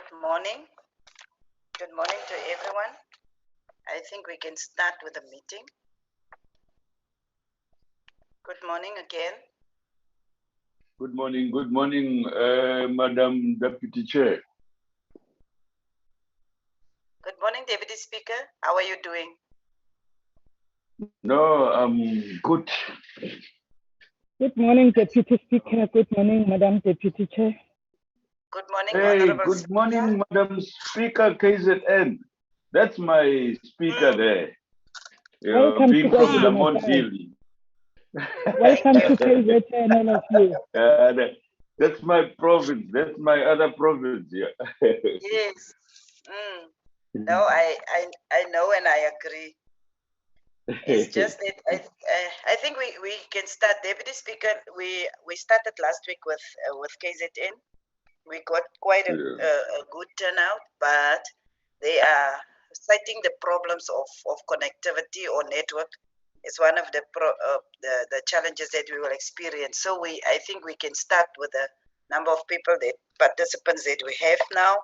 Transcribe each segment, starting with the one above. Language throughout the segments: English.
Good morning. Good morning to everyone. I think we can start with the meeting. Good morning again. Good morning, Madam Deputy Chair. Good morning, Deputy Speaker. How are you doing? No, I'm good. Good morning, Deputy Speaker. Good morning, Madam Deputy Chair. Good morning, Hey, Honorable good Speaker. morning, Madam Speaker KZN. That's my speaker there. Welcome Being to from Kwa-Zulu Lamont Natal. Hill. Welcome Thank to KZN, all of you. That's my province. That's my other province. Yeah. Yes. No, I know and I agree. It's just that I think we can start. Deputy Speaker, we started last week with KZN. We got quite a good turnout, but they are citing the problems of connectivity or network. It's one of the challenges that we will experience. So I think we can start with the number of people, that participants that we have now,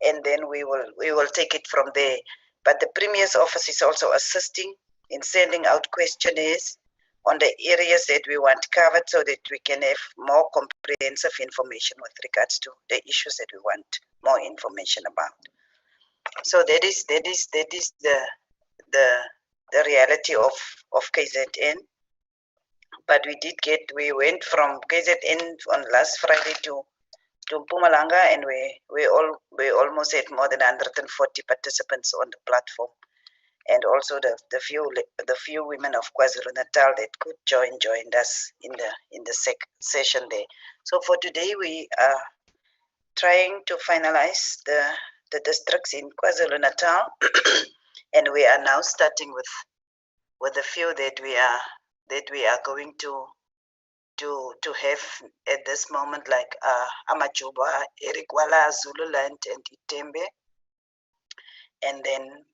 and then we will take it from there. But the Premier's office is also assisting in sending out questionnaires on the areas that we want covered, so that we can have more comprehensive information with regards to the issues that we want more information about. So that is the reality of KZN. But we went from KZN on last Friday to Mpumalanga, and we almost had more than 140 participants on the platform, and also the few women of Kwa-Zulu Natal that could joined us in the session there. So for today we are trying to finalize the districts in Kwa-Zulu Natal, and we are now starting with the few that we are going to have at this moment, like Amajuba, Gwala, Zululand, and Ilembe. And then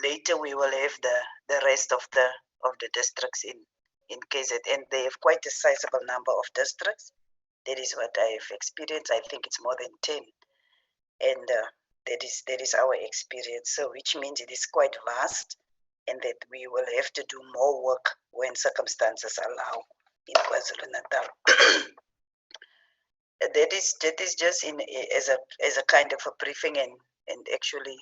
later we will have the rest of the districts in KZN. They have quite a sizable number of districts. That is what I have experienced. I think it's more than 10, and that is our experience. So which means it is quite vast, and that we will have to do more work when circumstances allow in Kwa-Zulu Natal. That is just as a kind of a briefing, and actually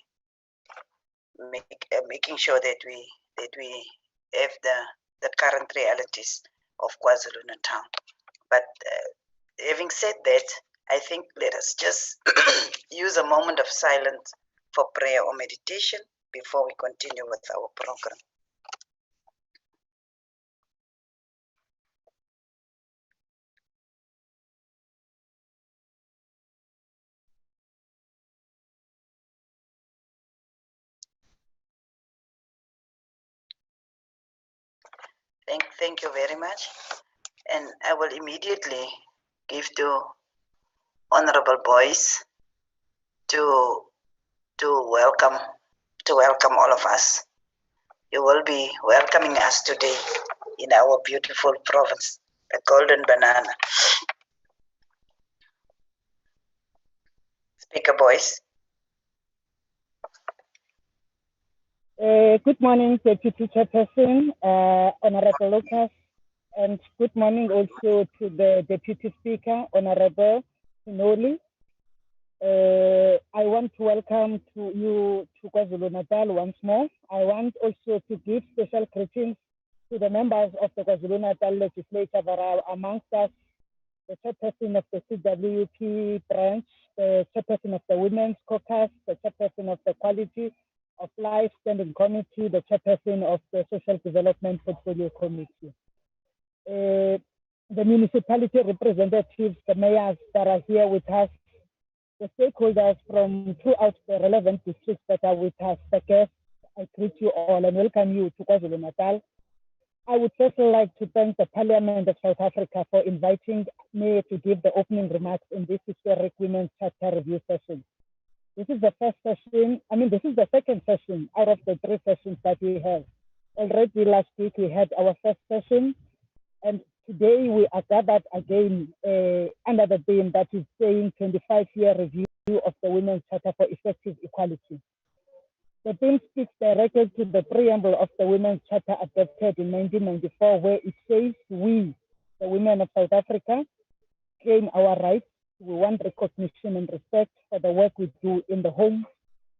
making sure that we have the current realities of Kwa-Zulu Natal. But having said that, I think let us just use a moment of silence for prayer or meditation before we continue with our program. Thank you very much. And I will immediately give to Honorable Boyce to welcome all of us. You will be welcoming us today in our beautiful province, the Golden Banana. Speaker Boyce. Good morning, Deputy Chairperson, Honorable Lucas, and good morning also to the Deputy Speaker, Honorable Noli. I want to welcome you to Kwa-Zulu Natal once more. I want also to give special greetings to the members of the Kwa-Zulu Natal legislature that are amongst us, the chairperson of the CWP branch, the chairperson of the Women's Caucus, the chairperson of the Quality of Life Standing Committee, the chairperson of the Social Development Portfolio Committee. The municipality representatives, the mayors that are here with us, the stakeholders from throughout the relevant districts that are with us, the guests, I greet you all and welcome you to Kwa-Zulu Natal. I would also like to thank the Parliament of South Africa for inviting me to give the opening remarks in this historic Women's Chapter review session. This is the first session, this is the second session out of the 3 sessions that we have. Already last week we had our first session, and today we are gathered again under the theme that is saying 25-year review of the Women's Charter for Effective Equality. The theme speaks directly to the preamble of the Women's Charter adopted in 1994, where it says, "We, the women of South Africa, claim our rights. We want recognition and respect for the work we do in the home,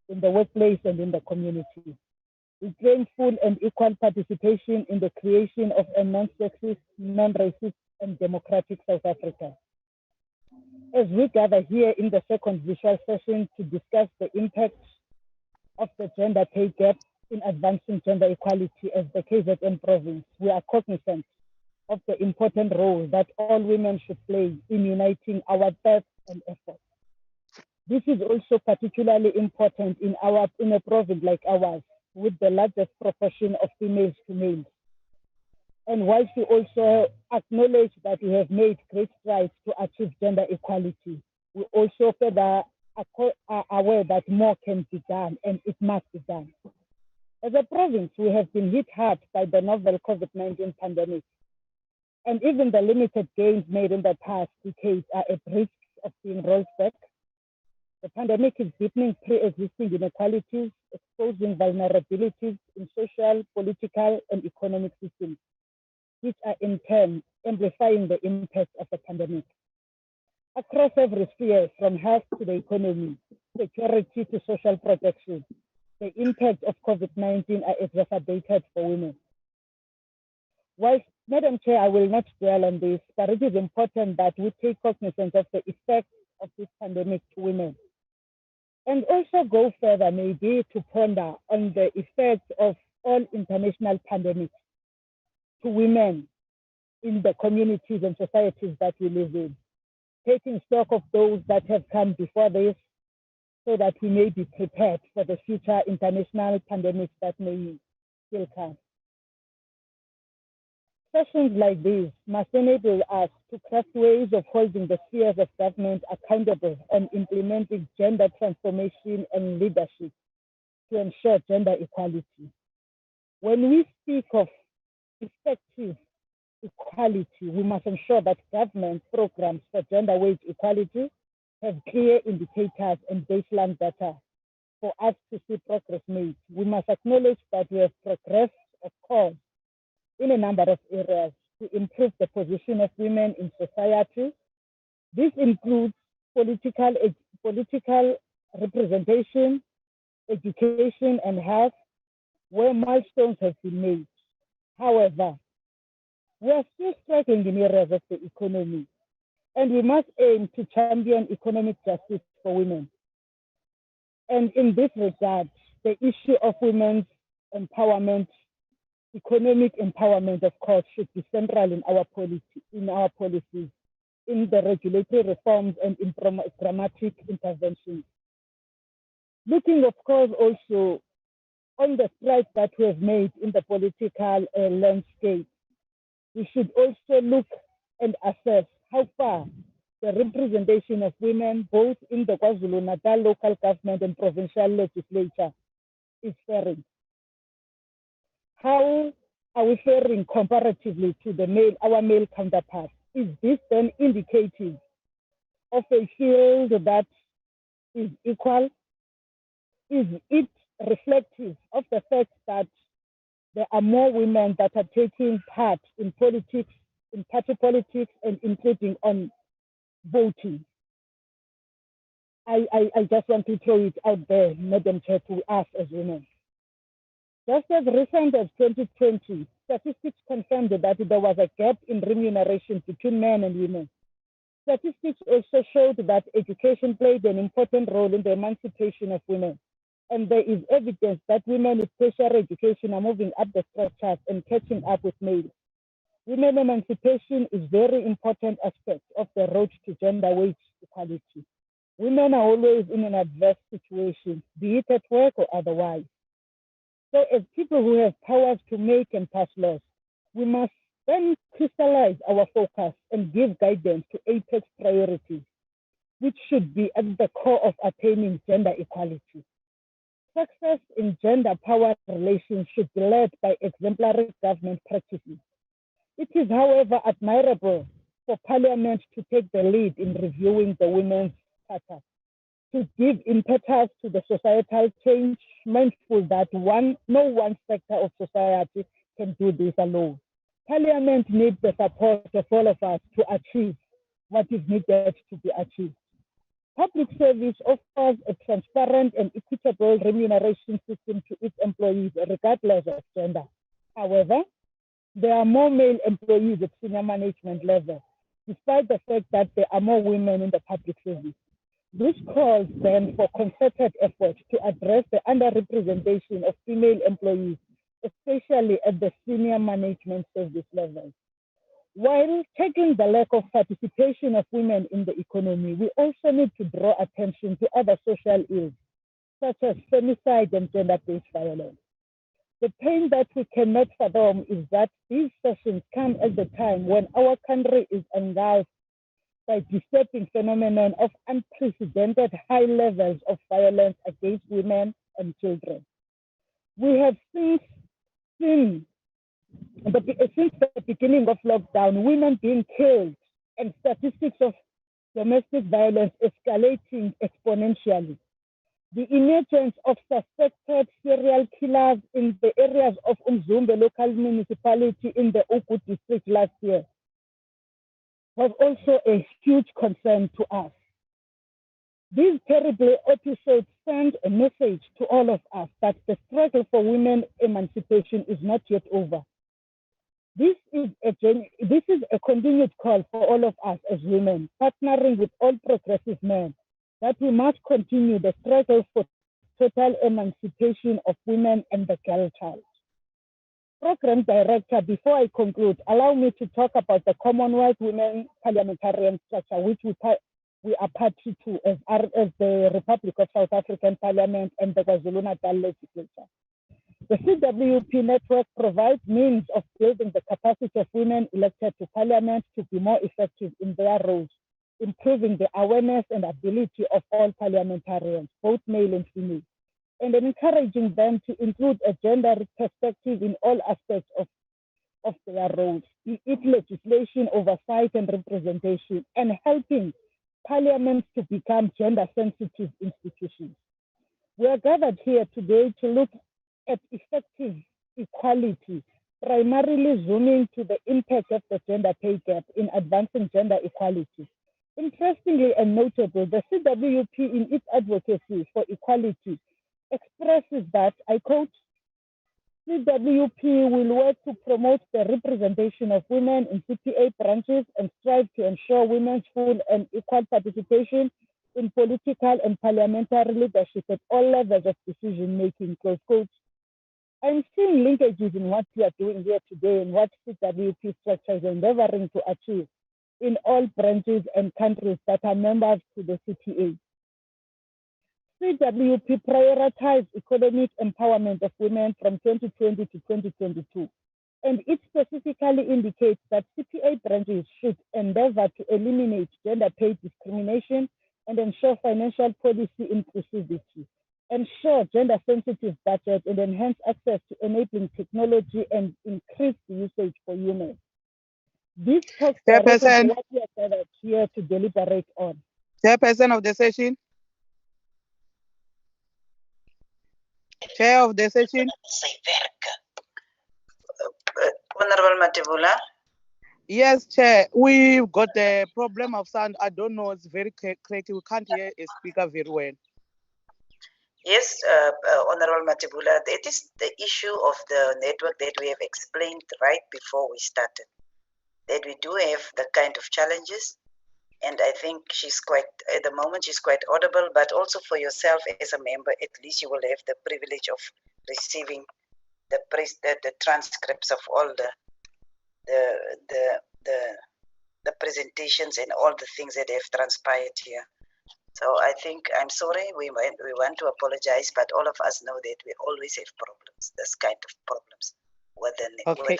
in the workplace, and in the community. We claim full and equal participation in the creation of a non-sexist, non-racist, and democratic South Africa." As we gather here in the second visual session to discuss the impact of the gender pay gap in advancing gender equality as the KZN province, we are cognizant of the important role that all women should play in uniting our thoughts and efforts. This is also particularly important in a province like ours, with the largest proportion of females to males. And whilst we also acknowledge that we have made great strides to achieve gender equality, we also further are aware that more can be done and it must be done. As a province, we have been hit hard by the novel COVID-19 pandemic, and even the limited gains made in the past decades are at risk of being rolled back. The pandemic is deepening pre-existing inequalities, exposing vulnerabilities in social, political, and economic systems, which are in turn amplifying the impact of the pandemic. Across every sphere, from health to the economy, security to social protection, the impact of COVID-19 are exacerbated for women. Whilst, Madam Chair, I will not dwell on this, but it is important that we take cognizance of the effects of this pandemic to women, and also go further maybe to ponder on the effects of all international pandemics to women in the communities and societies that we live in, taking stock of those that have come before this so that we may be prepared for the future international pandemics that may still come. Sessions like these must enable us to craft ways of holding the spheres of government accountable on implementing gender transformation and leadership to ensure gender equality. When we speak of effective equality, we must ensure that government programs for gender wage equality have clear indicators and baseline data for us to see progress made. We must acknowledge that we have progressed, of course, in a number of areas to improve the position of women in society. This includes political representation, education, and health, where milestones have been made. However, we are still struggling in areas of the economy, and we must aim to champion economic justice for women. And in this regard, the issue of women's empowerment, economic empowerment, of course, should be central in our policies, in the regulatory reforms and in dramatic interventions. Looking, of course, also on the strides that we have made in the political landscape, we should also look and assess how far the representation of women, both in the Kwa-Zulu Natal local government and provincial legislature, is faring. How are we faring comparatively to our male counterparts? Is this then indicative of a field that is equal? Is it reflective of the fact that there are more women that are taking part in politics, in party politics, and including on voting? I just want to throw it out there, Madam Chair, to us as women. Just as recent as 2020, statistics confirmed that there was a gap in remuneration between men and women. Statistics also showed that education played an important role in the emancipation of women. And there is evidence that women with tertiary education are moving up the structures and catching up with males. Women emancipation is a very important aspect of the road to gender wage equality. Women are always in an adverse situation, be it at work or otherwise. So as people who have powers to make and pass laws, we must then crystallize our focus and give guidance to apex priorities, which should be at the core of attaining gender equality. Success in gender power relations should be led by exemplary government practices. It is, however, admirable for Parliament to take the lead in reviewing the Women's Charter to give impetus to the societal change, mindful that no one sector of society can do this alone. Parliament needs the support of all of us to achieve what is needed to be achieved. Public service offers a transparent and equitable remuneration system to its employees, regardless of gender. However, there are more male employees at senior management level, despite the fact that there are more women in the public service. This calls then for concerted efforts to address the underrepresentation of female employees, especially at the senior management service level. While tackling the lack of participation of women in the economy, we also need to draw attention to other social ills, such as femicide and gender-based violence. The pain that we cannot fathom is that these sessions come at the time when our country is engulfed by disturbing phenomenon of unprecedented high levels of violence against women and children. We have since the beginning of lockdown, women being killed and statistics of domestic violence escalating exponentially. The emergence of suspected serial killers in the areas of Umzumbe local municipality in the Ugu district last year was also a huge concern to us. These terrible episodes send a message to all of us that the struggle for women emancipation is not yet over. This is a continued call for all of us as women, partnering with all progressive men, that we must continue the struggle for total emancipation of women and the girl child. Program Director, before I conclude, allow me to talk about the Commonwealth Women Parliamentarian Structure, which we are party to as the Republic of South African Parliament and the Kwa-Zulu Natal Legislature. The CWP network provides means of building the capacity of women elected to Parliament to be more effective in their roles, improving the awareness and ability of all parliamentarians, both male and female, and encouraging them to include a gender perspective in all aspects of their roles, be it legislation, oversight, and representation, and helping parliaments to become gender-sensitive institutions. We are gathered here today to look at effective equality, primarily zooming to the impact of the gender pay gap in advancing gender equality. Interestingly and notable, the CWP in its advocacy for equality expresses that, I quote, CWP will work to promote the representation of women in CPA branches and strive to ensure women's full and equal participation in political and parliamentary leadership at all levels of decision making, close quote. I'm seeing linkages in what we are doing here today and what CWP structure is endeavoring to achieve in all branches and countries that are members to the CPA. CWP prioritized economic empowerment of women from 2020 to 2022, and it specifically indicates that CPA branches should endeavor to eliminate gender pay discrimination and ensure financial policy inclusivity, ensure gender-sensitive budget, and enhance access to enabling technology and increase the usage for women. This talks directly to what we are gathered here to deliberate on. Chairperson of the session. Chair of the session. Honorable Matebula. Yes, Chair. We've got the problem of sound. I don't know. It's very cracky. We can't hear a speaker very well. Yes, Honorable Matebula, that is the issue of the network that we have explained right before we started, that we do have the kind of challenges. And I think she's quite, at the moment, she's quite audible, but also for yourself as a member, at least you will have the privilege of receiving the transcripts of all the presentations and all the things that have transpired here. So I think, I'm sorry, we want to apologize, but all of us know that we always have problems, this kind of problems with the network.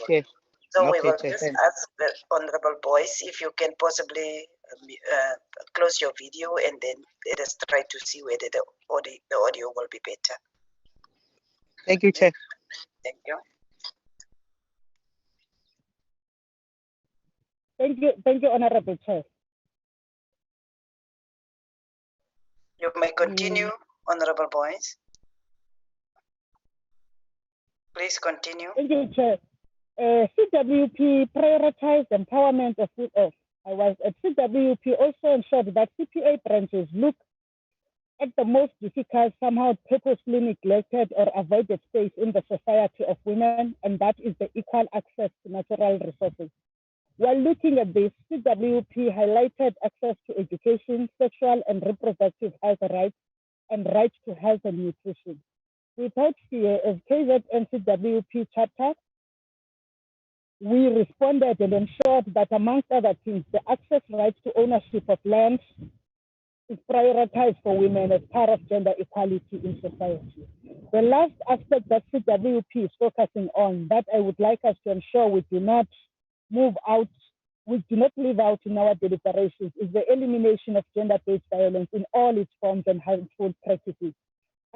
Chair. So we will just ask the Honorable Boyce if you can possibly close your video, and then let us try to see whether the audio will be better. Thank you, Chair. Thank you. Thank you, Honorable Chair. You may continue, Honorable Boyce. Please continue. Thank you, Chair. CWP prioritized empowerment of women. I was at CWP also ensured that CPA branches look at the most difficult, somehow purposely neglected or avoided space in the society of women, and that is the equal access to natural resources. While looking at this, CWP highlighted access to education, sexual and reproductive health rights, and rights to health and nutrition. Without fear, as KZN CWP chapter, we responded and ensured that, amongst other things, the access rights to ownership of land is prioritized for women as part of gender equality in society. The last aspect that CWP is focusing on, that I would like us to ensure we do not leave out in our deliberations, is the elimination of gender-based violence in all its forms and harmful practices.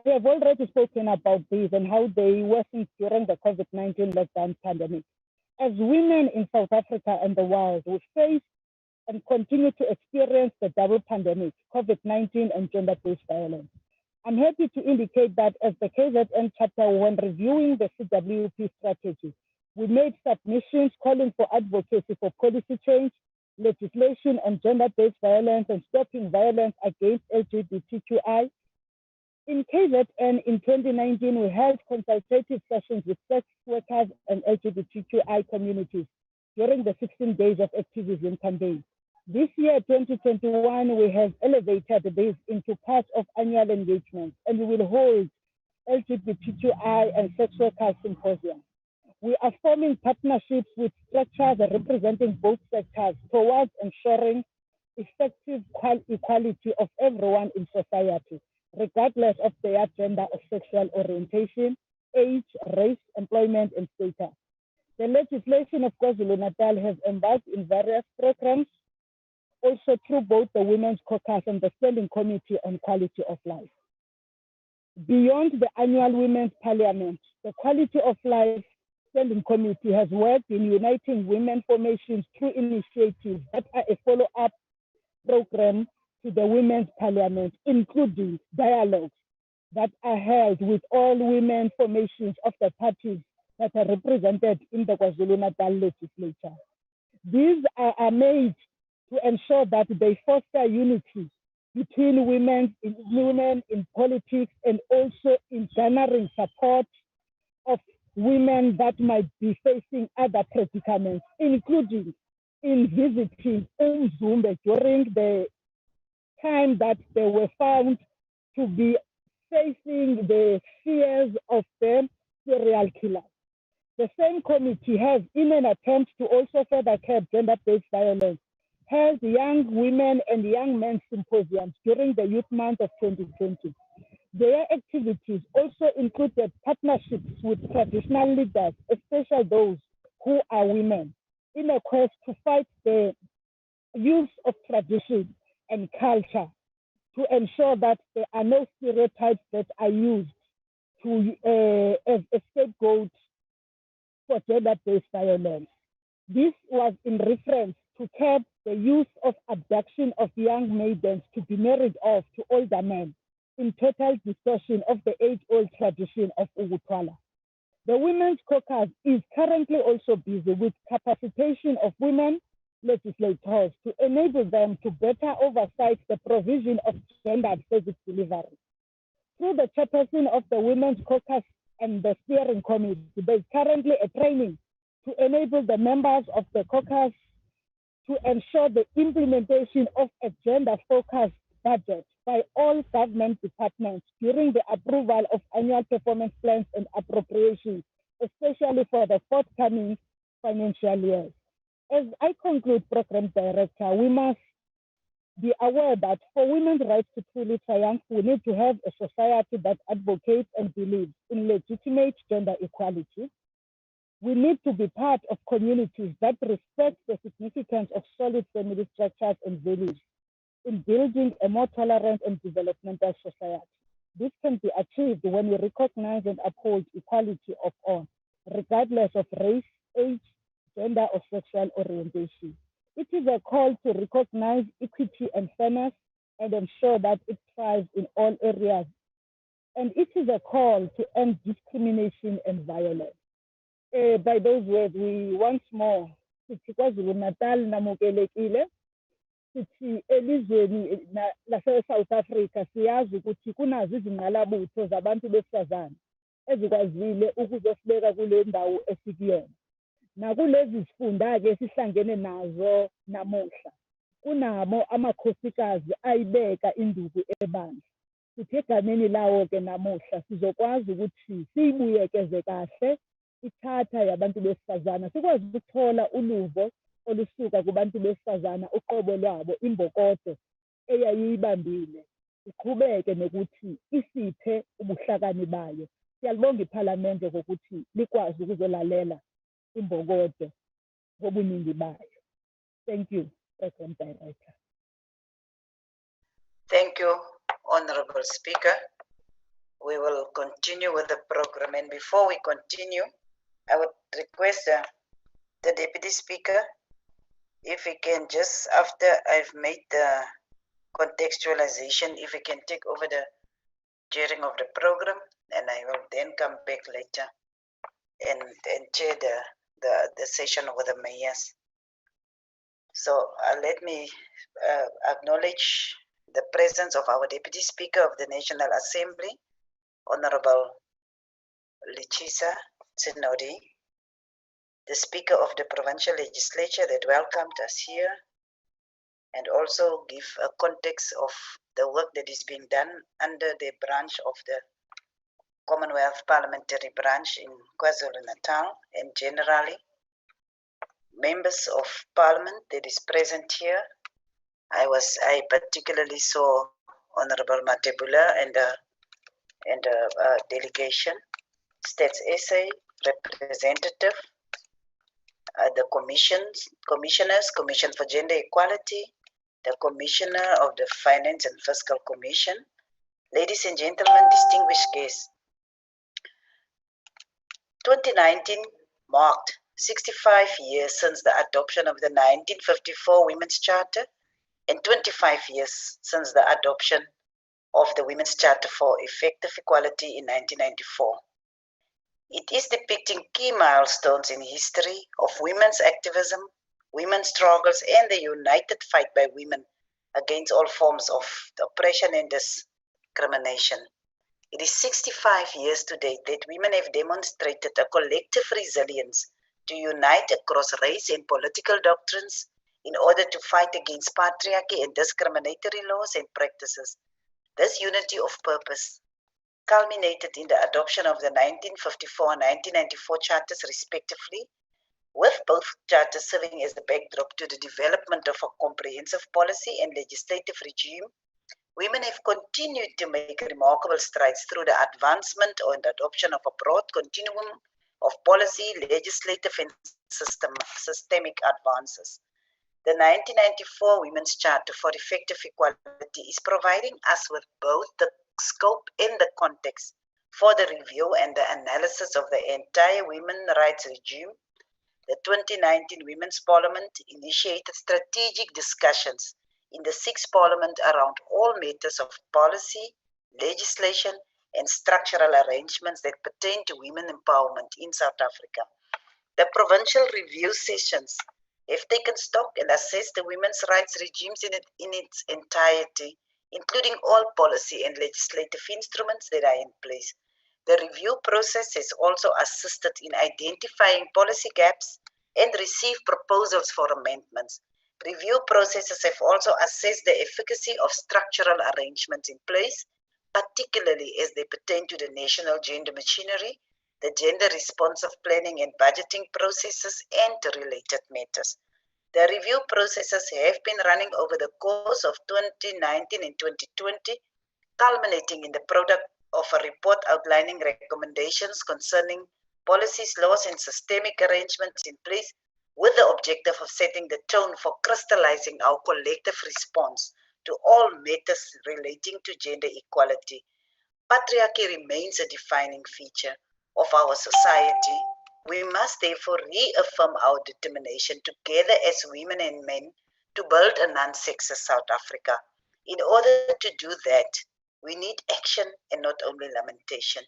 We have already spoken about these and how they worsened during the COVID-19 lockdown pandemic. As women in South Africa and the world, we face and continue to experience the double pandemic, COVID-19 and gender-based violence. I'm happy to indicate that as the KZN chapter, when reviewing the CWP strategy, we made submissions calling for advocacy for policy change, legislation on gender-based violence and stopping violence against LGBTQI. In KZN in 2019, we held consultative sessions with sex workers and LGBTQI communities during the 16 days of activism campaign. This year, 2021, we have elevated this into part of annual engagement, and we will hold LGBTQI and sex workers symposium. We are forming partnerships with structures representing both sectors towards ensuring effective equality of everyone in society, regardless of their gender or sexual orientation, age, race, employment, and status. The legislation of Kwa-Zulu Natal has embarked in various programs, also through both the Women's Caucus and the Standing Committee on Quality of Life. Beyond the annual Women's Parliament, the Quality of Life Standing Committee has worked in uniting women formations through initiatives that are a follow-up program to the Women's Parliament, including dialogues that are held with all women formations of the parties that are represented in the Kwa-Zulu Natal legislature. These are made to ensure that they foster unity between women in politics and also in garnering support of women that might be facing other predicaments, including in visiting Umzumbe during the time that they were found to be facing the fears of the serial killers. The same committee has, in an attempt to also further curb gender-based violence, held young women and young men symposiums during the Youth Month of 2020. Their activities also included partnerships with traditional leaders, especially those who are women, in a quest to fight the use of tradition and culture to ensure that there are no stereotypes that are used as a scapegoat for gender-based violence. This was in reference to curb the use of abduction of young maidens to be married off to older men, in total distortion of the age-old tradition of Gwala. The Women's Caucus is currently also busy with capacitation of women legislators to enable them to better oversight the provision of gender service delivery. Through the chairperson of the Women's Caucus and the steering committee, there is currently a training to enable the members of the caucus to ensure the implementation of a gender-focused budget by all government departments during the approval of annual performance plans and appropriations, especially for the forthcoming financial years. As I conclude, Program Director, we must be aware that for women's rights to truly triumph, we need to have a society that advocates and believes in legitimate gender equality. We need to be part of communities that respect the significance of solid family structures and values in building a more tolerant and developmental society. This can be achieved when we recognize and uphold equality of all, regardless of race, age, gender, or sexual orientation. It is a call to recognize equity and fairness, and ensure that it thrives in all areas. And it is a call to end discrimination and violence. By those words, we once more sithi KwaZulu Natal namukelekile, sithi elizweni lase-South Africa siyazi ukuthi kunazo izingqalabutho zabantu besifazane ezikwazile ukuzosibeka kule ndawo esikuyona. Nakulezi zifunda-ke esihlangene nazo namuhla, kunabo amakhosikazi ayibeka induku ebandla. Sithi egameni lawo-ke namuhla sizokwazi ukuthi siyibuyekeze kahle ithatha yabantu besifazana, sikwazi ukuthola uluvo olusuka kubantu besifazana uqobo lwabo, imbokodo eyayiyibambile, iqhubeke nokuthi isiphe ubuhlakani bayo. Siyalibonga iphalamende ngokuthi likwazi ukuzolalela imbokodo ngobuningi bayo. Thank you, President Director. Thank you, Honorable Speaker. We will continue with the program, and before we continue, I would request the Deputy Speaker, if he can just, after I've made the contextualization, if he can take over the chairing of the program, and I will then come back later and chair the session with the mayors. So let me acknowledge the presence of our Deputy Speaker of the National Assembly, Honorable Lichisa Tsinodi, the Speaker of the Provincial Legislature that welcomed us here, and also give a context of the work that is being done under the branch of the Commonwealth Parliamentary Branch in Kwa-Zulu Natal, and generally members of Parliament that is present here. I particularly saw Honorable Matebula and the delegation, States SA representative, the commissioners, Commission for Gender Equality, the Commissioner of the Finance and Fiscal Commission. Ladies and gentlemen, distinguished guests, 2019 marked 65 years since the adoption of the 1954 Women's Charter and 25 years since the adoption of the Women's Charter for Effective Equality in 1994. It is depicting key milestones in history of women's activism, women's struggles, and the united fight by women against all forms of oppression and discrimination. It is 65 years to date that women have demonstrated a collective resilience to unite across race and political doctrines in order to fight against patriarchy and discriminatory laws and practices. This unity of purpose culminated in the adoption of the 1954 and 1994 charters respectively, with both charters serving as the backdrop to the development of a comprehensive policy and legislative regime. Women have continued to make remarkable strides through the advancement and adoption of a broad continuum of policy, legislative, and systemic advances. The 1994 Women's Charter for Effective Equality is providing us with both the scope and the context for the review and the analysis of the entire women's rights regime. The 2019 Women's Parliament initiated strategic discussions in the 6th Parliament around all matters of policy, legislation, and structural arrangements that pertain to women empowerment in South Africa. The provincial review sessions have taken stock and assessed the women's rights regimes in its entirety, including all policy and legislative instruments that are in place. The review process has also assisted in identifying policy gaps and received proposals for amendments. Review processes have also assessed the efficacy of structural arrangements in place, particularly as they pertain to the national gender machinery, the gender responsive planning and budgeting processes, and related matters. The review processes have been running over the course of 2019 and 2020, culminating in the product of a report outlining recommendations concerning policies, laws, and systemic arrangements in place, with the objective of setting the tone for crystallizing our collective response to all matters relating to gender equality. Patriarchy remains a defining feature of our society. We must therefore reaffirm our determination together as women and men to build a non-sexist South Africa. In order to do that, we need action and not only lamentation.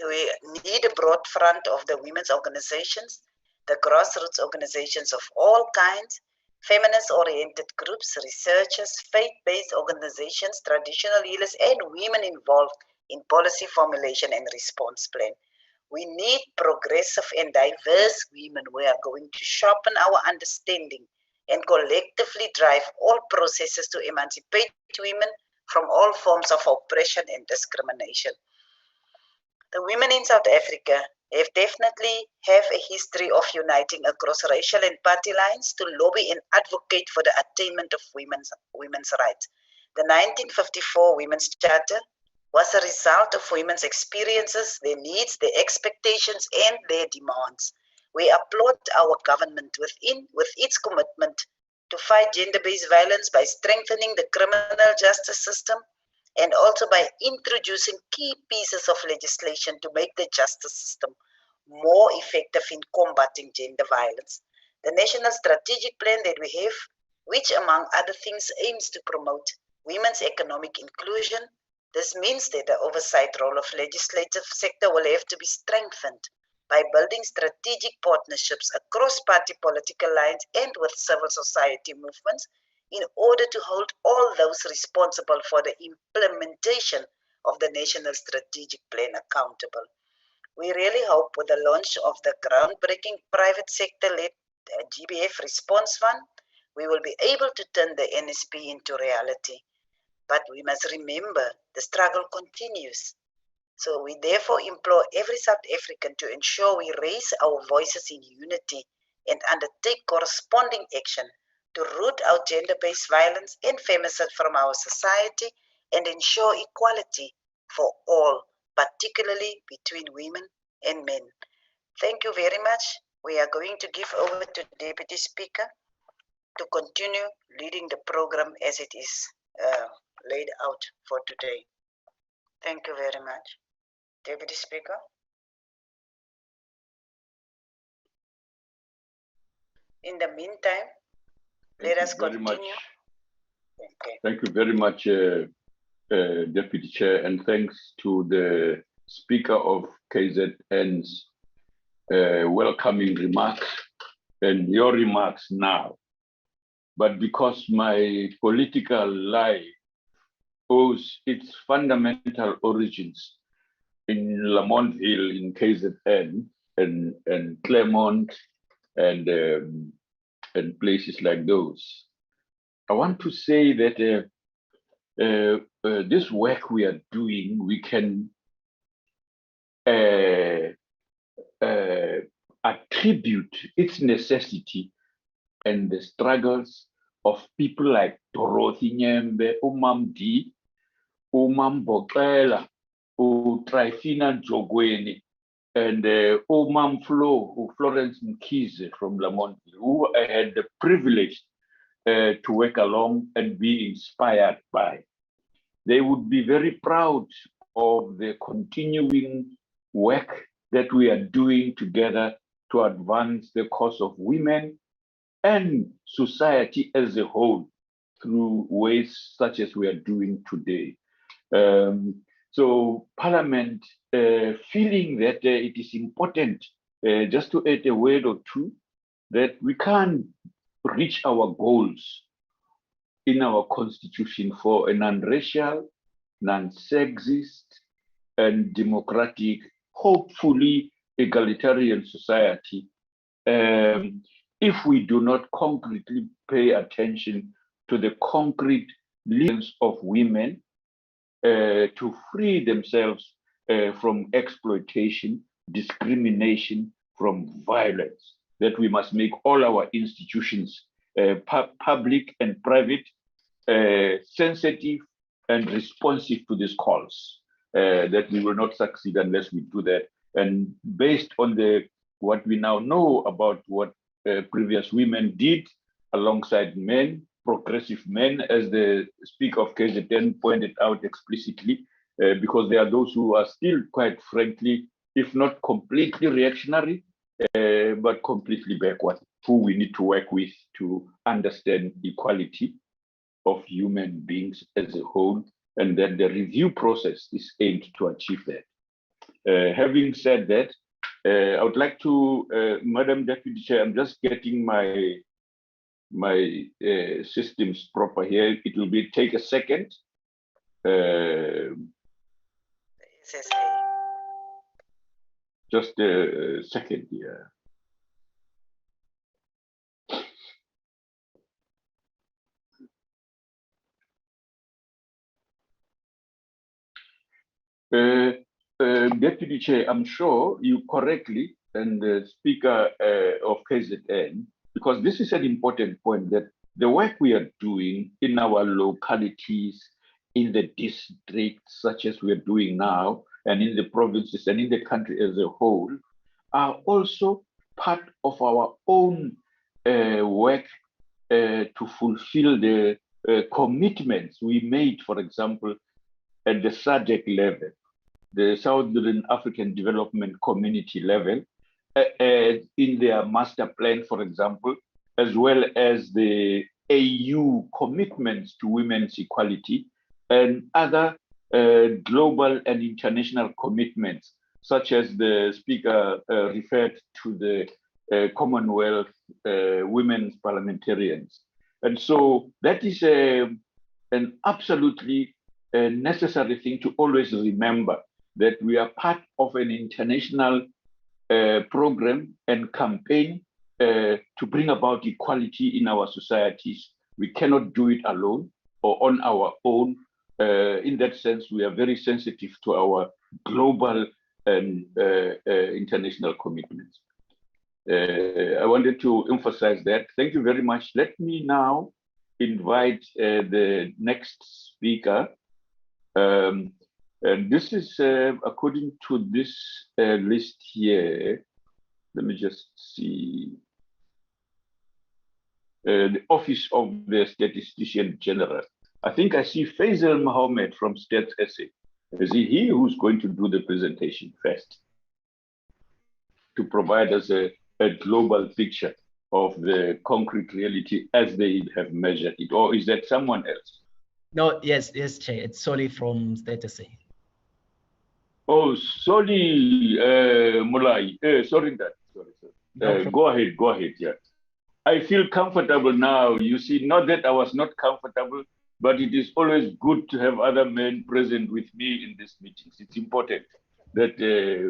We need a broad front of the women's organizations, the grassroots organizations of all kinds, feminist-oriented groups, researchers, faith-based organizations, traditional healers, and women involved in policy formulation and response plan. We need progressive and diverse women who are going to sharpen our understanding and collectively drive all processes to emancipate women from all forms of oppression and discrimination. The women in South Africa have definitely have a history of uniting across racial and party lines to lobby and advocate for the attainment of women's rights. The 1954 Women's Charter was a result of women's experiences, their needs, their expectations, and their demands. We applaud our government with its commitment to fight gender-based violence by strengthening the criminal justice system and also by introducing key pieces of legislation to make the justice system more effective in combating gender violence. The national strategic plan that we have, which among other things aims to promote women's economic inclusion, this means that the oversight role of legislative sector will have to be strengthened by building strategic partnerships across party political lines and with civil society movements in order to hold all those responsible for the implementation of the national strategic plan accountable. We really hope with the launch of the groundbreaking private sector-led GBF response fund, we will be able to turn the NSP into reality. But we must remember the struggle continues. So we therefore implore every South African to ensure we raise our voices in unity and undertake corresponding action to root out gender-based violence and femicide from our society and ensure equality for all, particularly between women and men. Thank you very much. We are going to give over to Deputy Speaker to continue leading the program as it is laid out for today. Thank you very much. Deputy Speaker. In the meantime, let us continue. Okay. Thank you very much, Deputy Chair, and thanks to the Speaker of KZN's welcoming remarks and your remarks now. But because my political life owes its fundamental origins in Lamontville, in KZN, and Claremont, and places like those, I want to say that this work we are doing, we can attribute its necessity and the struggles of people like Dorothy Nyembe, Umam D, Umam Bokela, Trifina Jogweni, and Umam Flo, Florence Mkize from Lamontville, who I had the privilege to work along and be inspired by. They would be very proud of the continuing work that we are doing together to advance the cause of women and society as a whole through ways such as we are doing today. So Parliament, feeling that it is important, just to add a word or two, that we can't reach our goals in our constitution for a non-racial, non-sexist, and democratic, hopefully egalitarian society, if we do not concretely pay attention to the concrete needs of women to free themselves from exploitation, discrimination, from violence, that we must make all our institutions, public and private, sensitive and responsive to these calls, that we will not succeed unless we do that. And based on what we now know about what previous women did alongside men, progressive men, as the Speaker of KZN pointed out explicitly, because there are those who are still, quite frankly, if not completely reactionary, but completely backward, who we need to work with to understand equality of human beings as a whole, and that the review process is aimed to achieve that. Having said that, I would like to, Madam Deputy Chair, I'm just getting my systems proper here. It will take a second. SSA. Just a second here. Deputy Chair, I'm sure you correctly, and the Speaker of KZN, because this is an important point, that the work we are doing in our localities, in the districts, such as we are doing now, and in the provinces and in the country as a whole, are also part of our own work to fulfill the commitments we made, for example, at the SADC level, the Southern African Development Community level, in their master plan, for example, as well as the AU commitments to women's equality and other global and international commitments, such as the Speaker referred to the Commonwealth women's parliamentarians. And so that is an absolutely necessary thing to always remember, that we are part of an international program and campaign to bring about equality in our societies. We cannot do it alone or on our own. In that sense, we are very sensitive to our global and international commitments. I wanted to emphasize that. Thank you very much. Let me now invite the next speaker. And this is according to this list here. Let me just see. The Office of the Statistician General. I think I see Faisal Mohammed from Stats SA. Is he who's going to do the presentation first to provide us a global picture of the concrete reality as they have measured it, or is that someone else? No, yes, Chair. It's solely from State SA. Oh, sorry, Mulai. Sorry. No Go ahead. Yeah. I feel comfortable now. You see, not that I was not comfortable, but it is always good to have other men present with me in these meetings. It's important that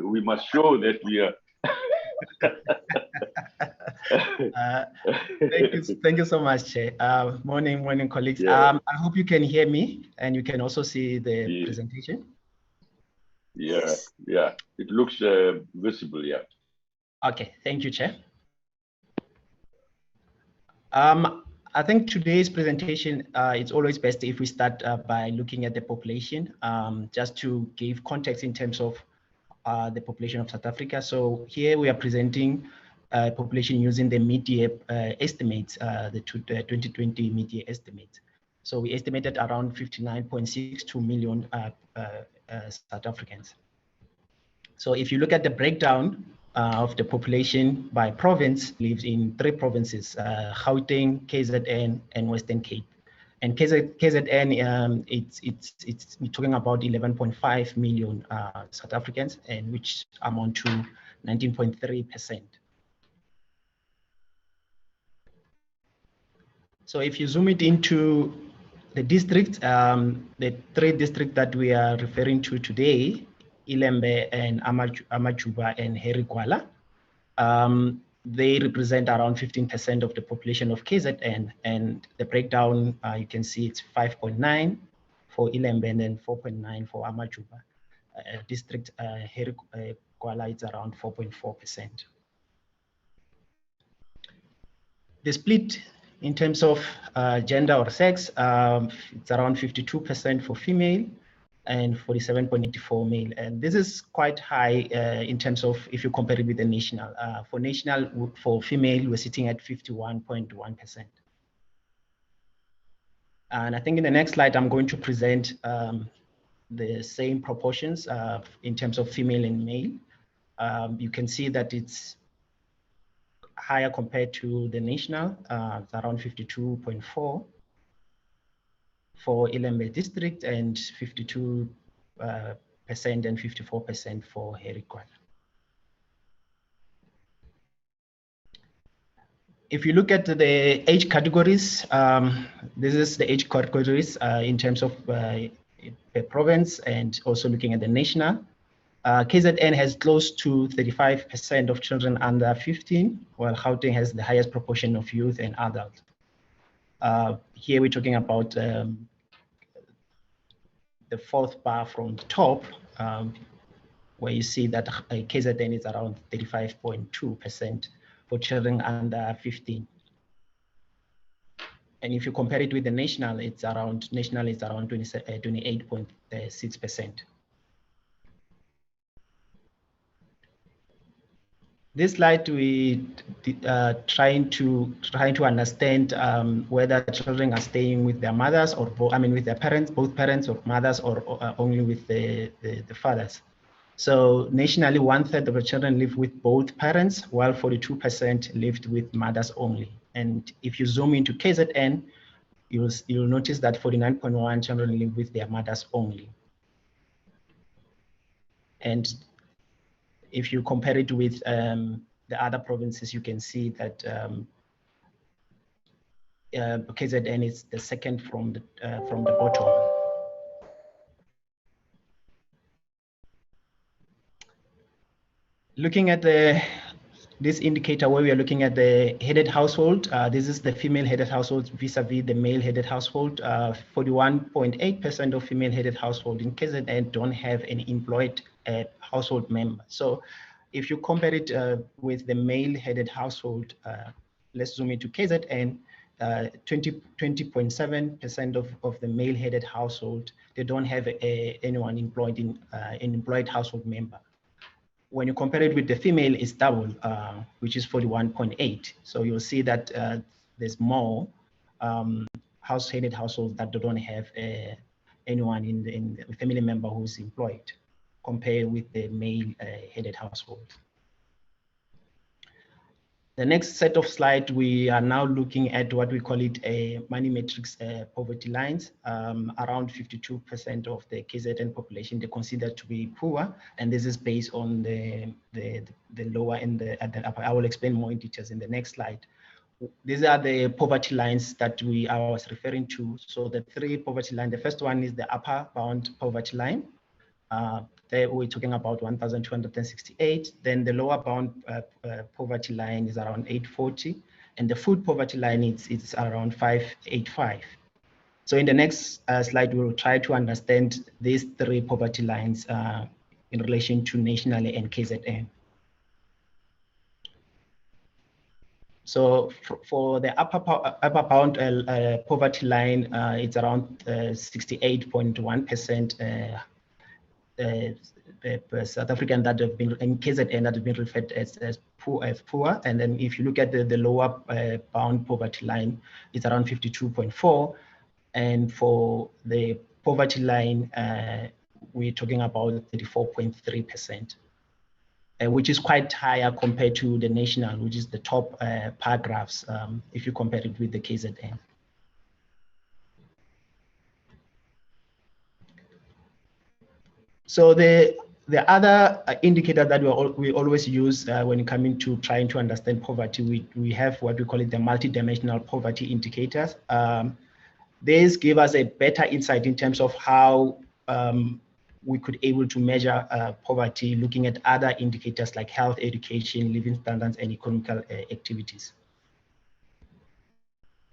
we must show that we are. Thank you so much, Chair. Morning, colleagues. Yeah. I hope you can hear me and you can also see the presentation. Yeah, it looks visible, yeah. Okay, thank you, Chair. I think today's presentation, it's always best if we start by looking at the population, just to give context in terms of the population of South Africa. So here we are presenting population using the mid-year estimates, the 2020 mid-year estimates. So we estimated around 59.62 million South Africans. So if you look at the breakdown of the population by province, lives in 3 provinces, Gauteng, KZN, and Western Cape. And KZN, it's talking about 11.5 million South Africans, and which amount to 19.3%. So if you zoom it into the districts, the 3 districts that we are referring to today, Ilembe and Amajuba and Gwala, they represent around 15% of the population of KZN, and the breakdown, you can see it's 5.9 for Ilembe and then 4.9 for Amajuba. District Gwala is around 4.4%. The split in terms of gender or sex, it's around 52% for female and 47.84 male. And this is quite high in terms of if you compare it with the national. For national, for female, we're sitting at 51.1%. And I think in the next slide, I'm going to present the same proportions in terms of female and male. You can see that it's higher compared to the national, it's around 52.4. for Ilembe District and 52% and 54% for Gwala. If you look at the age categories, this is the age categories in terms of the province and also looking at the national. KZN has close to 35% of children under 15, while Gauteng has the highest proportion of youth and adults. Here we're talking about the fourth bar from the top, where you see that KZN is around 35.2% for children under 15. And if you compare it with the national, it's around 28.6%. This slide we trying to understand whether children are staying with their mothers or with their parents, both parents or mothers, or only with the fathers. So nationally, 1/3 of the children live with both parents, while 42% lived with mothers only. And if you zoom into KZN, you'll notice that 49.1% children live with their mothers only. And if you compare it with the other provinces, you can see that KZN is the second from the bottom. Looking at this indicator where we are looking at the headed household, this is the female headed household vis-a-vis the male headed household. 41.8% of female headed household in KZN don't have any employed household member. So if you compare it with the male headed household, let's zoom into KZN, 20.7% of the male headed household, they don't have anyone employed in an employed household member. When you compare it with the female, it's double, which is 41.8. So you'll see that there's more headed households that don't have anyone in the family member who's employed, compared with the male headed household. The next set of slides, we are now looking at what we call it a money matrix poverty lines. Around 52% of the KZN population, they consider to be poor, and this is based on the lower and the upper. I will explain more in details in the next slide. These are the poverty lines that I was referring to. So the three poverty lines, the first one is the upper bound poverty line. There we're talking about 1,268. Then the lower bound poverty line is around 840, and the food poverty line it's around 585. So in the next slide, we'll try to understand these three poverty lines in relation to nationally and KZN. So for the upper bound poverty line, it's around 68.1%. South African that have been in KZN that have been referred as poor, and then if you look at the lower bound poverty line, it's around 52.4, and for the poverty line, we're talking about 34.3%, which is quite higher compared to the national, which is the top paragraphs if you compare it with the KZN. So the other indicator that we always use when coming to trying to understand poverty, we have what we call it the multidimensional poverty indicators. These give us a better insight in terms of how we could able to measure poverty, looking at other indicators like health, education, living standards, and economical activities.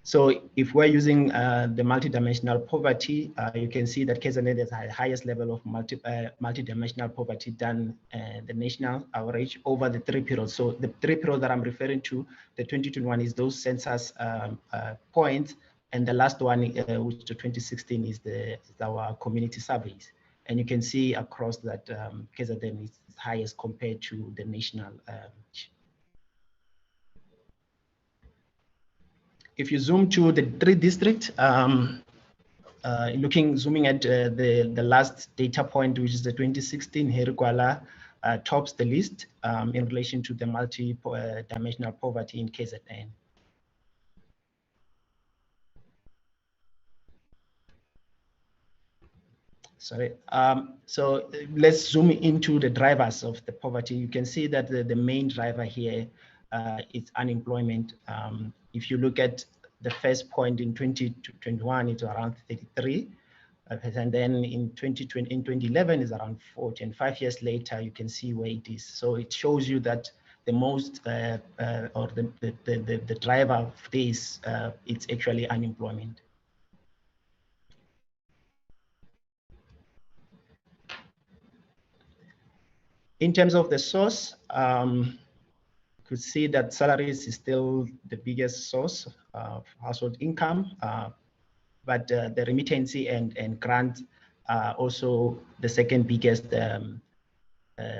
So if we're using the multidimensional poverty, you can see that KZN has the highest level of multidimensional poverty than the national average over the 3 periods. So the 3 periods that I'm referring to, the 2021 is those census points, and the last one, which to 2016, is our community surveys. And you can see across that KZN is highest compared to the national average. If you zoom to the 3 districts, zooming at the last data point, which is the 2016, Gwala tops the list in relation to the multi-dimensional poverty in KZN. Sorry. So let's zoom into the drivers of the poverty. You can see that the main driver here is unemployment. If you look at the first point in 2021, it's around 33. And then in 2011 is around 40, and 5 years later, you can see where it is. So it shows you that the most, or the driver of this, it's actually unemployment. In terms of the source, could see that salaries is still the biggest source of household income, but the remittancy and grant are also the second biggest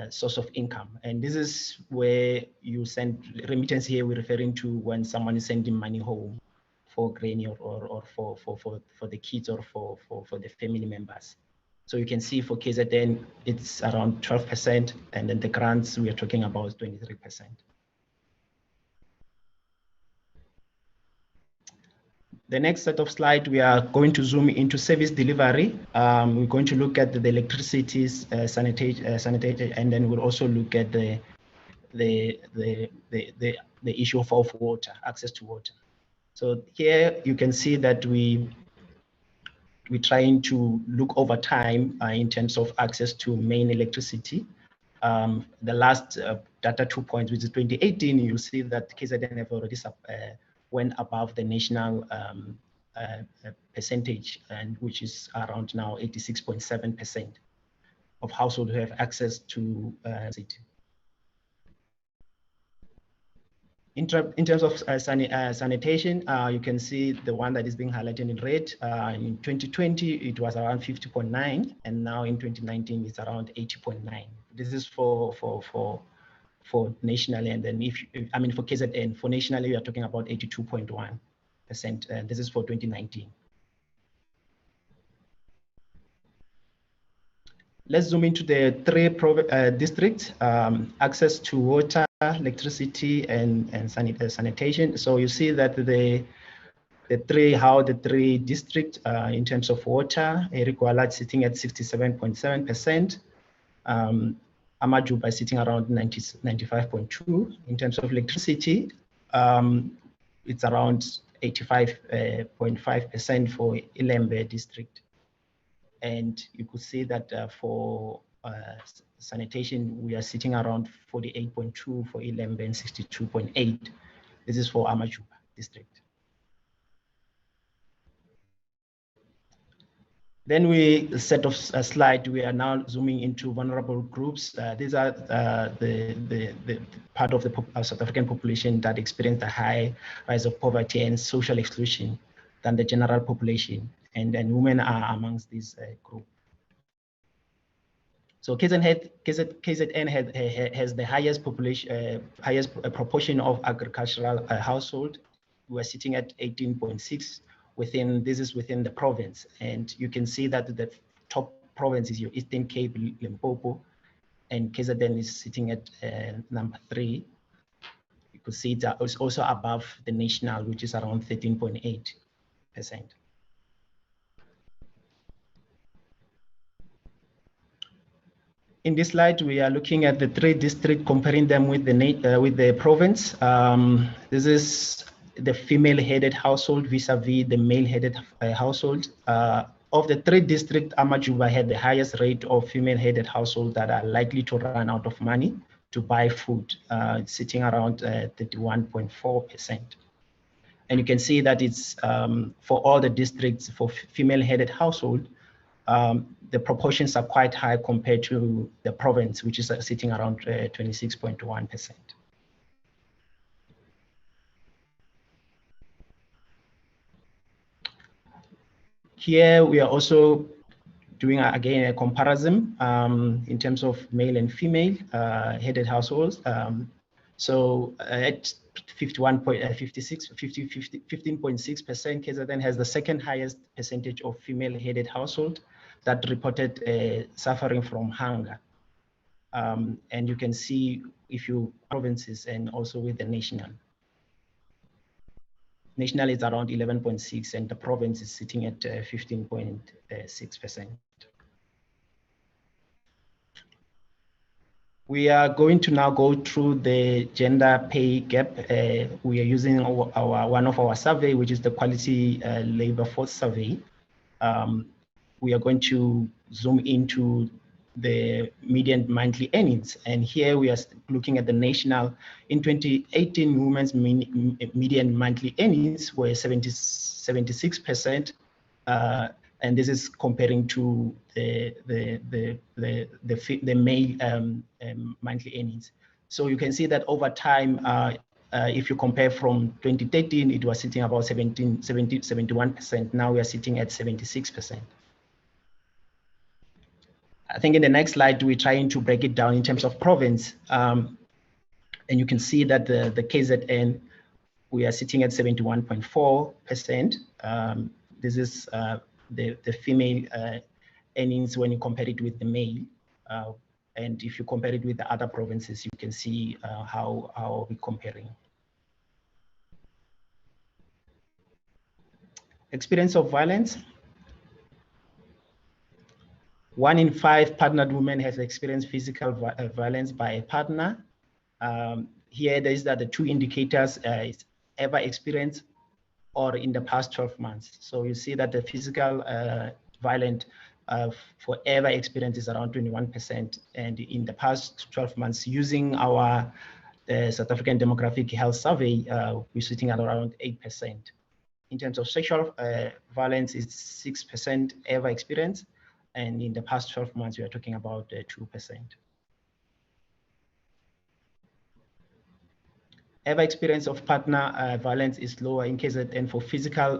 source of income. And this is where you send remittance here. We're referring to when someone is sending money home for granny or for the kids or for the family members. So you can see for KZN, it's around 12%, and then the grants we are talking about 23%. The next set of slides, we are going to zoom into service delivery. We're going to look at the electricity, sanitation, and then we'll also look at the issue of water, access to water. So here you can see that we're trying to look over time in terms of access to main electricity. The last data 2 points, which is 2018, you'll see that KZN have already went above the national percentage, and which is around now 86.7% of households who have access to city. In terms of sanitation, you can see the one that is being highlighted in red. In 2020, it was around 50.9, and now in 2019, it's around 80.9. This is for nationally, and then for KZN, for nationally, we are talking about 82.1%, and this is for 2019. Let's zoom into the three districts, access to water, electricity, and sanitation. So you see that the three districts in terms of water, Gwala sitting at 67.7%. Amajuba is sitting around 95.2. In terms of electricity, it's around 85.5% for Ilembe District. And you could see that for sanitation, we are sitting around 48.2 for Ilembe and 62.8. This is for Amajuba District. Then set of a slide, we are now zooming into vulnerable groups. These are the part of the South African population that experience a high rise of poverty and social exclusion than the general population, and women are amongst this group. So KZN has the highest population, highest proportion of agricultural household. We're sitting at 18.6. This is within the province, and you can see that the top province is your Eastern Cape, Limpopo, and KZN is sitting at number 3. You could see it's also above the national, which is around 13.8%. In this slide, we are looking at the 3 districts, comparing them with the province. This is the female-headed household vis-a-vis the male-headed household. Of the 3 districts, Amajuba had the highest rate of female-headed households that are likely to run out of money to buy food, sitting around 31.4%. And you can see that it's for all the districts for female-headed household, the proportions are quite high compared to the province, which is sitting around 26.1%. Here we are also doing again a comparison in terms of male and female headed households. So at 15.6%, KZN has the second highest percentage of female headed household that reported suffering from hunger. And you can see if you provinces and also with the national. National is around 11.6, and the province is sitting at 15.6%. We are going to now go through the gender pay gap. We are using one of our survey, which is the Quality Labor Force Survey. We are going to zoom into the median monthly earnings. And here we are looking at the national. In 2018, women's median monthly earnings were 76%. And this is comparing to the male monthly earnings. So you can see that over time, if you compare from 2013, it was sitting about 71%. Now we are sitting at 76%. I think in the next slide, we're trying to break it down in terms of province. And you can see that the KZN, we are sitting at 71.4%. This is the female earnings when you compare it with the male. And if you compare it with the other provinces, you can see how are we comparing. Experience of violence. 1 in 5 partnered women has experienced physical violence by a partner. Here, there is that the 2 indicators is ever experienced or in the past 12 months. So you see that the physical violent forever experience is around 21%. And in the past 12 months, using our South African Demographic Health Survey, we're sitting at around 8%. In terms of sexual violence, it's 6% ever experience. And in the past 12 months, we are talking about 2%. Ever experience of partner violence is lower in KZN for physical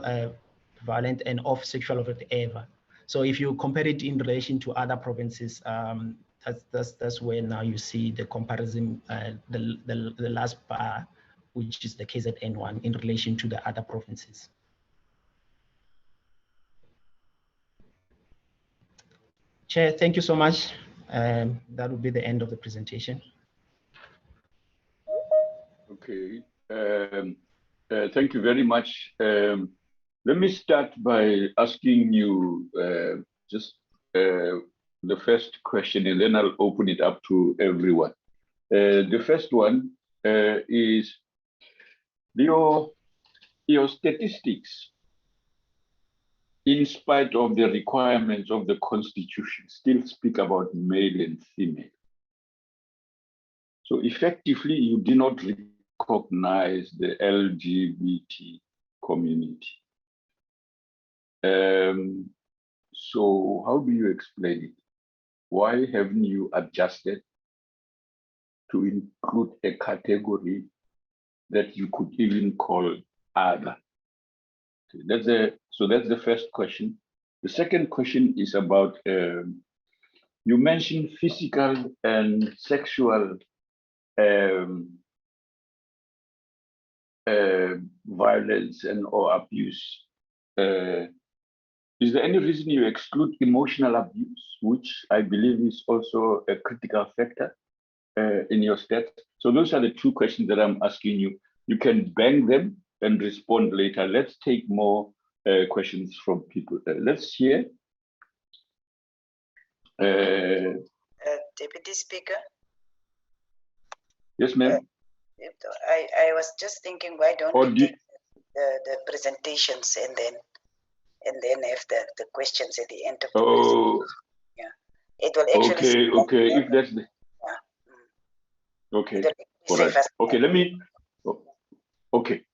violence and of sexual ever. So if you compare it in relation to other provinces, that's where now you see the comparison, the last bar, which is the KZN one in relation to the other provinces. Chair, thank you so much. That will be the end of the presentation. Okay, thank you very much. Let me start by asking you just the first question, and then I'll open it up to everyone. The first one is your statistics, in spite of the requirements of the Constitution, still speak about male and female. So effectively, you do not recognize the LGBT community. So how do you explain it? Why haven't you adjusted to include a category that you could even call other? So that's the first question. The second question is about, you mentioned physical and sexual violence and or abuse. Is there any reason you exclude emotional abuse, which I believe is also a critical factor in your stats? So those are the 2 questions that I'm asking you. You can bang them and respond later. Let's take more questions from people. Let's hear. Deputy Speaker. Yes, ma'am. I was just thinking, why don't we take the presentations and then have the questions at the end of the presentation? Yeah, it will actually. Okay. If that's the. Yeah. Okay. All right. Okay.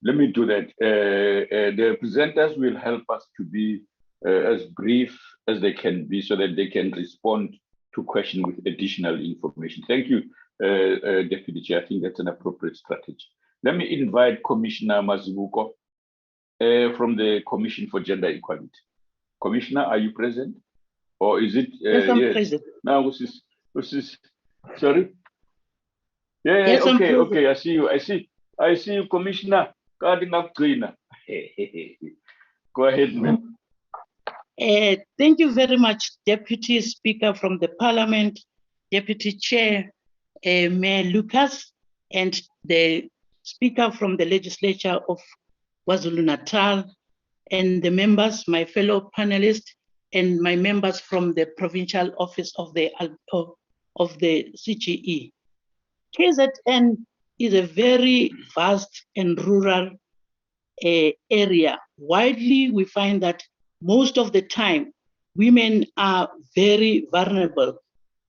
Let me do that. The presenters will help us to be as brief as they can be, so that they can respond to questions with additional information. Thank you, Deputy Chair. I think that's an appropriate strategy. Let me invite Commissioner Mazibuko from the Commission for Gender Equality. Commissioner, are you present? Or is it? Yes, I'm present. Now, what's this? Sorry? Yeah, yes, okay. I see you, Commissioner. Go ahead, ma'am. Thank you very much, Deputy Speaker from the Parliament, Deputy Chair, Mayor Lucas, and the Speaker from the Legislature of Kwa-Zulu Natal, and the members, my fellow panelists, and my members from the Provincial Office of the CGE. KZN is a very vast and rural area. Widely, we find that most of the time, women are very vulnerable.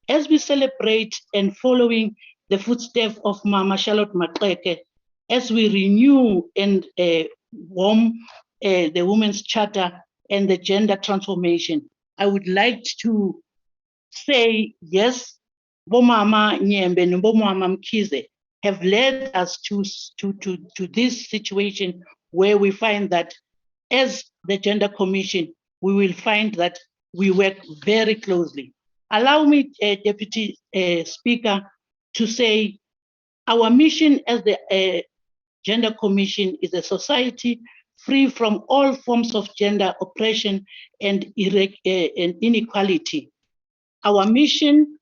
As we celebrate and following the footsteps of Mama Charlotte Maxeke, as we renew and warm the Women's Charter and the gender transformation, I would like to say, yes, Bomama Nyembe and Bomama Mkize have led us to this situation where we find that as the Gender Commission, we will find that we work very closely. Allow me, Deputy Speaker, to say our mission as the Gender Commission is a society free from all forms of gender oppression and inequality. Our mission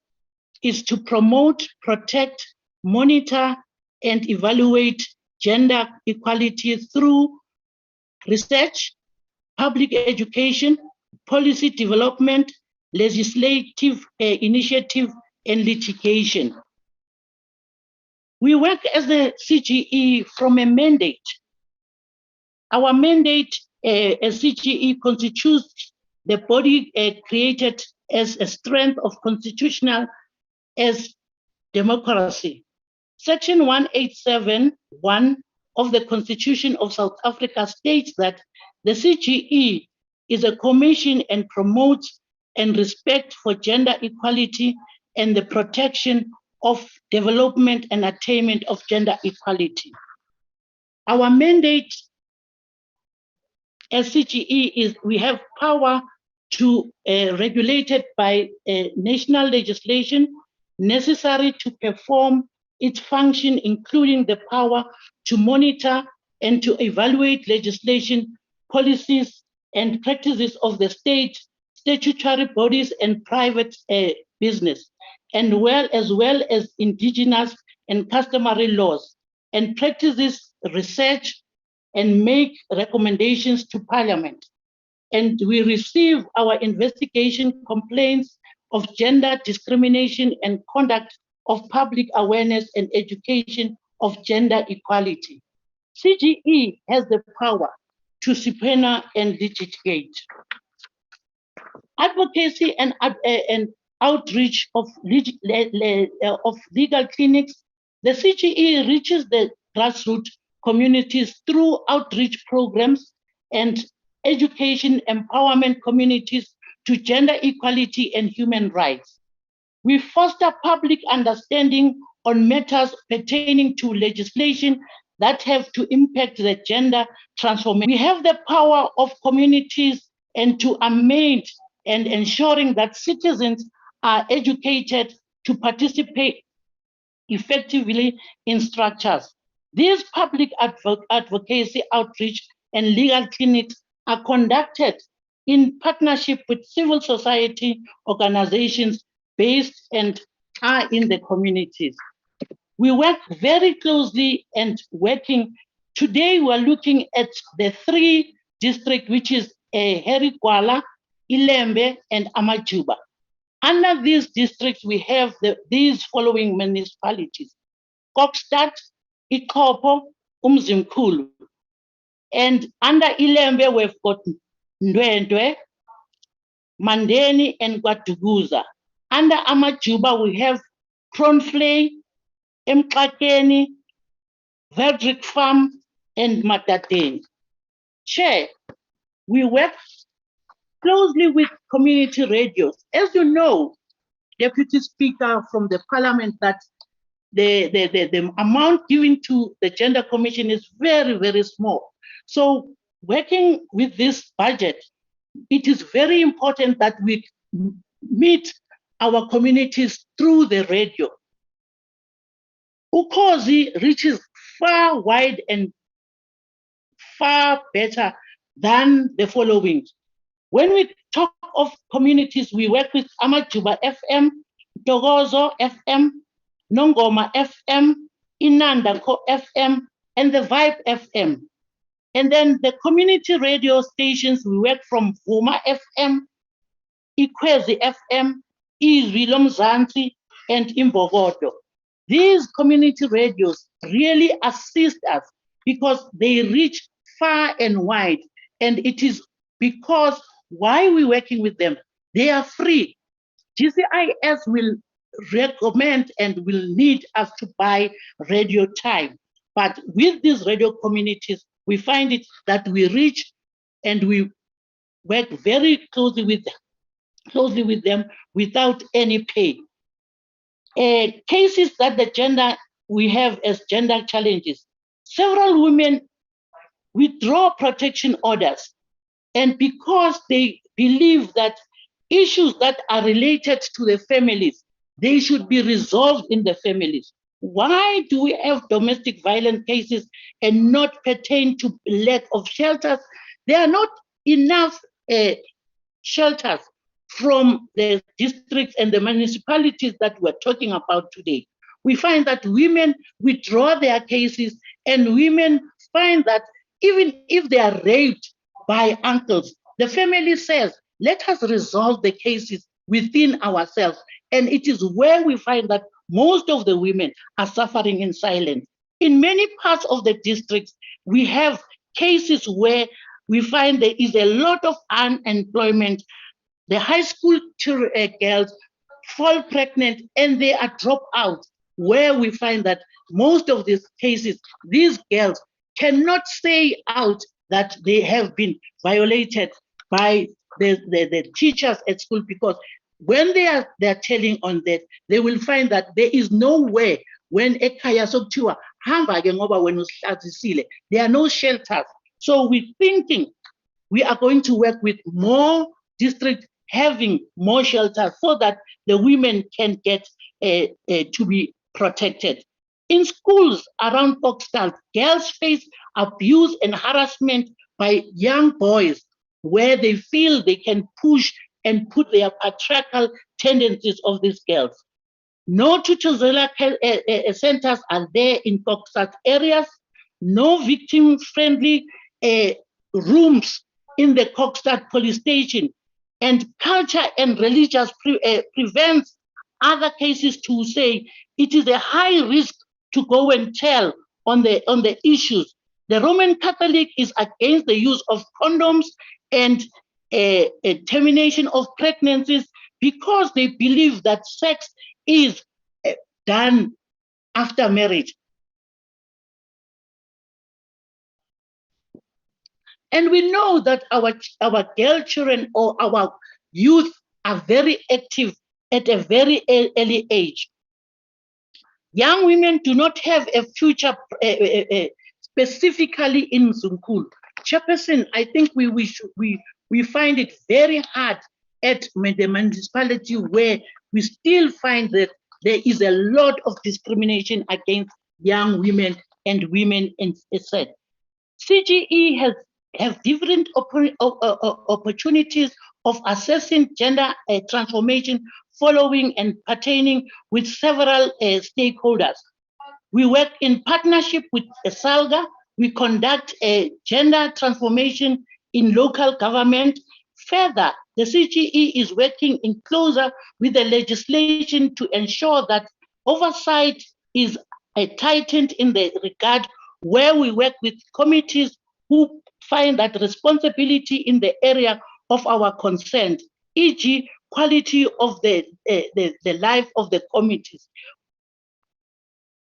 is to promote, protect, monitor, and evaluate gender equality through research, public education, policy development, legislative initiative, and litigation. We work as the CGE from a mandate. Our mandate as CGE constitutes the body created as a strength of constitutional as democracy. Section 187(1) of the Constitution of South Africa states that the CGE is a commission and promotes and respect for gender equality and the protection of development and attainment of gender equality. Our mandate as CGE is we have power to regulated by national legislation necessary to perform its function, including the power to monitor and to evaluate legislation, policies, and practices of the state, statutory bodies, and private business, and as well as indigenous and customary laws, and practices research and make recommendations to Parliament. And we receive our investigation complaints of gender discrimination and conduct of public awareness and education of gender equality. CGE has the power to subpoena and litigate. Advocacy and outreach of legal clinics. The CGE reaches the grassroots communities through outreach programs and education empowerment communities to gender equality and human rights. We foster public understanding on matters pertaining to legislation that have to impact the gender transformation. We have the power of communities and to amend and ensuring that citizens are educated to participate effectively in structures. These public advocacy outreach and legal clinics are conducted in partnership with civil society organizations based and are in the communities. We work very closely and working. Today, we're looking at the 3 districts, which is Gwala, Ilembe, and Amajuba. Under these districts, we have these following municipalities: Kokstad, Ikopo, Umzimkhulu. And under Ilembe, we've got Ndwendwe, Mandeni, and Gwatuguza. Under Amajuba, we have Kronfley, Mxakeni, Verdrick Farm, and Matateni. Chair, we work closely with community radios. As you know, Deputy Speaker from the Parliament, that the amount given to the Gender Commission is very, very small. So working with this budget, it is very important that we meet our communities through the radio. Ukhozi reaches far wide and far better than the following. When we talk of communities, we work with Amajuba FM, Togozo FM, Nongoma FM, Inandako FM, and the Vibe FM. And then the community radio stations, we work from Vuma FM, Ikwezi FM, Izwi Lomzansi, and Imbogodo. These community radios really assist us because they reach far and wide. And it is because why we're working with them, they are free. GCIS will recommend and will need us to buy radio time. But with these radio communities, we find it that we reach and we work very closely with them without any pay. Cases that we have as gender challenges. Several women withdraw protection orders, and because they believe that issues that are related to the families, they should be resolved in the families. Why do we have domestic violence cases and not pertain to lack of shelters? There are not enough shelters from the districts and the municipalities that we're talking about today. We find that women withdraw their cases, and women find that even if they are raped by uncles, the family says, let us resolve the cases within ourselves. And it is where we find that most of the women are suffering in silence. In many parts of the districts, we have cases where we find there is a lot of unemployment. The high school girls fall pregnant and they are dropped out, where we find that most of these cases, these girls cannot say out that they have been violated by the teachers at school, because when they're telling on that, they will find that there is no way when ekhaya sokuthiwa hamba ke ngoba wena usihlazisile, there are no shelters. So we're thinking we are going to work with more districts having more shelters so that the women can get to be protected. In schools around Kokstad, girls face abuse and harassment by young boys where they feel they can push and put their patriarchal tendencies of these girls. No Tutuzela centers are there in Kokstad areas, no victim-friendly rooms in the Kokstad police station, and culture and religious prevents other cases to say it is a high risk to go and tell on the issues. The Roman Catholic is against the use of condoms and a termination of pregnancies because they believe that sex is done after marriage. And we know that our girl children or our youth are very active at a very early age. Young women do not have a future specifically in Zunkulu. Chairperson, I think we find it very hard at the municipality where we still find that there is a lot of discrimination against young women and women in said. CGE have different opportunities of assessing gender transformation following and pertaining with several stakeholders. We work in partnership with SALGA. We conduct a gender transformation in local government. Further, the CGE is working in closer with the legislation to ensure that oversight is tightened in the regard where we work with committees who find that responsibility in the area of our concern, e.g. quality of the life of the committees.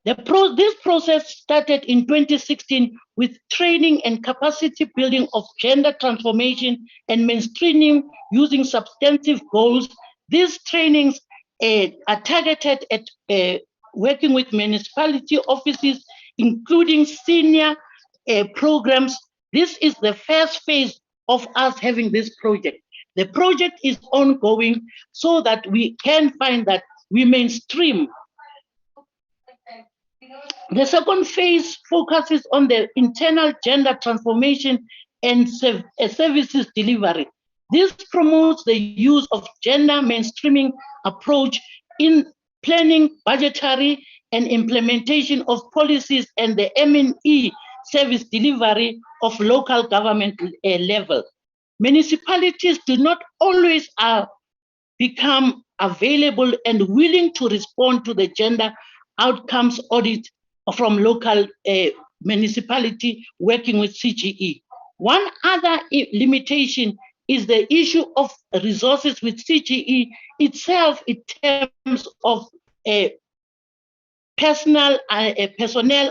This process started in 2016 with training and capacity building of gender transformation and mainstreaming using substantive goals. These trainings are targeted at working with municipality offices, including senior programs. This is the first phase of us having this project. The project is ongoing so that we can find that we mainstream. The second phase focuses on the internal gender transformation and services delivery. This promotes the use of gender mainstreaming approach in planning, budgetary, and implementation of policies and the M&E service delivery of local government level. Municipalities do not always become available and willing to respond to the gender outcomes audit from local municipality working with CGE. One other limitation is the issue of resources with CGE itself in terms of personnel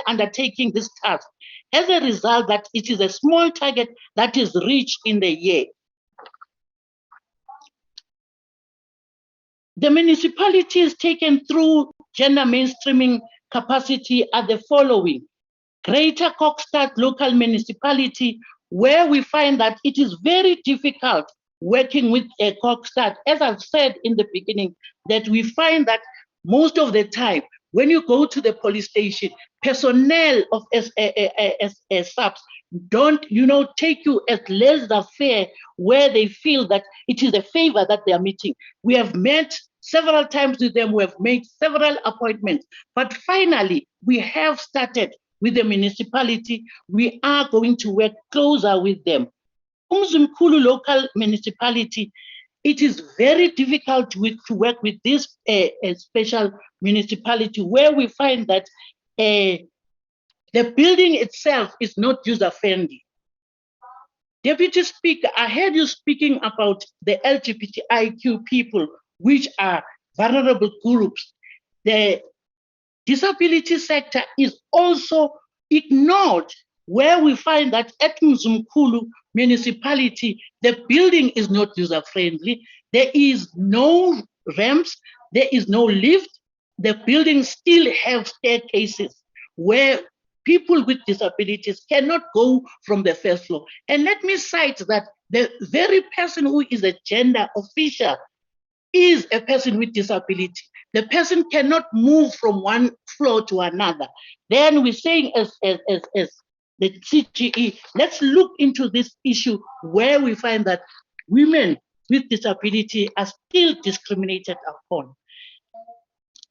undertaking this task. As a result, that it is a small target that is reached in the year. The municipalities taken through gender mainstreaming capacity are the following. Greater Kokstad local municipality, where we find that it is very difficult working with a Kokstad. As I've said in the beginning, that we find that most of the time, when you go to the police station, personnel of SAPs don't, take you as laissez-faire, where they feel that it is a favor that they are meeting. We have met several times with them, we have made several appointments, but finally, we have started with the municipality. We are going to work closer with them. Umzimkhulu local municipality, it is very difficult to work with this special municipality, where we find that the building itself is not user-friendly. Deputy Speaker, I heard you speaking about the LGBTIQ people, which are vulnerable groups. The disability sector is also ignored, where we find that at Mzimkhulu municipality, the building is not user-friendly. There is no ramps, there is no lift. The buildings still have staircases where people with disabilities cannot go from the first floor. And let me cite that the very person who is a gender official is a person with disability. The person cannot move from one floor to another. Then we're saying as the CGE, let's look into this issue where we find that women with disability are still discriminated upon.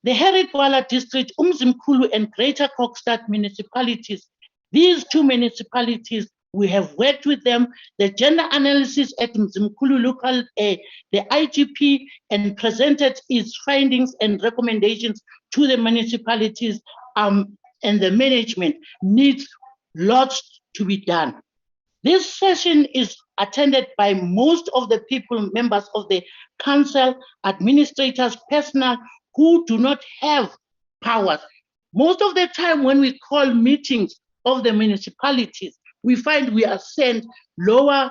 The Gwala District, Umzimkhulu and Greater Kokstad municipalities, these two municipalities, we have worked with them. The gender analysis at Mzimkhulu local, the IGP, and presented its findings and recommendations to the municipalities, and the management needs lots to be done. This session is attended by most of the people, members of the council, administrators, personnel who do not have powers. Most of the time when we call meetings of the municipalities, we find we are sent lower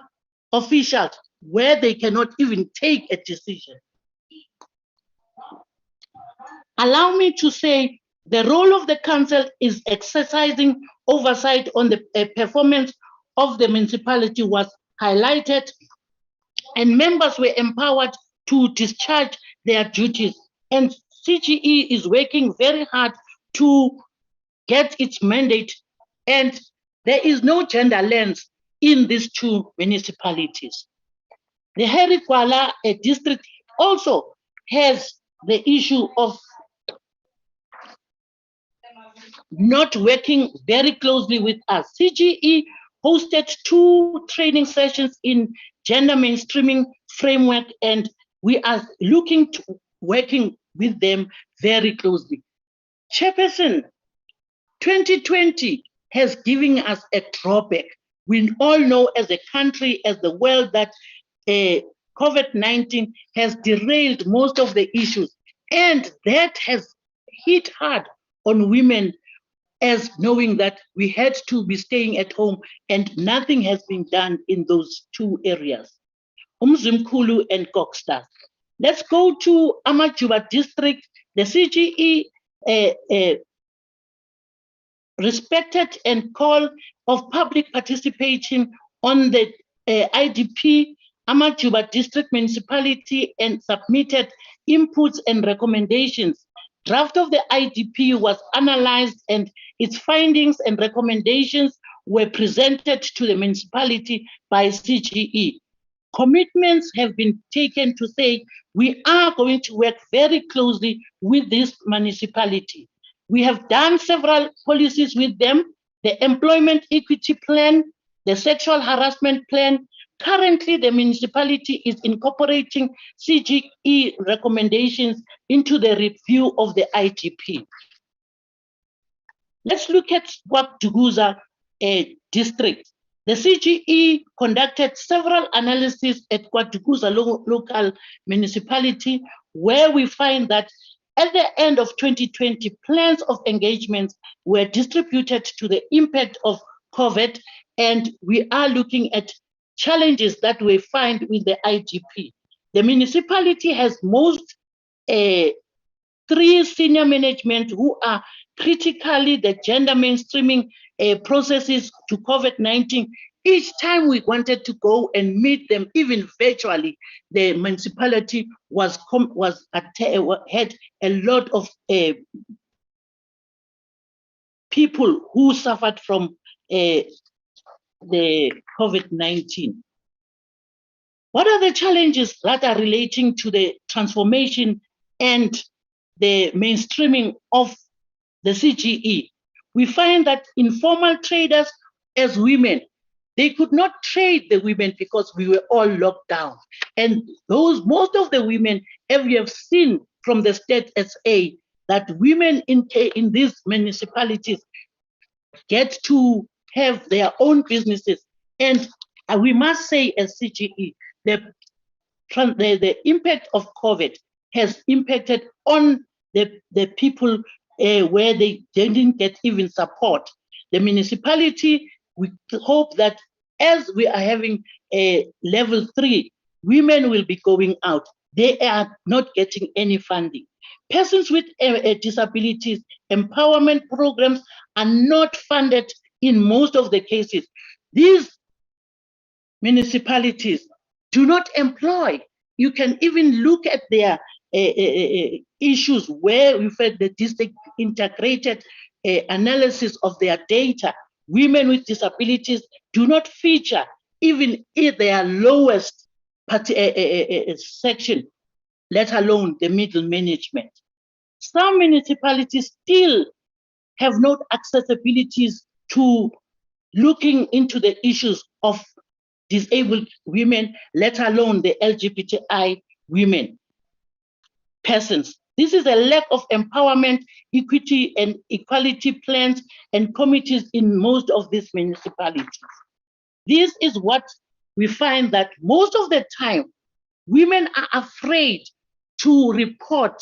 officials where they cannot even take a decision. Allow me to say the role of the council is exercising oversight on the performance of the municipality was highlighted, and members were empowered to discharge their duties. And CGE is working very hard to get its mandate, and there is no gender lens in these two municipalities. The Gwala district also has the issue of not working very closely with us. CGE hosted 2 training sessions in gender mainstreaming framework, and we are looking to working with them very closely. Chairperson, 2020 has given us a drawback. We all know as a country, as the world, that COVID-19 has derailed most of the issues, and that has hit hard on women, as knowing that we had to be staying at home and nothing has been done in those 2 areas, Umzimkhulu and Kokstad. Let's go to Amajuba district. The CGE respected and call of public participation on the IDP Amajuba district municipality and submitted inputs and recommendations. Draft of the IDP was analyzed and its findings and recommendations were presented to the municipality by CGE. Commitments have been taken to say we are going to work very closely with this municipality. We have done several policies with them, the employment equity plan, the sexual harassment plan. Currently, the municipality is incorporating CGE recommendations into the review of the IGP. Let's look at Kwa-Zulu district. The CGE conducted several analyses at Kwa-Zulu local municipality, where we find that at the end of 2020, plans of engagement were distributed to the impact of COVID, and we are looking at challenges that we find with the IGP. The municipality has most 3 senior management who are critically the gender mainstreaming processes to COVID-19. Each time we wanted to go and meet them, even virtually, the municipality had a lot of people who suffered from the COVID-19. What are the challenges that are relating to the transformation and the mainstreaming of the CGE? We find that informal traders as women, they could not trade the women because we were all locked down. And most of the women, as we have seen from the state SA, that women in these municipalities get to have their own businesses. And we must say as CGE, the impact of COVID has impacted on the people where they didn't get even support. The municipality, we hope that as we are having a level 3, women will be going out. They are not getting any funding. Persons with disabilities empowerment programs are not funded in most of the cases. These municipalities do not employ. You can even look at their issues where we've had the district integrated analysis of their data. Women with disabilities do not feature even in their lowest section, let alone the middle management. Some municipalities still have no accessibilities to looking into the issues of disabled women, let alone the LGBTI women, persons. This is a lack of empowerment, equity, and equality plans and committees in most of these municipalities. This is what we find that most of the time, women are afraid to report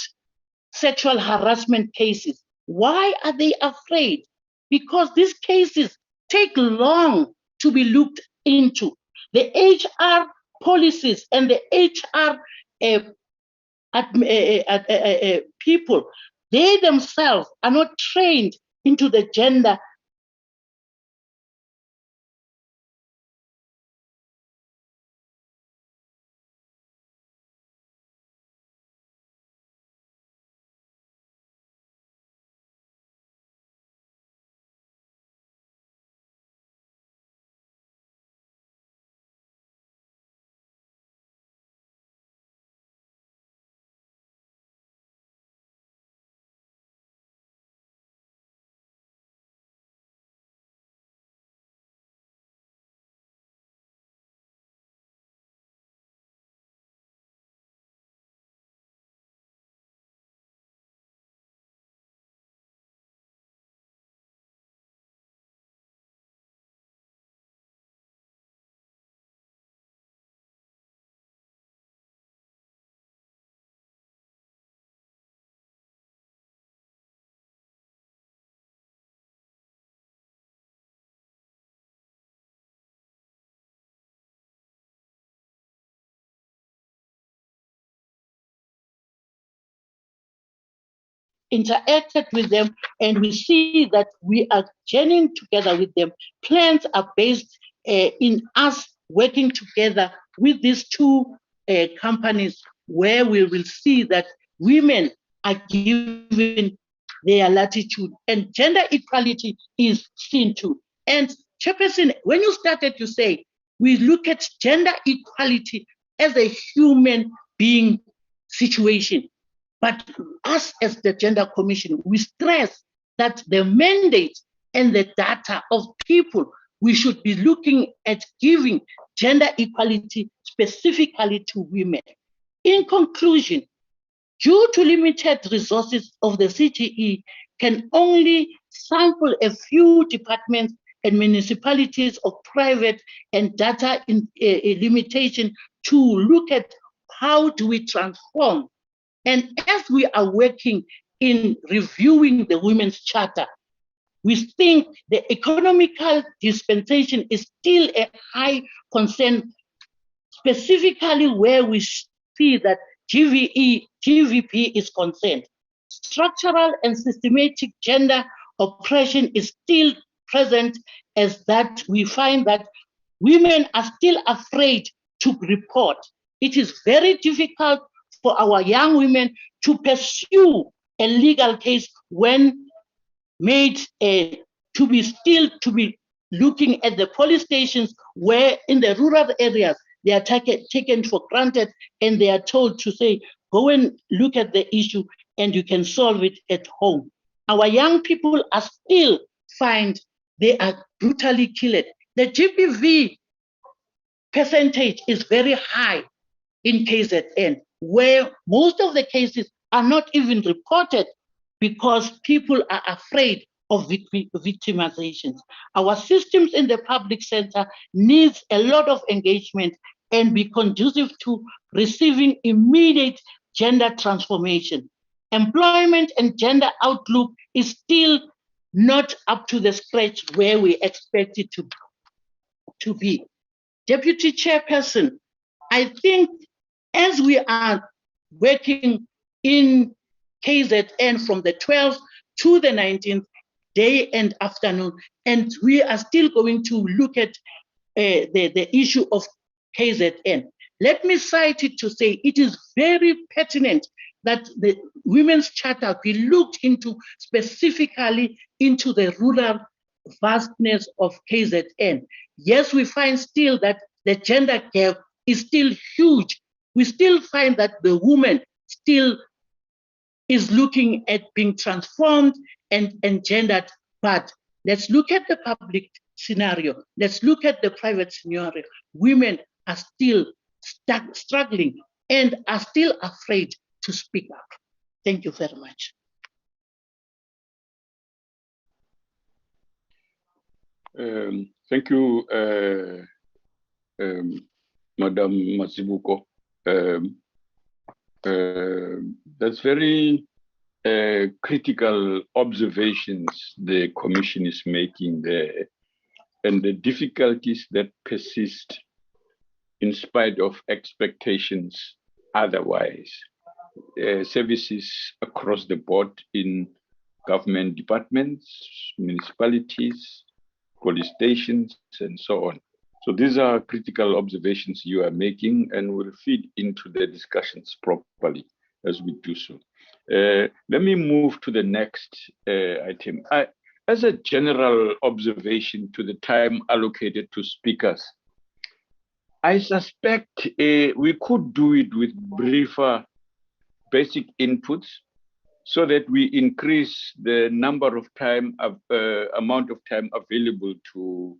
sexual harassment cases. Why are they afraid? Because these cases take long to be looked into. The HR policies and the HR people, they themselves are not trained into the gender interacted with them, and we see that we are journeying together with them. Plans are based in us working together with these 2 companies, where we will see that women are given their latitude and gender equality is seen to. And Chairperson, when you started to say, we look at gender equality as a human being situation. But us as the Gender Commission, we stress that the mandate and the data of people, we should be looking at giving gender equality specifically to women. In conclusion, due to limited resources of the CGE, can only sample a few departments and municipalities of private and data limitation to look at how do we transform. And as we are working in reviewing the Women's Charter, we think the economical dispensation is still a high concern, specifically where we see that GVP is concerned. Structural and systematic gender oppression is still present, as that we find that women are still afraid to report. It is very difficult for our young women to pursue a legal case when made to be looking at the police stations, where in the rural areas they are taken for granted, and they are told to say, go and look at the issue and you can solve it at home. Our young people are still find they are brutally killed. The GBV percentage is very high in KZN, where most of the cases are not even reported because people are afraid of victimizations. Our systems in the public sector needs a lot of engagement and be conducive to receiving immediate gender transformation. Employment and gender outlook is still not up to the scratch where we expect it to be. Deputy Chairperson, I think as we are working in KZN from the 12th to the 19th, day and afternoon, and we are still going to look at the issue of KZN. Let me cite it to say it is very pertinent that the Women's Charter be looked into specifically into the rural vastness of KZN. Yes, we find still that the gender gap is still huge. We still find that the woman still is looking at being transformed and gendered, but let's look at the public scenario. Let's look at the private scenario. Women are still struggling and are still afraid to speak up. Thank you very much. Thank you, Madam Masibuko. That's very critical observations the Commission is making there, and the difficulties that persist in spite of expectations otherwise. Services across the board in government departments, municipalities, police stations, and so on. So these are critical observations you are making, and will feed into the discussions properly as we do so. Let me move to the next item. As a general observation to the time allocated to speakers, I suspect we could do it with briefer basic inputs so that we increase the number of time, amount of time available to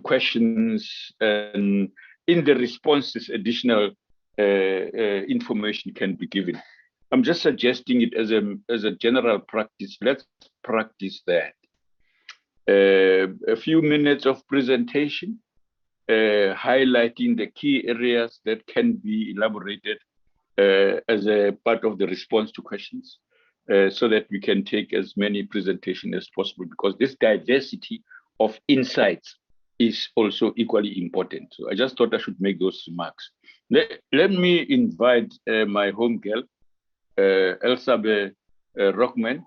questions, and in the responses, additional information can be given. I'm just suggesting it as a general practice. Let's practice that. A few minutes of presentation, highlighting the key areas that can be elaborated as a part of the response to questions, so that we can take as many presentations as possible, because this diversity of insights is also equally important. So I just thought I should make those remarks. Let me invite my home girl, Elsabe Rockman,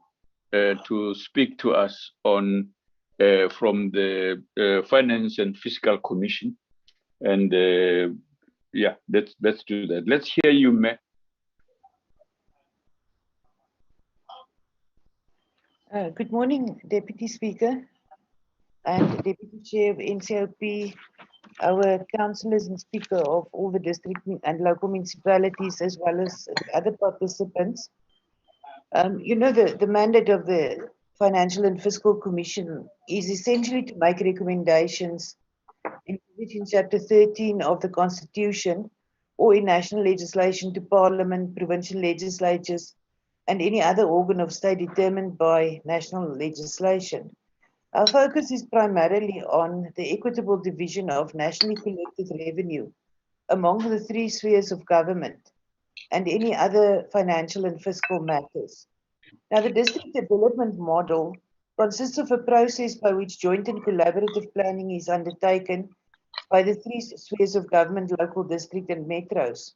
to speak to us on from the Finance and Fiscal Commission. And yeah, let's do that. Let's hear you, Ma. Good morning, Deputy Speaker and Deputy Chair of NCOP, our councillors and speaker of all the district and local municipalities, as well as other participants. You know, the mandate of the Financial and Fiscal Commission is essentially to make recommendations in Chapter 13 of the Constitution or in national legislation to Parliament, provincial legislatures, and any other organ of state determined by national legislation. Our focus is primarily on the equitable division of nationally collected revenue among the three spheres of government and any other financial and fiscal matters. Now, the district development model consists of a process by which joint and collaborative planning is undertaken by the three spheres of government, local, district, and metros.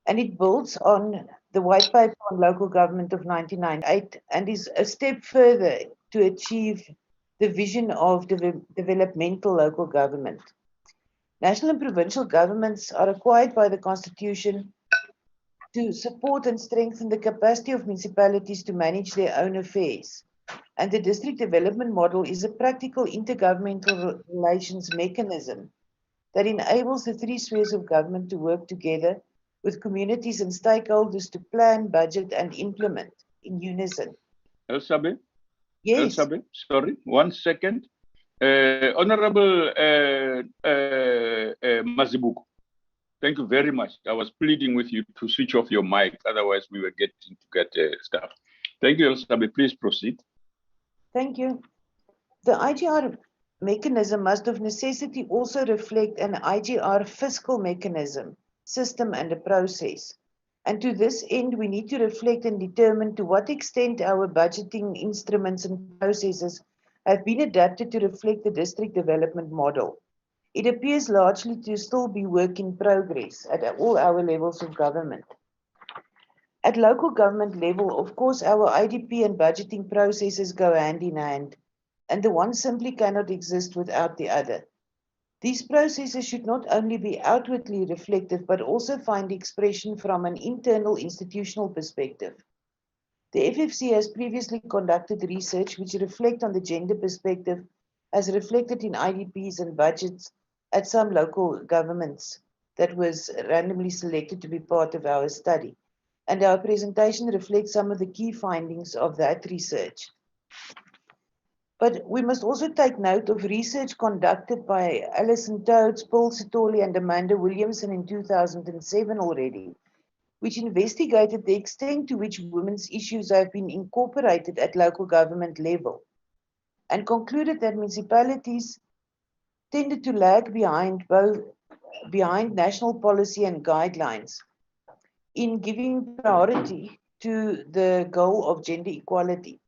And it builds on the white paper on local government of 1998 and is a step further to achieve the vision of developmental local government. National and provincial governments are required by the Constitution to support and strengthen the capacity of municipalities to manage their own affairs. And the district development model is a practical intergovernmental relations mechanism that enables the three spheres of government to work together with communities and stakeholders to plan, budget, and implement in unison. Elsabe? Yes. Elsabe, sorry, 1 second. Honorable Mazibuko, thank you very much. I was pleading with you to switch off your mic, otherwise we were getting to get stuff. Thank you, Elsabe. Please proceed. Thank you. The IGR mechanism must of necessity also reflect an IGR fiscal mechanism, system, and a process. And to this end, we need to reflect and determine to what extent our budgeting instruments and processes have been adapted to reflect the district development model. It appears largely to still be work in progress at all our levels of government. At local government level, of course, our IDP and budgeting processes go hand in hand, and the one simply cannot exist without the other. These processes should not only be outwardly reflective, but also find expression from an internal institutional perspective. The FFC has previously conducted research which reflect on the gender perspective as reflected in IDPs and budgets at some local governments that was randomly selected to be part of our study. And our presentation reflects some of the key findings of that research. But we must also take note of research conducted by Alison Toads, Paul Sitoli, and Amanda Williamson in 2007 already, which investigated the extent to which women's issues have been incorporated at local government level, and concluded that municipalities tended to lag behind national policy and guidelines in giving priority to the goal of gender equality.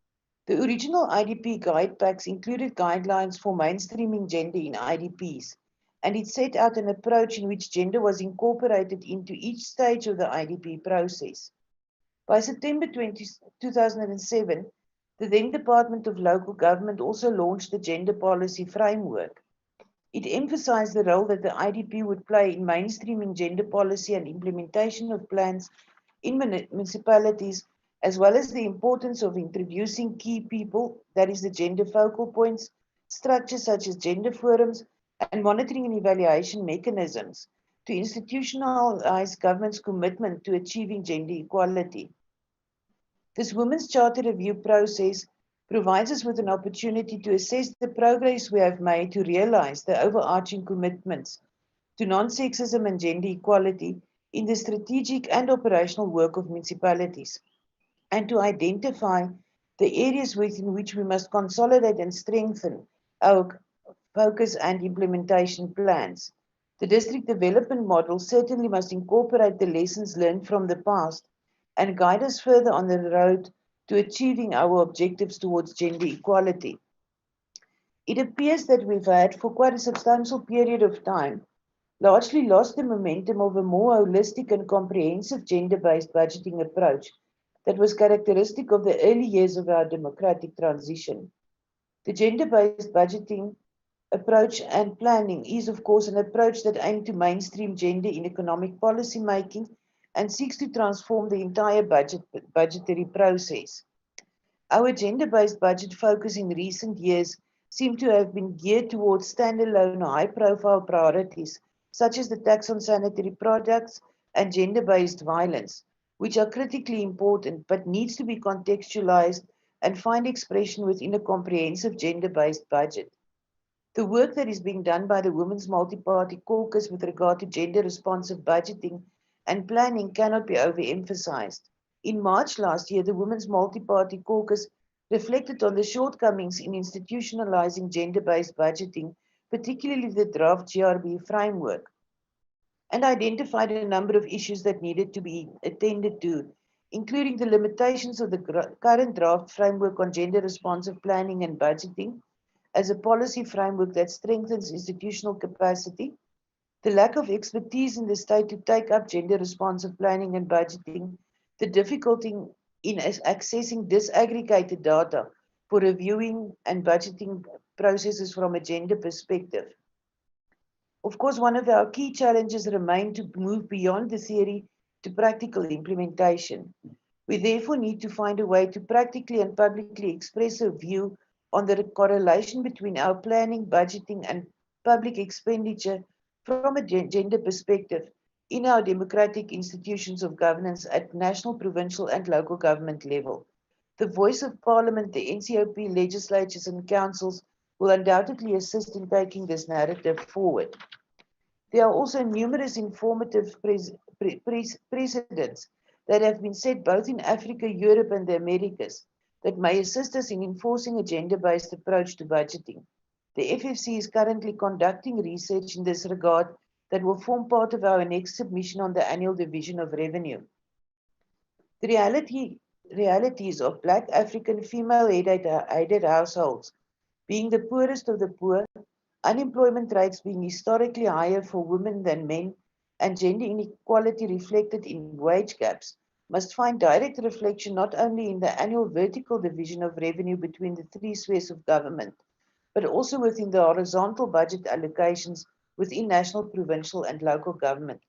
The original IDP guide packs included guidelines for mainstreaming gender in IDPs, and it set out an approach in which gender was incorporated into each stage of the IDP process. By September 2007, the then Department of Local Government also launched the Gender Policy Framework. It emphasized the role that the IDP would play in mainstreaming gender policy and implementation of plans in municipalities, as well as the importance of introducing key people, that is the gender focal points, structures such as gender forums, and monitoring and evaluation mechanisms to institutionalize government's commitment to achieving gender equality. This Women's Charter review process provides us with an opportunity to assess the progress we have made to realize the overarching commitments to non-sexism and gender equality in the strategic and operational work of municipalities, and to identify the areas within which we must consolidate and strengthen our focus and implementation plans. The district development model certainly must incorporate the lessons learned from the past and guide us further on the road to achieving our objectives towards gender equality. It appears that we've had, for quite a substantial period of time, largely lost the momentum of a more holistic and comprehensive gender-based budgeting approach that was characteristic of the early years of our democratic transition. The gender-based budgeting approach and planning is, of course, an approach that aims to mainstream gender in economic policy making and seeks to transform the entire budgetary process. Our gender-based budget focus in recent years seems to have been geared towards standalone high-profile priorities, such as the tax on sanitary products and gender-based violence, which are critically important but needs to be contextualized and find expression within a comprehensive gender-based budget. The work that is being done by the Women's Multi-Party Caucus with regard to gender-responsive budgeting and planning cannot be overemphasized. In March last year, the Women's Multi-Party Caucus reflected on the shortcomings in institutionalizing gender-based budgeting, particularly the draft GRB framework, and identified a number of issues that needed to be attended to, including the limitations of the current draft framework on gender-responsive planning and budgeting as a policy framework that strengthens institutional capacity, the lack of expertise in the state to take up gender-responsive planning and budgeting, the difficulty in accessing disaggregated data for reviewing and budgeting processes from a gender perspective. Of course, one of our key challenges remain to move beyond the theory to practical implementation. We therefore need to find a way to practically and publicly express a view on the correlation between our planning, budgeting, and public expenditure from a gender perspective in our democratic institutions of governance at national, provincial, and local government level. The voice of Parliament, the NCOP legislatures, and councils will undoubtedly assist in taking this narrative forward. There are also numerous informative precedents that have been set both in Africa, Europe, and the Americas that may assist us in enforcing a gender-based approach to budgeting. The FFC is currently conducting research in this regard that will form part of our next submission on the annual division of revenue. The realities of Black African female-aided households being the poorest of the poor, unemployment rates being historically higher for women than men, and gender inequality reflected in wage gaps must find direct reflection not only in the annual vertical division of revenue between the three spheres of government, but also within the horizontal budget allocations within national, provincial, and local government.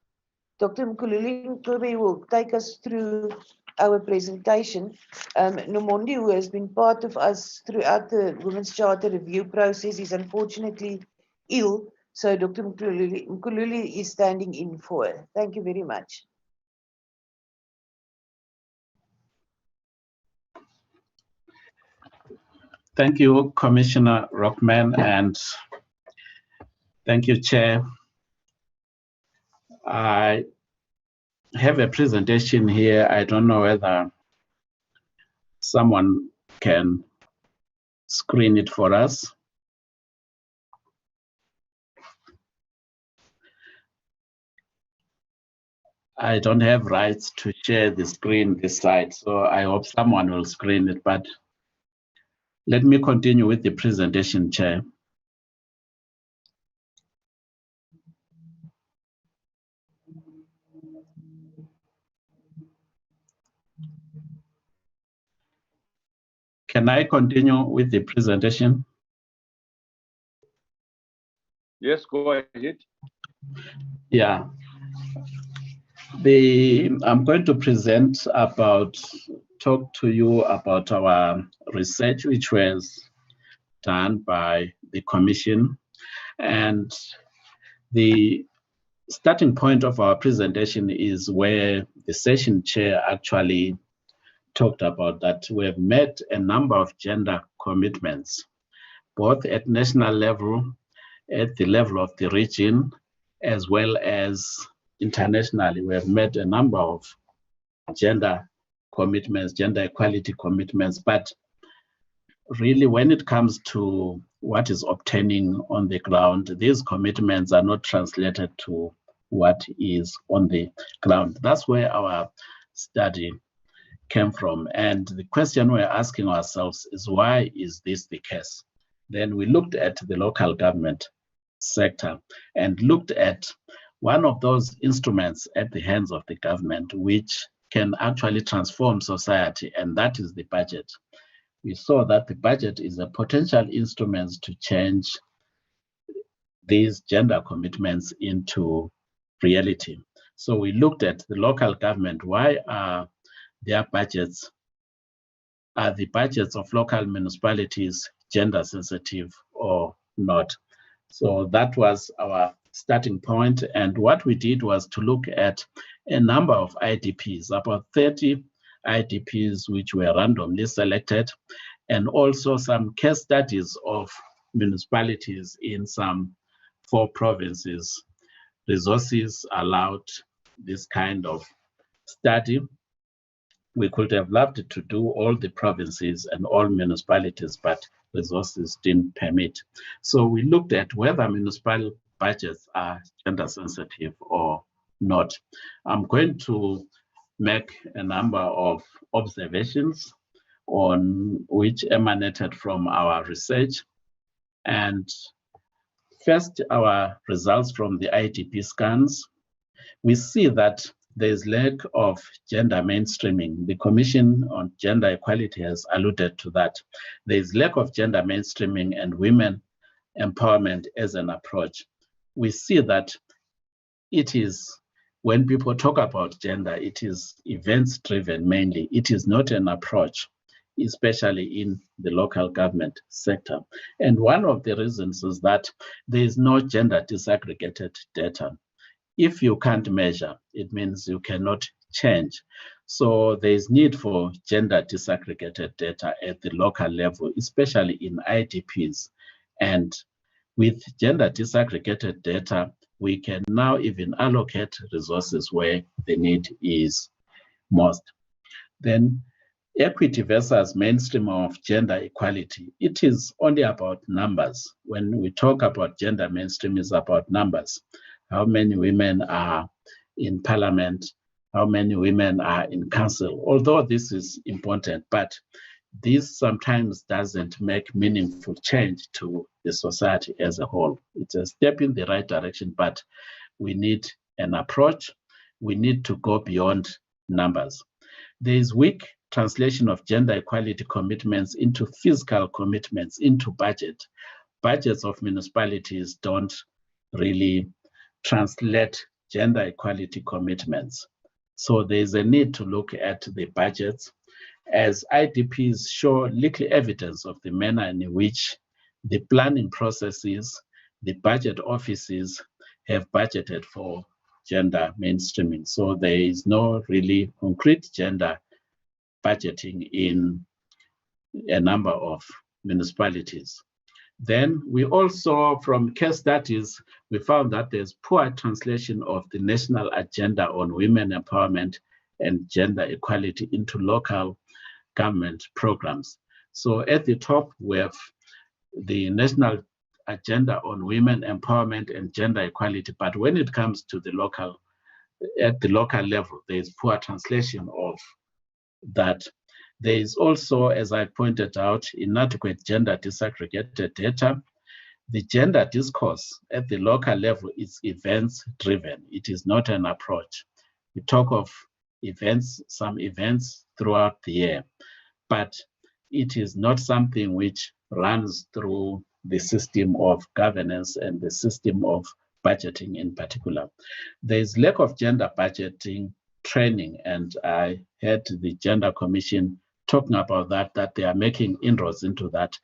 Dr. Mkhululi will take us through our presentation. Nomondi, who has been part of us throughout the Women's Charter review process, is unfortunately ill, so Dr. Mkhululi is standing in for her. Thank you very much. Thank you, Commissioner Rockman, and thank you, Chair. I have a presentation here. I don't know whether someone can screen it for us. I don't have rights to share the screen this side, so I hope someone will screen it, but let me continue with the presentation, Chair. Can I continue with the presentation? Yes, go ahead. Yeah. I'm going to talk to you about our research, which was done by the Commission. And the starting point of our presentation is where the session chair actually talked about that we have met a number of gender commitments, both at national level, at the level of the region, as well as internationally. We have met a number of gender commitments, gender equality commitments, but really when it comes to what is obtaining on the ground, these commitments are not translated to what is on the ground. That's where our study came from. And the question we're asking ourselves is, why is this the case? Then we looked at the local government sector and looked at one of those instruments at the hands of the government which can actually transform society, and that is the budget. We saw that the budget is a potential instrument to change these gender commitments into reality. So we looked at the local government. Why are the budgets of local municipalities gender sensitive or not? So that was our starting point. And what we did was to look at a number of IDPs, about 30 IDPs which were randomly selected, and also some case studies of municipalities in some 4 provinces. Resources allowed this kind of study. We could have loved to do all the provinces and all municipalities, but resources didn't permit. So we looked at whether municipal budgets are gender sensitive or not. I'm going to make a number of observations on which emanated from our research. And first, our results from the IDP scans. We see that there is lack of gender mainstreaming. The Commission on Gender Equality has alluded to that. There is lack of gender mainstreaming and women empowerment as an approach. We see that it is, when people talk about gender, it is events driven mainly. It is not an approach, especially in the local government sector. And one of the reasons is that there is no gender disaggregated data. If you can't measure, it means you cannot change. So there is need for gender disaggregated data at the local level, especially in IDPs. And with gender disaggregated data, we can now even allocate resources where the need is most. Then equity versus mainstream of gender equality. It is only about numbers. When we talk about gender mainstream, it's about numbers. How many women are in parliament? How many women are in council? Although this is important, but this sometimes doesn't make meaningful change to the society as a whole. It's a step in the right direction, but we need an approach. We need to go beyond numbers. There is weak translation of gender equality commitments into fiscal commitments, into budget. Budgets of municipalities don't really translate gender equality commitments. So there is a need to look at the budgets, as IDPs show little evidence of the manner in which the planning processes, the budget offices have budgeted for gender mainstreaming. So there is no really concrete gender budgeting in a number of municipalities. Then we also, from case studies, we found that there's poor translation of the national agenda on women empowerment and gender equality into local government programs. So at the top, we have the national agenda on women empowerment and gender equality, but when it comes to the local, at the local level, there is poor translation of that. There is also, as I pointed out, inadequate gender disaggregated data. The gender discourse at the local level is events driven. It is not an approach. We talk of events, some events throughout the year, but it is not something which runs through the system of governance and the system of budgeting in particular. There is lack of gender budgeting training, and I heard the Gender Commission talking about that they are making inroads into that,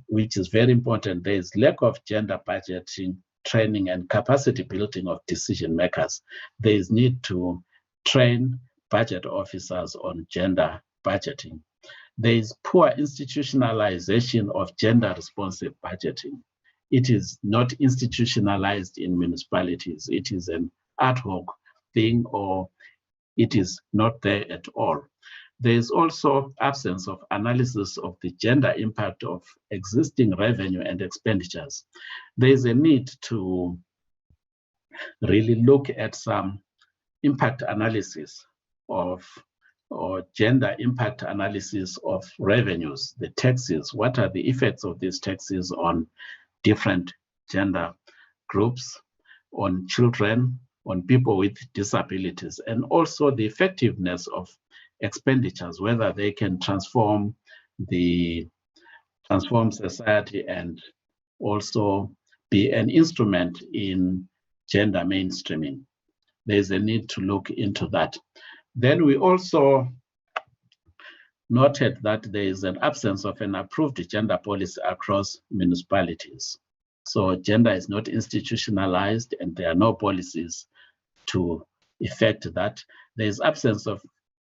which is very important. There is lack of gender budgeting training and capacity building of decision makers. There is need to train budget officers on gender budgeting. There is poor institutionalization of gender responsive budgeting. It is not institutionalized in municipalities. It is an ad hoc thing, or it is not there at all. There is also absence of analysis of the gender impact of existing revenue and expenditures. There is a need to really look at some impact analysis of, or gender impact analysis of revenues, the taxes. What are the effects of these taxes on different gender groups, on children, on people with disabilities, and also the effectiveness of expenditures, whether they can transform society and also be an instrument in gender mainstreaming. There's a need to look into that. Then we also noted that there is an absence of an approved gender policy across municipalities. So gender is not institutionalized and there are no policies to effect that. There is absence of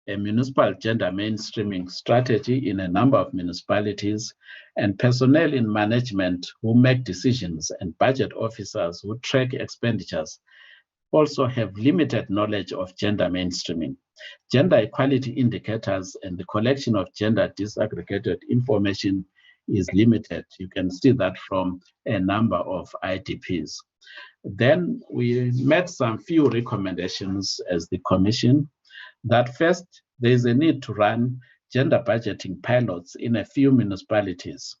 a municipal gender mainstreaming strategy in a number of municipalities, and personnel in management who make decisions and budget officers who track expenditures also have limited knowledge of gender mainstreaming. Gender equality indicators and the collection of gender disaggregated information is limited. You can see that from a number of IDPs. Then we made some few recommendations as the Commission that first, there is a need to run gender budgeting pilots in a few municipalities.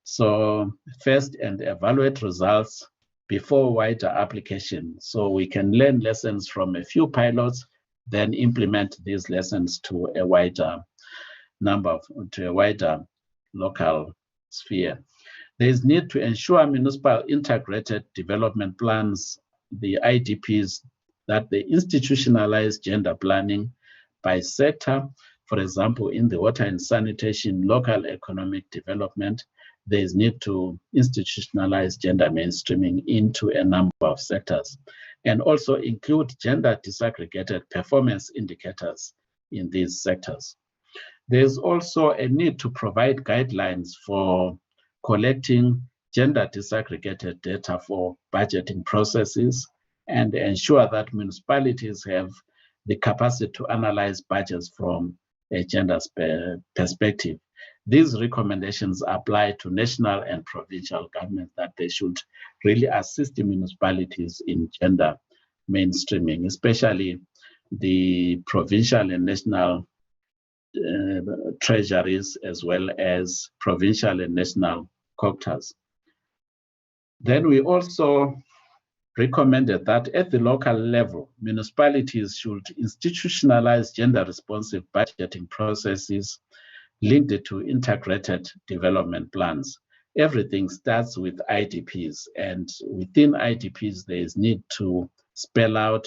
So first, and evaluate results before wider application. So we can learn lessons from a few pilots, then implement these lessons to a wider local sphere. There is need to ensure municipal integrated development plans, the IDPs, that they institutionalize gender planning by sector. For example, in the water and sanitation, local economic development, there is need to institutionalize gender mainstreaming into a number of sectors, and also include gender disaggregated performance indicators in these sectors. There's also a need to provide guidelines for collecting gender disaggregated data for budgeting processes and ensure that municipalities have the capacity to analyze budgets from a gender perspective. These recommendations apply to national and provincial governments, that they should really assist the municipalities in gender mainstreaming, especially the provincial and national treasuries, as well as provincial and national COGTAs. Then we also recommended that at the local level, municipalities should institutionalize gender responsive budgeting processes linked to integrated development plans. Everything starts with IDPs, and within IDPs, there is need to spell out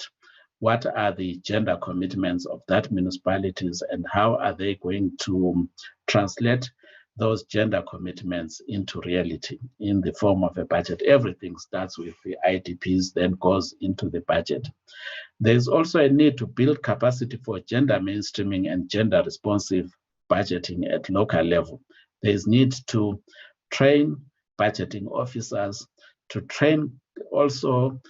what are the gender commitments of that municipalities and how are they going to translate those gender commitments into reality in the form of a budget. Everything starts with the IDPs, then goes into the budget. There's also a need to build capacity for gender mainstreaming and gender responsive budgeting at local level. There's need to train budgeting officers, to train also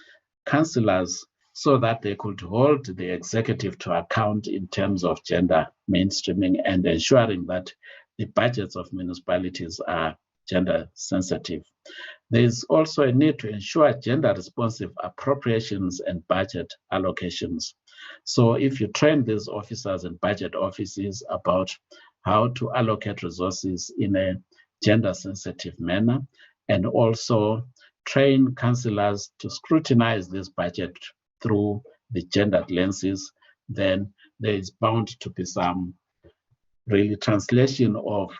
councillors, so that they could hold the executive to account in terms of gender mainstreaming and ensuring that the budgets of municipalities are gender sensitive. There is also a need to ensure gender responsive appropriations and budget allocations. So if you train these officers and budget offices about how to allocate resources in a gender sensitive manner, and also train councillors to scrutinize this budget through the gendered lenses, then there is bound to be some really translation of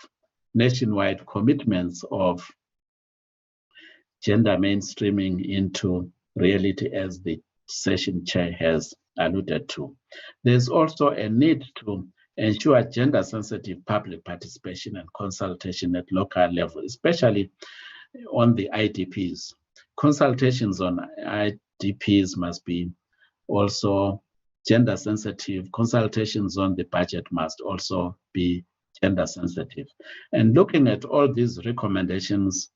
nationwide commitments of gender mainstreaming into reality, as the session chair has alluded to. There's also a need to ensure gender sensitive public participation and consultation at local level, especially on the IDPs. Consultations on IDPs must be also gender sensitive. Consultations on the budget must also be gender sensitive. And looking at all these recommendations,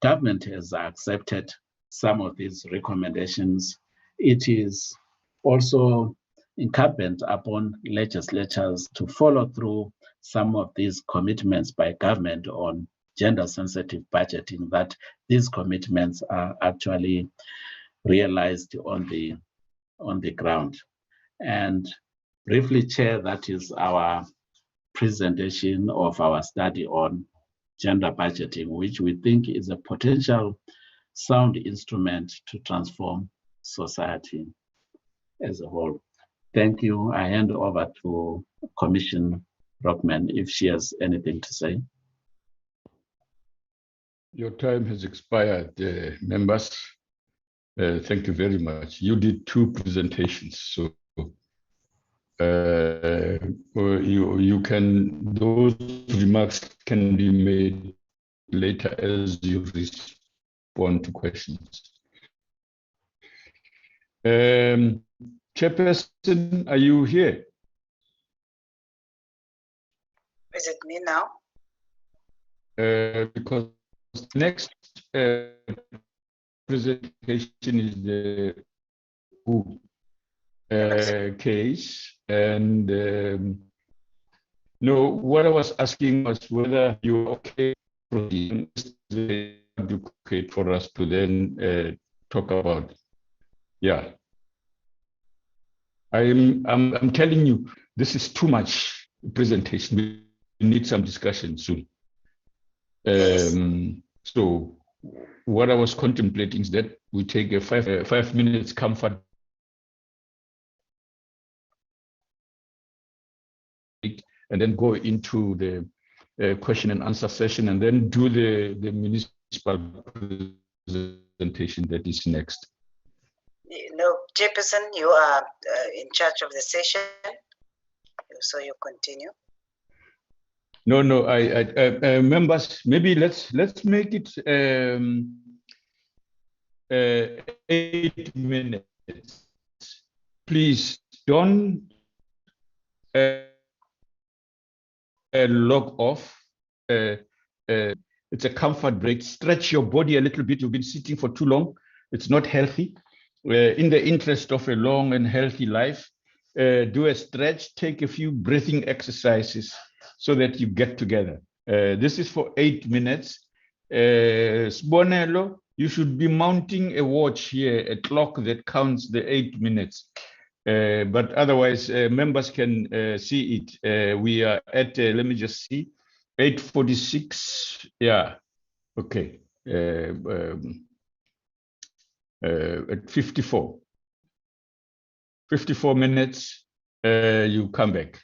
government has accepted some of these recommendations. It is also incumbent upon legislatures to follow through some of these commitments by government on gender sensitive budgeting, that these commitments are actually realized on the ground. And briefly, Chair, that is our presentation of our study on gender budgeting, which we think is a potential sound instrument to transform society as a whole. Thank you. I hand over to Commissioner Brockman if she has anything to say. Your time has expired, members. Thank you very much. You did 2 presentations, so you can, those remarks can be made later as you respond to questions. Chairperson, are you here? Is it me now? Because next presentation is the case. And no, what I was asking was whether you're okay for us to then talk about. Yeah. I'm telling you, this is too much presentation. We need some discussion soon. So what I was contemplating is that we take a 5 minutes comfort break and then go into the question and answer session, and then do the municipal presentation that is next. No, Chairperson, you are in charge of the session, so you continue. No, members, maybe let's make it 8 minutes. Please don't log off. It's a comfort break. Stretch your body a little bit. You've been sitting for too long. It's not healthy. In the interest of a long and healthy life, do a stretch, take a few breathing exercises so that you get together. This is for 8 minutes. Sbonelo, you should be mounting a watch here, a clock that counts the 8 minutes. But otherwise, members can see it. We are at, let me just see, 8:46. Yeah, okay. At 54 minutes, you come back.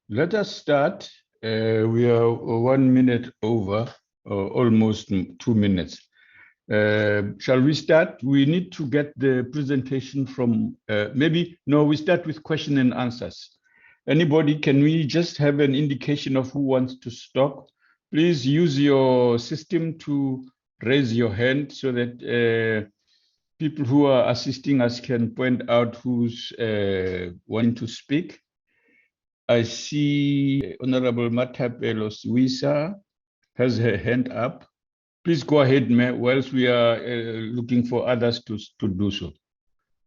Let us start. We are 1 minute over, or almost 2 minutes. Shall we start? We need to get the presentation from, we start with question and answers. Anybody, can we just have an indication of who wants to stop? Please use your system to raise your hand so that people who are assisting us can point out who's wanting to speak. I see Honorable Matapelo Suisa has her hand up. Please go ahead, whilst we are looking for others to do so,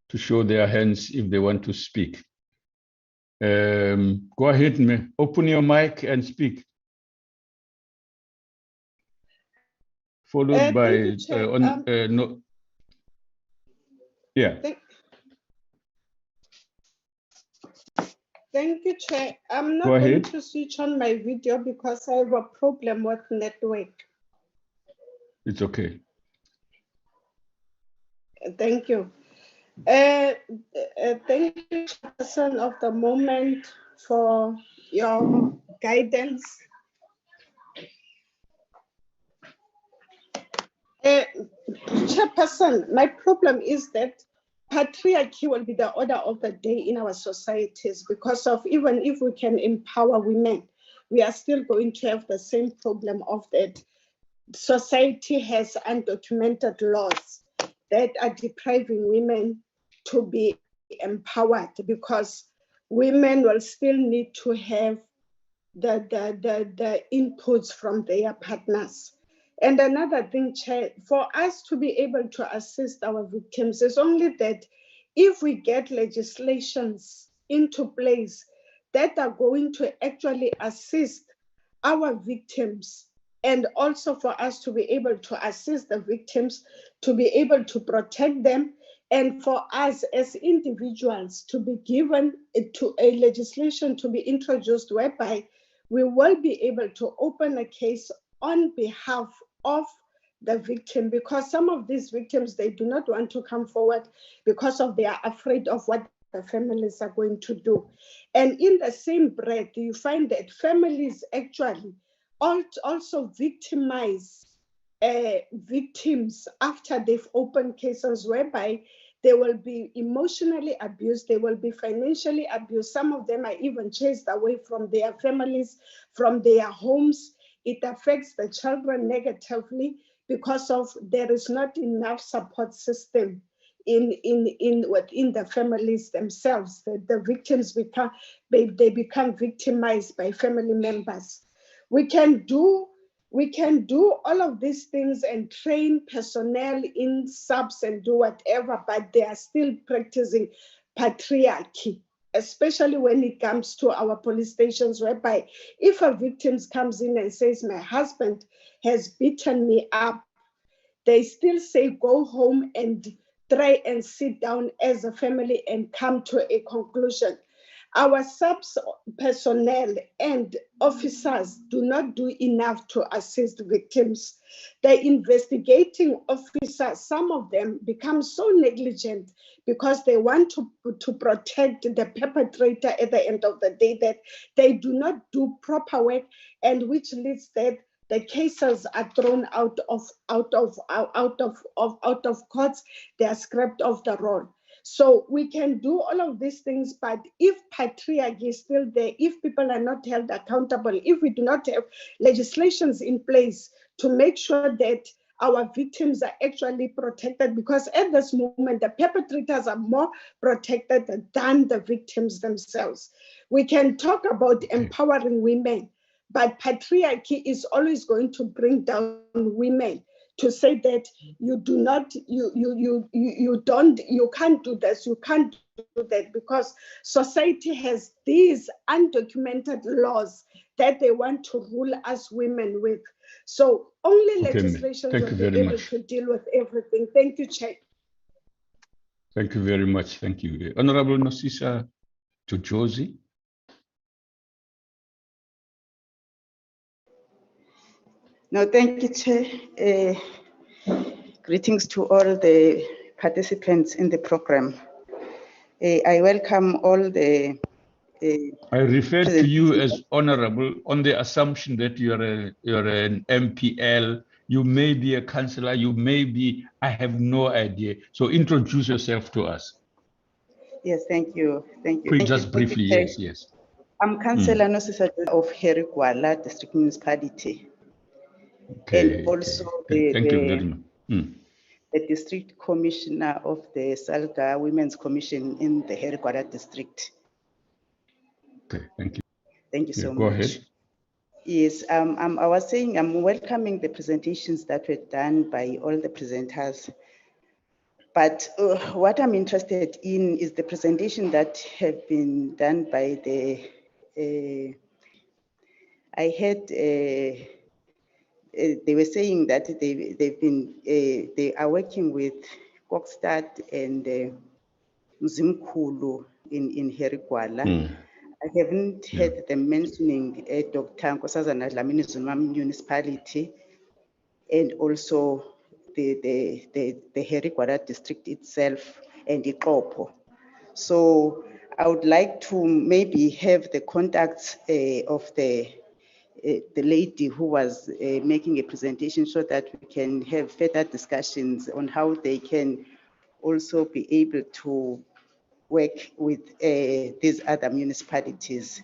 to show their hands if they want to speak. Go ahead, open your mic and speak. Followed by, you, yeah. Thank you, Chair. I'm not going to switch on my video because I have a problem with network. It's okay. Thank you. Thank you, Chairperson of the moment, for your guidance. Chairperson, my problem is that patriarchy will be the order of the day in our societies because of, even if we can empower women, we are still going to have the same problem of that society has undocumented laws that are depriving women to be empowered, because women will still need to have the inputs from their partners. And another thing, Chair, for us to be able to assist our victims is only that if we get legislations into place that are going to actually assist our victims, and also for us to be able to assist the victims, to be able to protect them, and for us as individuals to be given to a legislation to be introduced whereby we will be able to open a case on behalf of the victim, because some of these victims, they do not want to come forward because they are afraid of what the families are going to do. And in the same breath, you find that families actually also victimize victims after they've opened cases whereby they will be emotionally abused, they will be financially abused. Some of them are even chased away from their families, from their homes. It affects the children negatively because of there is not enough support system within the families themselves. The victims become victimized by family members. We can do all of these things and train personnel in subs and do whatever, but they are still practicing patriarchy, especially when it comes to our police stations, whereby if a victim comes in and says, my husband has beaten me up, they still say, go home and try and sit down as a family and come to a conclusion. Our subs personnel and officers do not do enough to assist victims. The investigating officers, some of them become so negligent because they want to protect the perpetrator at the end of the day, that they do not do proper work, and which leads that the cases are thrown out of courts, they are scrapped off the roll. So we can do all of these things, but if patriarchy is still there, if people are not held accountable, if we do not have legislations in place to make sure that our victims are actually protected, because at this moment, the perpetrators are more protected than the victims themselves. We can talk about empowering women, but patriarchy is always going to bring down women to say that you do not, you can't do this, you can't do that, because society has these undocumented laws that they want to rule us women with. So only legislation will be able to deal with everything. Thank you, Chair. Thank you very much. Thank you. Honorable Nosisa to Josie. No, thank you, Chair. Greetings to all the participants in the program. I welcome all the. I refer to you as honorable on the assumption that you're an MPL. You may be a councillor. You may be. I have no idea. So introduce yourself to us. Yes, thank you. Thank you. Just briefly, yes, yes. I'm Councillor Nosisa of Gwala District Municipality. Okay, and also okay. Thank you very much. The District Commissioner of the Salga Women's Commission in the Gwala District. Okay, thank you. Thank you so go much. Ahead. Yes, I was saying I'm welcoming the presentations that were done by all the presenters. But what I'm interested in is the presentation that have been done by the, I heard they were saying that they are working with Kokstad and Mzimkhulu in Gwala. I haven't heard them mentioning Dr. Nkosazana Dlamini Zuma municipality and also the Gwala district itself and Ikopo. So I would like to maybe have the contacts of the lady who was making a presentation so that we can have further discussions on how they can also be able to work with these other municipalities.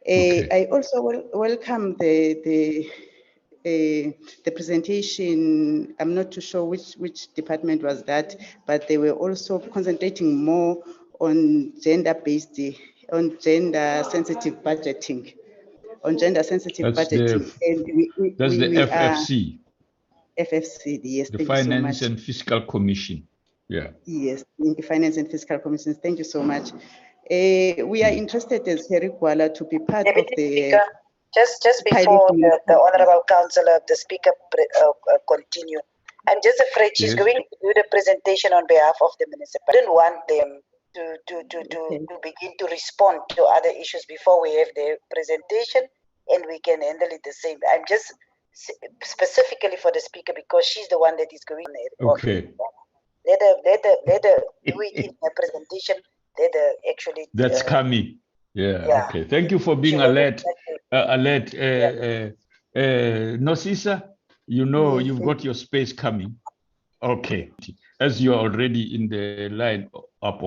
I also welcome the presentation. I'm not too sure which department was that, but they were also concentrating more on gender-based, on gender-sensitive budgeting. On gender-sensitive budgeting. That's the FFC. FFC, yes. The Finance and Fiscal Commission. Yeah. Yes, the Finance and Fiscal Commission. Thank you so much. We are interested as Gwala to be part of the. Speaker, just before the Honorable Councillor, the Speaker continue, I'm just afraid she's going to do the presentation on behalf of the municipality. I didn't want them to begin to respond to other issues before we have the presentation, and we can handle it the same. I'm just specifically for the Speaker because she's the one that is going on it. Okay. Let her do it in her presentation. Let her actually. That's coming. Yeah. Okay. Thank you for being alert. Nosisa, you know you've got your space coming. Okay. As you're already in the line up,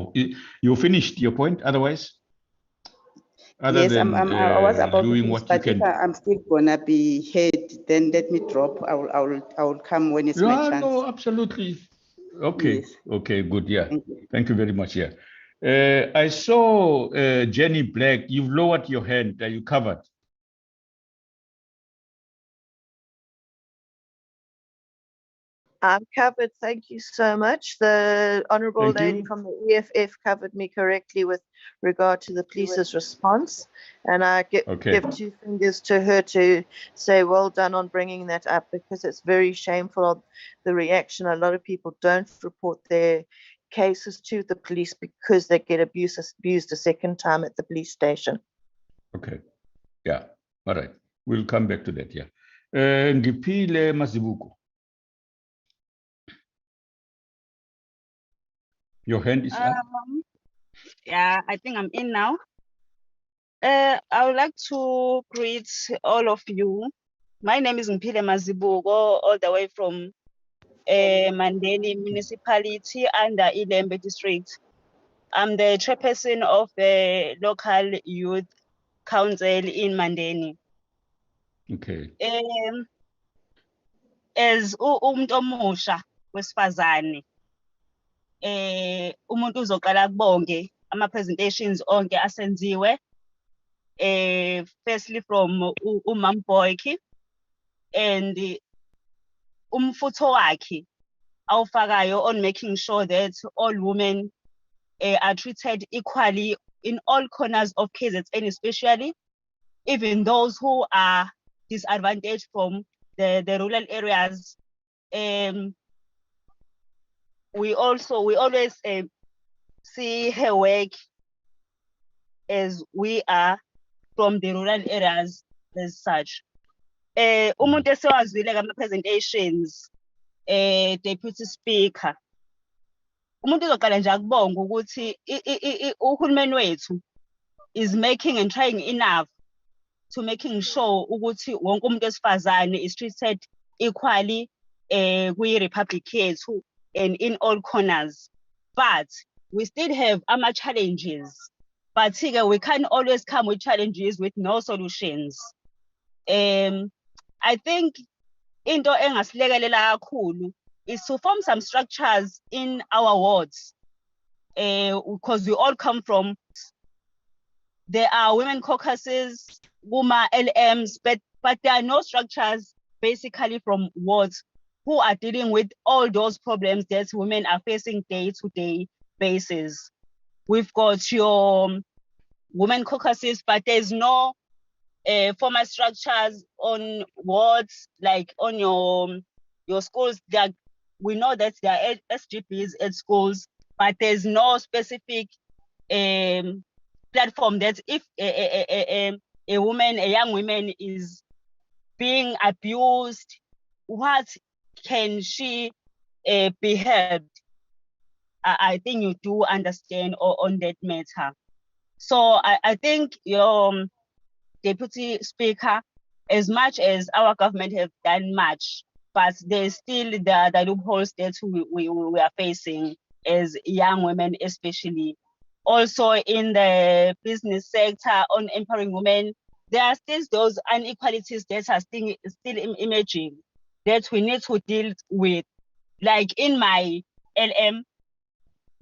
you finished your point. Otherwise, yes, I was about doing what you can. I'm still gonna be heard. Then let me drop. I will come when it's my chance. No, absolutely. Okay. Yes. Okay. Good. Yeah. Thank you very much. Yeah. I saw Jenny Black. You've lowered your hand. Are you covered? I'm covered. Thank you so much. The honourable lady from the EFF covered me correctly with regard to the police's response. And I give 2 fingers to her to say well done on bringing that up, because it's very shameful of the reaction. A lot of people don't report their cases to the police because they get abused a second time at the police station. Okay. Yeah. All right. We'll come back to that. Yeah. Ngipile Mazibuko. Your hand is up. Yeah, I think I'm in now. I would like to greet all of you. My name is Mpile Mazibuko, all the way from Mandeni municipality under Ilembe District. I'm the chairperson of the local youth council in Mandeni. Okay. As umuntu omusha wesifazane, umuntu uzoqala kubonge ama-presentations onke asenziwe. Firstly from Umam Boyki, and umfutho wakhe awufakayo on making sure that all women are treated equally in all corners of KZN, especially even those who are disadvantaged from the rural areas. We always see her work as we are from the rural areas as such. Umuntu esewazile ama-presentations, Deputy Speaker, umuntu uzoqala nje akubonga ukuthi uhulumeni wethu is making and trying enough to making sure ukuthi wonke umuntu wesifazane is treated equally kwi-republic yethu and in all corners. But we still have challenges. But we can't always come with challenges with no solutions. I think into engasilekelela kakhulu is to form some structures in our wards, because we all come from. There are women caucuses, women LMs, but there are no structures basically from wards who are dealing with all those problems that women are facing day-to-day basis. We've got your women caucuses, but there's no formal structures on wards, like on your schools. We know that there are SGPs at schools, but there's no specific platform that if a young woman is being abused, what can she be helped? I think you do understand on that matter. So I think your Deputy Speaker, as much as our government have done much, but there's still the loopholes that we are facing as young women, especially. Also in the business sector on empowering women, there are still those inequalities that are still emerging that we need to deal with. Like in my LM,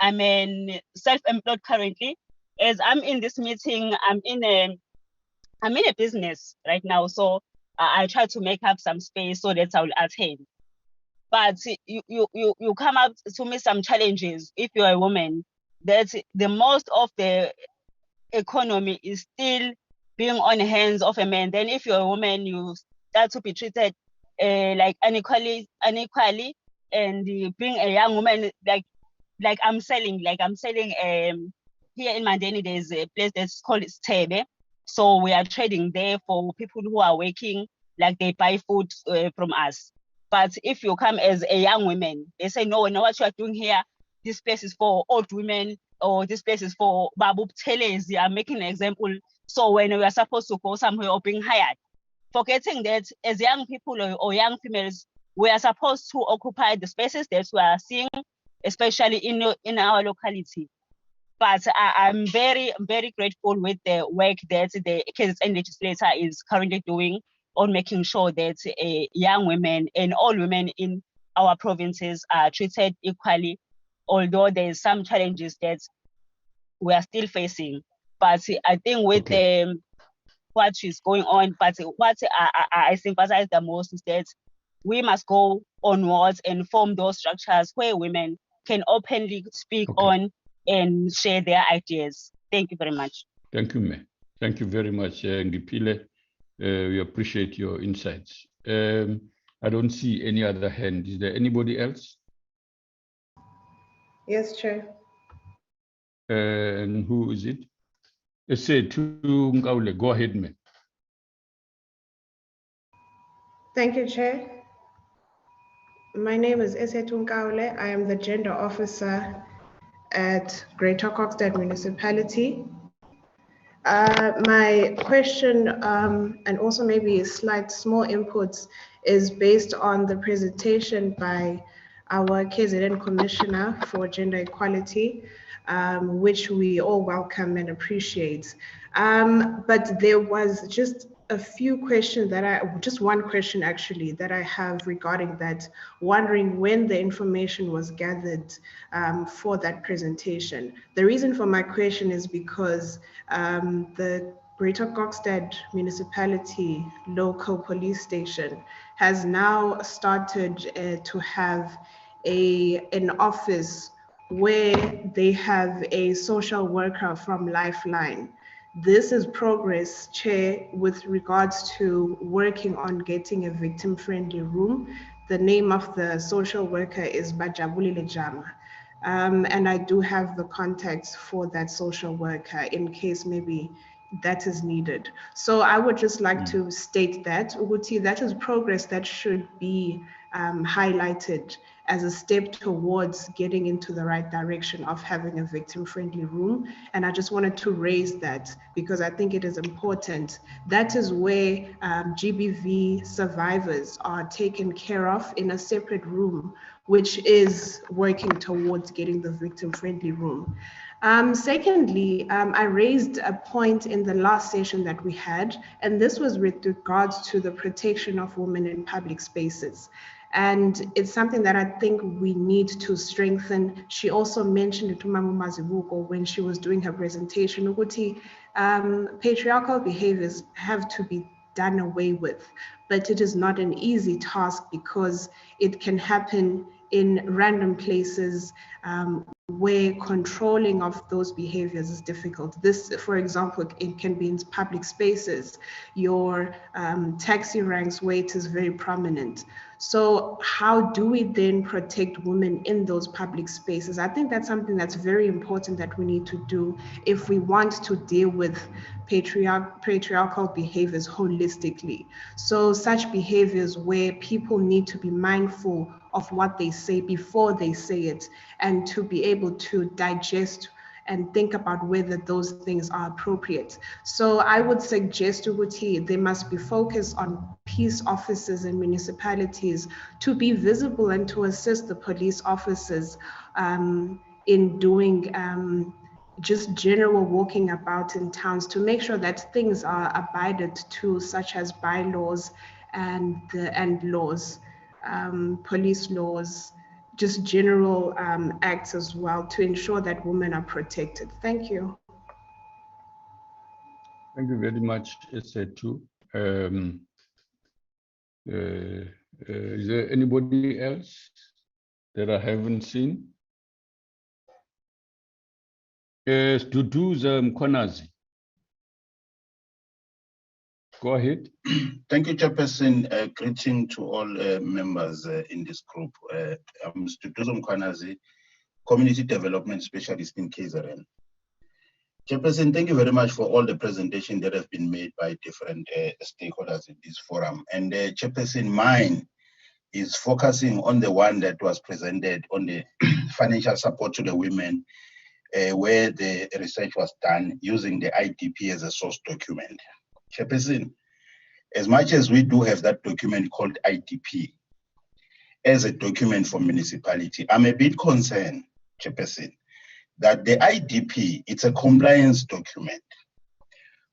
I'm self-employed currently. As I'm in this meeting, I'm in a business right now, so I try to make up some space so that I will attend. But you come up to me some challenges if you're a woman, that the most of the economy is still being on the hands of a man. Then if you're a woman, you start to be treated like unequally, and being a young woman, like I'm selling here in Mandeni, there's a place that's called Stebe. So we are trading there for people who are working, like they buy food from us. But if you come as a young woman, they say, no, what you are doing here, this place is for old women, or this place is for Babu Telezi. I'm making an example. So when we are supposed to go somewhere or being hired, forgetting that as young people or young females, we are supposed to occupy the spaces that we are seeing, especially in our locality. But I'm very, very grateful with the work that the KZN legislator is currently doing on making sure that young women and all women in our provinces are treated equally, although there's some challenges that we are still facing. But I think with what is going on, but what I sympathize the most is that we must go onwards and form those structures where women can openly speak on and share their ideas. Thank you very much. Thank you, ma'am. Thank you very much, Ngipile. We appreciate your insights. I don't see any other hand. Is there anybody else? Yes, Chair. And who is it? Go ahead, ma'am. Thank you, Chair. My name is Esetu Nkaule. I am the gender officer at Greater Kokstad Municipality. My question, and also maybe a slight small inputs, is based on the presentation by our KZN Commissioner for Gender Equality, which we all welcome and appreciate. But there was just a few questions just one question actually that I have regarding that, wondering when the information was gathered for that presentation. The reason for my question is because the Greater Kokstad Municipality local police station has now started to have an office where they have a social worker from Lifeline. This is progress, Chair, with regards to working on getting a victim-friendly room. The name of the social worker is Bajabulile Jama. And I do have the contacts for that social worker in case maybe that is needed. So I would just like to state that, Uguti, that is progress that should be highlighted as a step towards getting into the right direction of having a victim-friendly room. And I just wanted to raise that because I think it is important. That is where GBV survivors are taken care of in a separate room, which is working towards getting the victim-friendly room. Secondly, I raised a point in the last session that we had, and this was with regards to the protection of women in public spaces. And it's something that I think we need to strengthen. She also mentioned it to Mamu Mazibuko when she was doing her presentation. Uguti, patriarchal behaviors have to be done away with, but it is not an easy task because it can happen in random places where controlling of those behaviors is difficult. This, for example, it can be in public spaces. Your taxi ranks where it is very prominent. So how do we then protect women in those public spaces? I think that's something that's very important that we need to do if we want to deal with patriarchal behaviors holistically. So such behaviors where people need to be mindful of what they say before they say it, and to be able to digest and think about whether those things are appropriate. So I would suggest, Uguti, there must be focus on peace officers and municipalities to be visible and to assist the police officers in doing just general walking about in towns to make sure that things are abided to, such as bylaws and laws, police laws, just general acts as well to ensure that women are protected. Thank you. Thank you very much, SA2. Is there anybody else that I haven't seen? Yes, Dudu's Konazi. Go ahead. Thank you, Chairperson. Greeting to all members in this group. I'm Dudu Mkwanazi, Community Development Specialist in KZN. Chairperson, thank you very much for all the presentation that have been made by different stakeholders in this forum. And Chairperson, mine is focusing on the one that was presented on the financial support to the women, where the research was done using the IDP as a source document. Chairperson, as much as we do have that document called IDP as a document for municipality, I'm a bit concerned, Chairperson, that the IDP, it's a compliance document,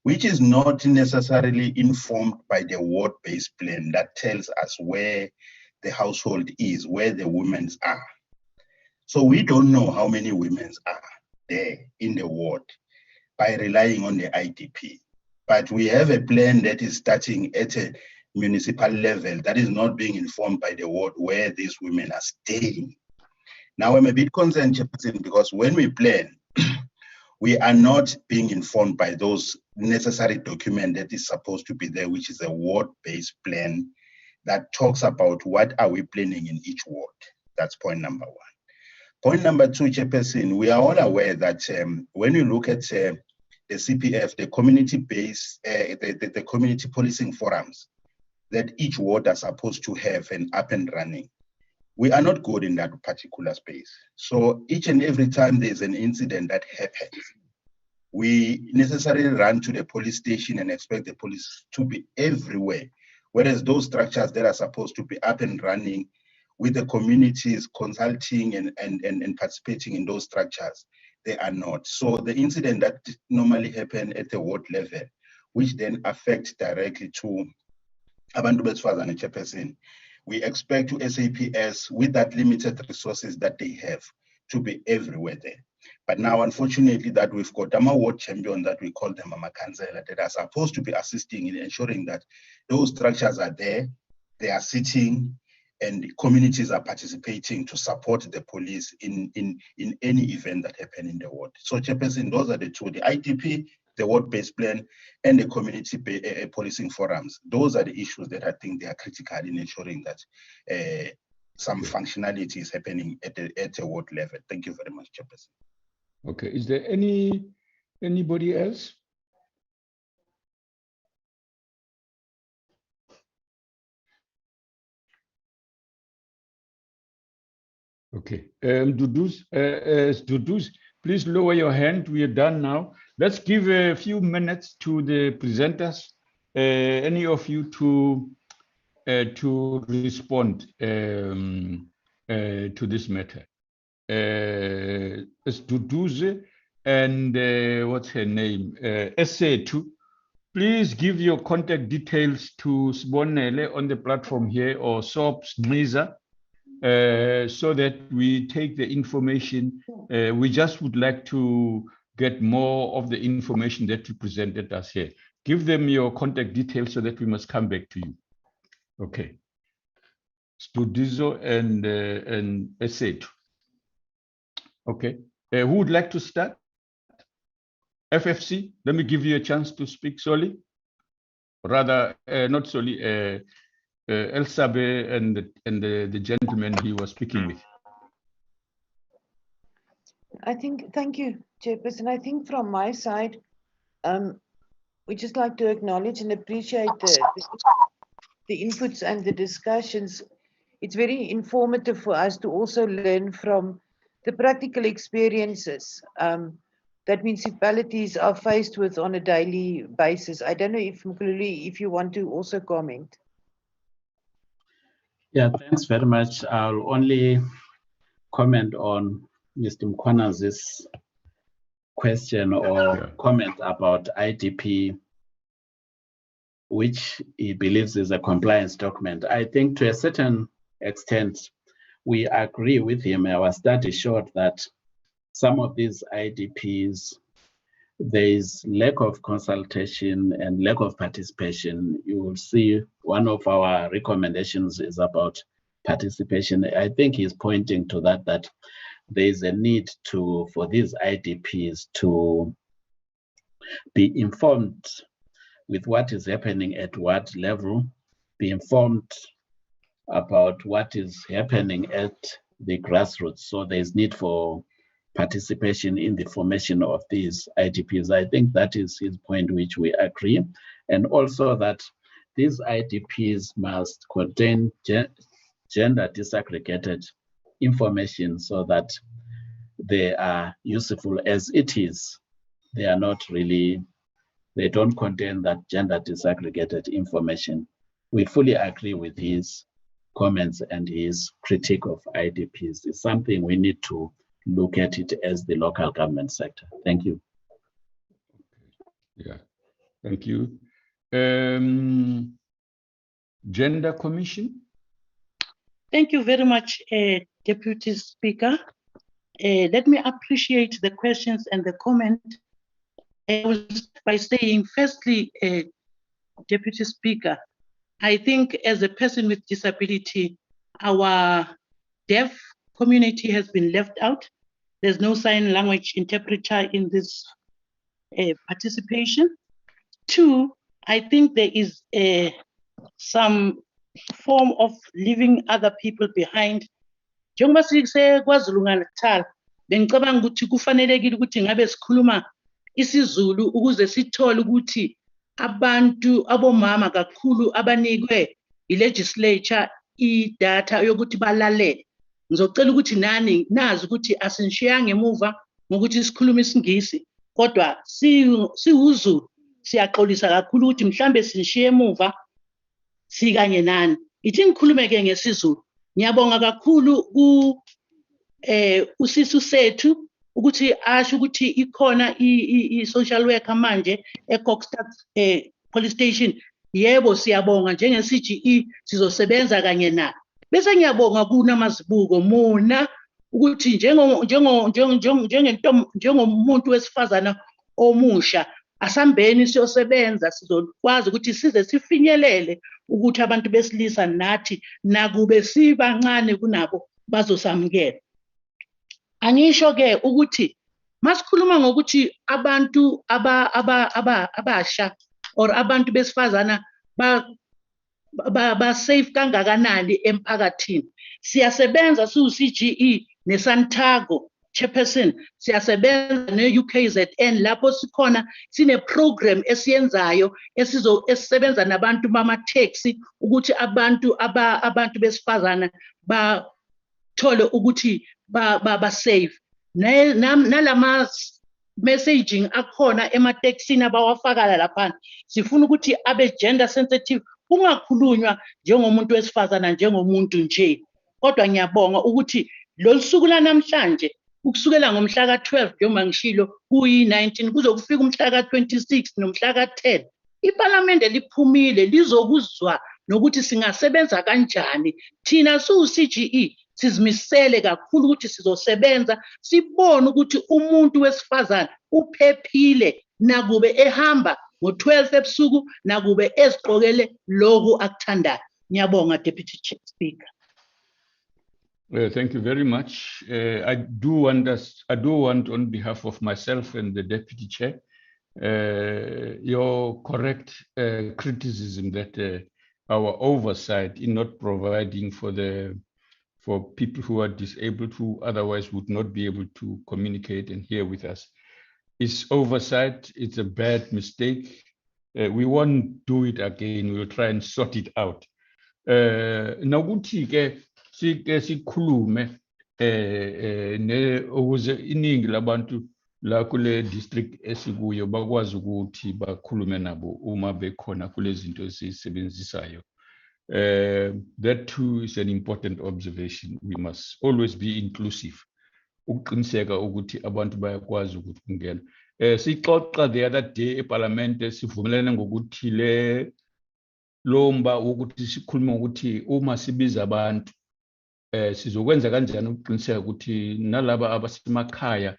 which is not necessarily informed by the ward-based plan that tells us where the household is, where the women are. So we don't know how many women are there in the ward by relying on the IDP. But we have a plan that is starting at a municipal level that is not being informed by the ward where these women are staying. Now I'm a bit concerned, Chairperson, because when we plan, we are not being informed by those necessary documents that is supposed to be there, which is a ward-based plan that talks about what are we planning in each ward. That's point number one. Point number two, Chairperson, we are all aware that when you look at the CPF, the community-based, the community policing forums that each ward are supposed to have and up and running, we are not good in that particular space. So each and every time there's an incident that happens, we necessarily run to the police station and expect the police to be everywhere. Whereas those structures that are supposed to be up and running with the communities consulting and participating in those structures. They are not. So the incident that normally happen at the ward level, which then affect directly to Abantu Besifazane Chairperson, we expect to SAPS with that limited resources that they have to be everywhere there. But now, unfortunately, that we've got a ward champion that we call them a Kansela that are supposed to be assisting in ensuring that those structures are there, they are sitting, and the communities are participating to support the police in any event that happen in the ward. So, Chairperson, those are the two: the IDP, the ward-based plan, and the community policing forums. Those are the issues that I think they are critical in ensuring that some functionality is happening at the ward level. Thank you very much, Chairperson. Okay, is there anybody else? Okay, Dudus, please lower your hand. We are done now. Let's give a few minutes to the presenters, any of you to respond to this matter. Dudus and what's her name? SA2. Please give your contact details to Sibonele on the platform here, or Sobs Mriza, so that we take the information. We just would like to get more of the information that you presented us here. Give them your contact details so that we must come back to you. Okay. Studizo and Esetu. Okay. Who would like to start? FFC, let me give you a chance to speak, Soli. Rather, not Soli, El Sabe and the gentleman he was speaking with. I think, thank you, Chairperson. I think from my side, we just like to acknowledge and appreciate the inputs and the discussions. It's very informative for us to also learn from the practical experiences that municipalities are faced with on a daily basis. I don't know if Mkhululi, if you want to also comment. Yeah, thanks very much. I'll only comment on Mr. Mkwanazi's question or comment about IDP, which he believes is a compliance document. I think to a certain extent, we agree with him. Our study showed that some of these IDPs, there is lack of consultation and lack of participation. You will see one of our recommendations is about participation. I think he's pointing to that there is a need for these IDPs to be informed with what is happening at what level, be informed about what is happening at the grassroots. So there's need for participation in the formation of these IDPs. I think that is his point, which we agree. And also that these IDPs must contain gender disaggregated information so that they are useful as it is. They are not really, they don't contain that gender disaggregated information. We fully agree with his comments and his critique of IDPs. It's something we need to look at it as the local government sector. Thank you. Yeah, thank you. Gender Commission. Thank you very much, Deputy Speaker. Let me appreciate the questions and the comment. I will start by saying, firstly, Deputy Speaker, I think as a person with disability, our deaf community has been left out. There's no sign language interpreter in this participation. Two, I think there is some form of leaving other people behind. Njengoba Kwa-Zulu Natal, bengicabanga ukuthi kufanelekile ukuthi ngabe sikhuluma isiZulu ukuze sithole ukuthi abantu abomama kakhulu abanikwe i-legislature idatha yokuthi balalele. Ngizocela ukuthi nani nazi ukuthi asinishiyanga emuva ngokuthi sikhuluma isiNgisi, kodwa siwuZulu siyaxolisa kakhulu ukuthi mhlambe sinishiye emuva sikanye nani. Ithi ngikhulume ke ngesiZulu. Ngiyabonga kakhulu ku usisu sethu ukuthi asho ukuthi ikhona i-social worker manje eKokstad police station. Yebo siyabonga njenge-CGE sizosebenza kanye na. Bese ngiyabonga kuNamazibuko muna ukuthi njengomuntu wesifazana omusha asambeni siyosebenza sizokwazi ukuthi size sifinyelele ukuthi abantu besilisa nathi nakube sibancane kunabo bazosamukela. Angisho ke ukuthi masikhuluma ngokuthi abantu abasha or abantu besifazana ba safe kangakanani emphakathini. Siyasebenza siwu-CGE neSantago chairperson, siyasebenza ne-UKZN lapho sikhona sine program esiyenzayo esisebenza nabantu bama-taxi ukuthi abantu besifazana bathole ukuthi ba safe. Nalama messaging akhona emateksini abawafaka lapha. Sifuna ukuthi abe gender sensitive, kungakhulunywa njengomuntu wesifazana njengomuntu nje. Kodwa ngiyabonga ukuthi losuku lanamhlanje ukusukela ngomhla ka-12 njengoba ngishilo kuyi-19 kuze kufika umhla ka-26 nomhla ka-10 iParliament liphumile lizokuzwa nokuthi singasebenza kanjani. Thina siwu-CGE sizimisele kakhulu ukuthi sizosebenza sibone ukuthi umuntu wesifazana uphephile nakube ehamba ngo-12 ebusuku nakube ezigqokele lokhu akuthandayo. Ngiyabonga Deputy Speaker. Thank you very much. I do want on behalf of myself and the Deputy Chair, your correct criticism that our oversight in not providing for people who are disabled who otherwise would not be able to communicate and hear with us is oversight. It's a bad mistake. We won't do it again. We'll try and sort it out. Nakuthi ke sikhulume ukuze iningi labantu la kule district esikuyo bakwazi ukuthi bakhulume nabo uma bekhona kule zinto esisebenzisayo. That too is an important observation. We must always be inclusive. Ukuqiniseka ukuthi abantu bayakwazi ukuthi kungena. Sixoxa the other day eParliament sivumelene ngokuthi lomba ukuthi sikhuluma ukuthi uma sibiza abantu sizokwenza kanjani ukuqiniseka ukuthi nalaba abasemakhaya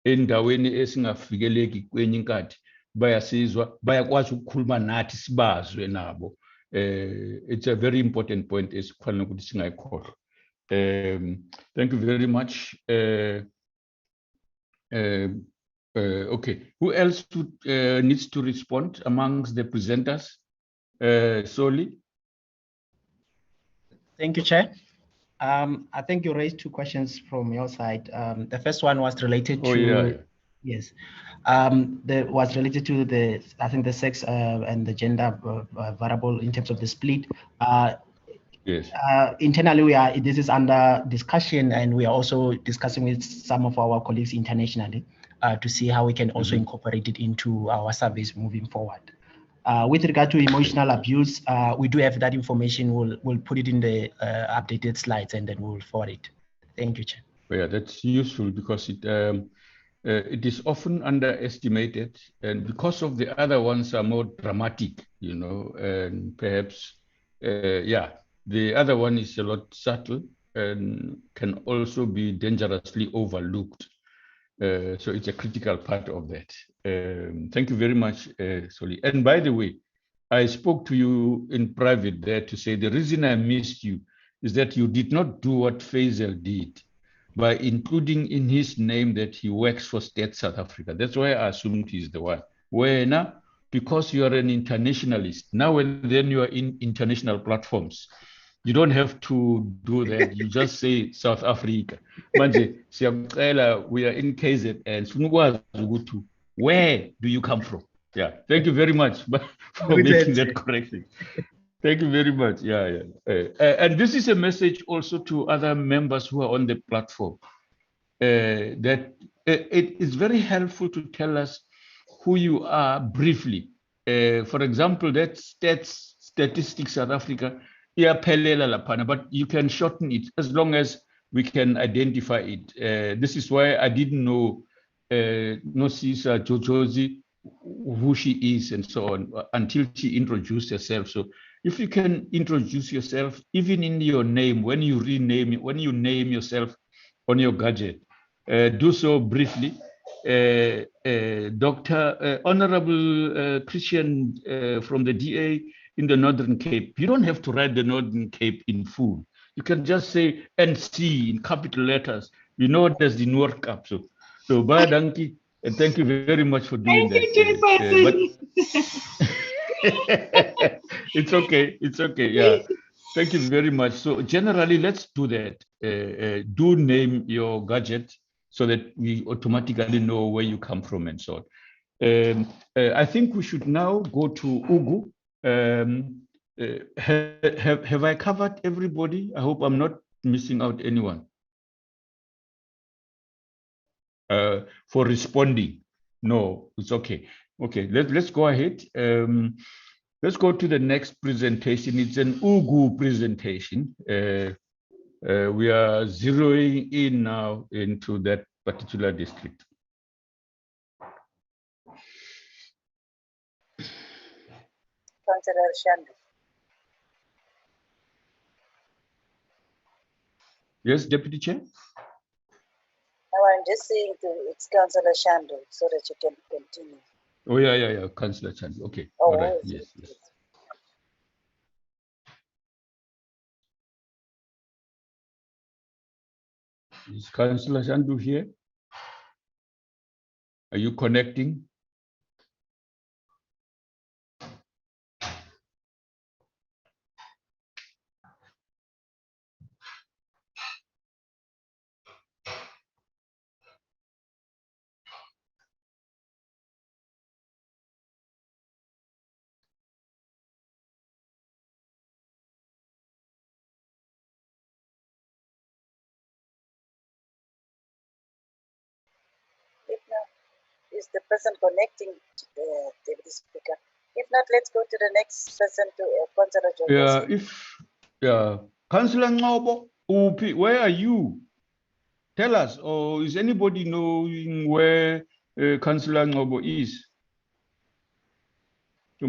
endaweni esingafikeleki kwenye inkathi bayasizwa bayakwazi ukukhuluma nathi sibazwe nabo. It's a very important point esikhona ukuthi singayikhohlwa. Thank you very much. Okay, who else needs to respond amongst the presenters? Soli. Thank you, Chair. I think you raised two questions from your side. The first one was related to yes, was related to I think the sex and the gender variable in terms of the split. Yes. Internally, this is under discussion, and we are also discussing with some of our colleagues internationally to see how we can also incorporate it into our service moving forward. With regard to emotional abuse, we do have that information. We'll put it in the updated slides and then we'll forward it. Thank you, Chair. Yeah, that's useful because it is often underestimated, and because of the other ones are more dramatic, you know, and perhaps, yeah, the other one is a lot subtle and can also be dangerously overlooked. So it's a critical part of that. Thank you very much, Soli. And by the way, I spoke to you in private there to say the reason I missed you is that you did not do what Faisal did by including in his name that he works for State South Africa. That's why I assumed he's the one. Where now, because you are an internationalist, now and then you are in international platforms. You don't have to do that. You just say South Africa. Manje, we are in KZN. Where do you come from? Yeah, thank you very much for making that correction. Thank you very much. Yeah. And this is a message also to other members who are on the platform. That it is very helpful to tell us who you are briefly. For example, that Statistics South Africa, iyaphelela laphana, but you can shorten it as long as we can identify it. This is why I didn't know Nosisa Jojozi, who she is and so on, until she introduced herself. So if you can introduce yourself, even in your name, when you rename it, when you name yourself on your gadget, do so briefly. Dr. Honorable Christian from the DA in the Northern Cape. You don't have to write the Northern Cape in full. You can just say NC in capital letters. You know there's the North Cape. So bye, Danki, and thank you very much for doing that. It's okay. It's okay. Yeah. Thank you very much. So generally, let's do that. Do name your gadget so that we automatically know where you come from and so on. I think we should now go to Ugu. Have I covered everybody? I hope I'm not missing out anyone for responding. No, it's okay. Okay, let's go ahead. Let's go to the next presentation. It's an Ugu presentation. We are zeroing in now into that particular district. Councillor Shandu. Yes, Deputy Chair? Now I'm just saying it's Councillor Shandu so that you can continue. Oh, yeah, Councillor Shandu. Okay, oh, all right, yes. Is Councillor Shandu here? Are you connecting? If not, is the person connecting Deputy Speaker? If not, let's go to the next person to Councillor Jones. Councillor Ngobo, where are you? Tell us, or is anybody knowing where Councillor Ngobo is? The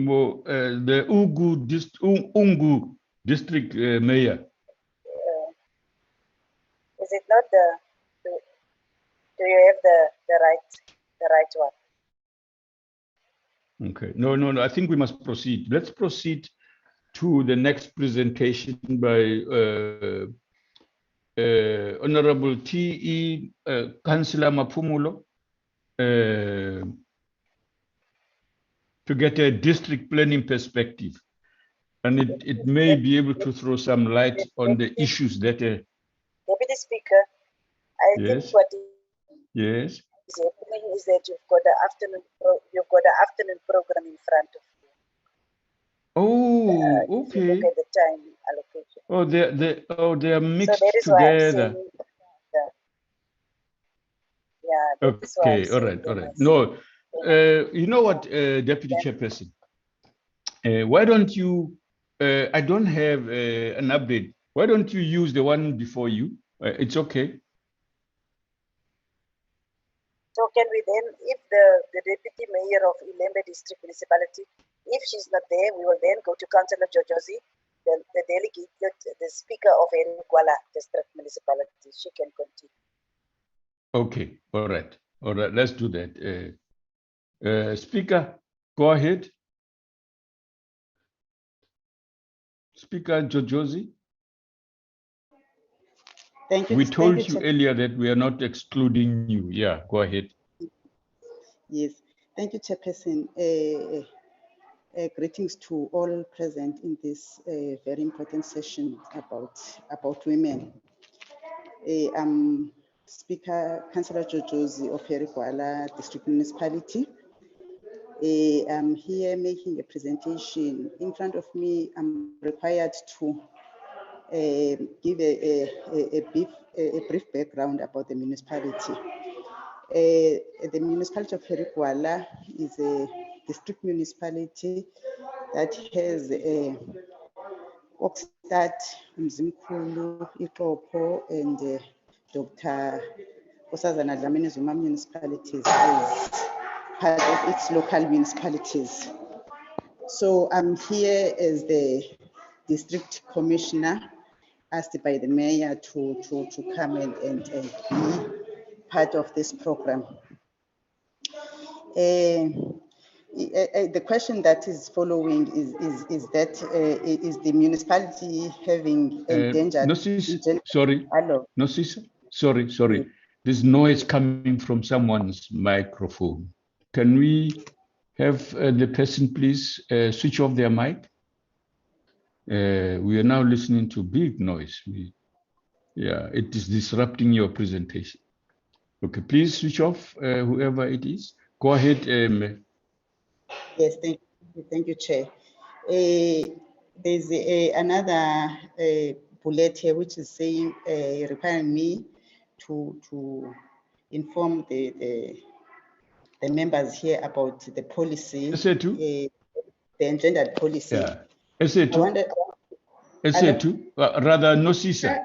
Ungu district mayor. Is it not do you have the right one? Okay, no, I think we must proceed. Let's proceed to the next presentation by Honorable T.E. Councillor Mapumulo to get a district planning perspective. And it may be able to throw some light on the issues that... Deputy Speaker, I think what is happening is that you've got the afternoon program in front of you. Oh, okay. If you look at the time allocation. They are mixed so that is together. Why I'm saying okay, all right. No, you know what, Deputy Chairperson? Why don't you? I don't have an update. Why don't you use the one before you? It's okay. So can we then, if the Deputy Mayor of Ilembe District Municipality, if she's not there, we will then go to Councillor Jojozi, the delegate, the Speaker of Gwala District Municipality. She can continue. Okay, all right. Let's do that. Speaker, go ahead. Speaker Jojozi. Thank you. We told you earlier that we are not excluding you. Yeah, go ahead. Yes, thank you, Chairperson. Greetings to all present in this very important session about women. I'm Speaker Councillor Jojozi of Gwala District Municipality. I'm here making a presentation. In front of me, I'm required to give a brief background about the municipality. The municipality of Gwala is a district municipality that has Oxstad, Mzimkhulu, Ikopo, and Dr. Kwa-Zulu Natal municipalities as part of its local municipalities. So I'm here as the district commissioner, asked by the mayor to come and be part of this program. The question that is following is that is the municipality having endangered? Sorry. Hello. No, sorry. Yes. There's noise coming from someone's microphone. Can we have the person please switch off their mic? We are now listening to big noise. Yeah, it is disrupting your presentation. Okay, please switch off whoever it is. Go ahead. Yes, thank you, Chair. There's another bullet here which is saying requiring me to inform the members here about the policy, the engendered policy. Yeah. Rather, Nosisa.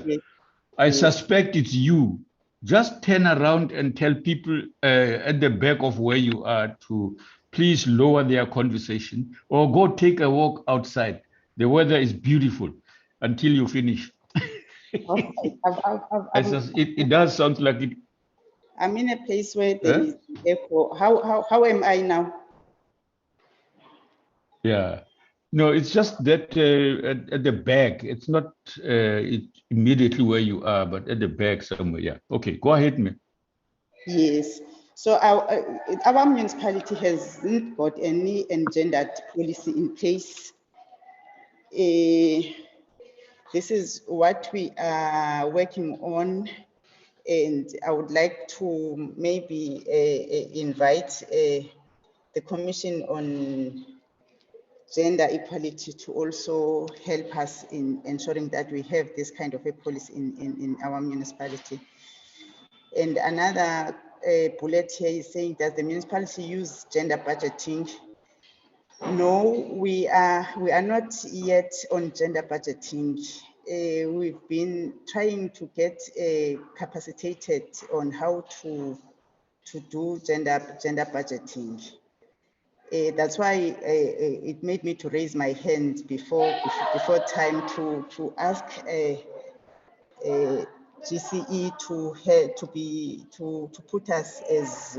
Yes. I suspect it's you. Just turn around and tell people at the back of where you are to please lower their conversation or go take a walk outside. The weather is beautiful until you finish. It does sound like it. I'm in a place where there is echo. How am I now? Yeah. No, it's just that at the back. It's not immediately where you are, but at the back somewhere. Yeah. Okay, go ahead, man. Yes. So our municipality hasn't got any engendered policy in place. This is what we are working on, and I would like to maybe invite the Commission on Gender Equality to also help us in ensuring that we have this kind of a policy in our municipality. And another bullet here is saying that the municipality use gender budgeting. No, we are not yet on gender budgeting. We've been trying to get capacitated on how to do gender budgeting. That's why it made me to raise my hand before time to ask GCE to put us as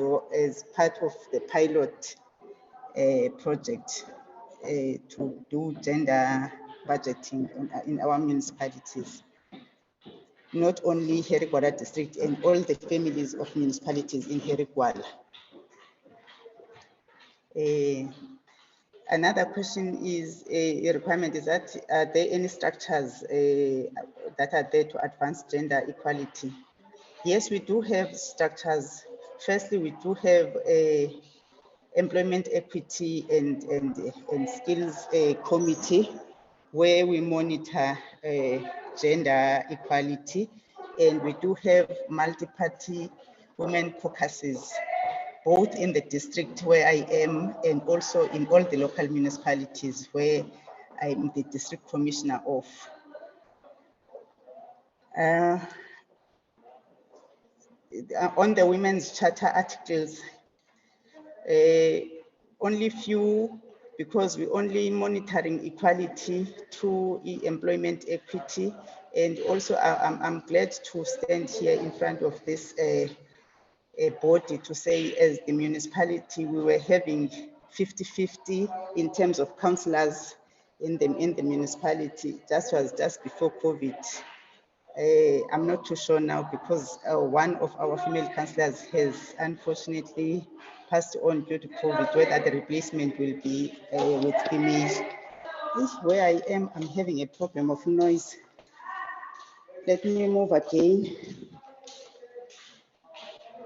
part of the pilot project to do gender budgeting in our municipalities. Not only Gwala district and all the families of municipalities in Gwala. Another question is a requirement is that are there any structures that are there to advance gender equality? Yes, we do have structures. Firstly, we do have a employment equity and skills committee where we monitor gender equality, and we do have multi-party women caucuses, both in the district where I am and also in all the local municipalities where I'm the district commissioner of. On the women's charter articles, only few, because we're only monitoring equality through employment equity. And also I'm glad to stand here in front of this body to say, as the municipality, we were having 50-50 in terms of councillors in the municipality. That was just before COVID. I'm not too sure now because one of our female councillors has unfortunately passed on due to COVID, whether the replacement will be with females. Where I am, I'm having a problem of noise. Let me move again.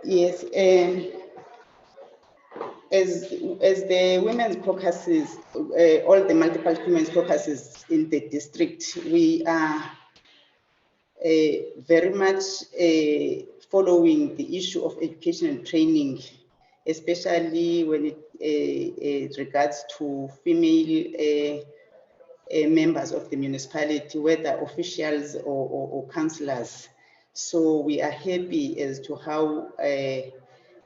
Yes, as the women's caucuses, all the multiple women's caucuses in the district, we are very much following the issue of education and training, especially when it regards to female members of the municipality, whether officials or councillors. So we are happy as to how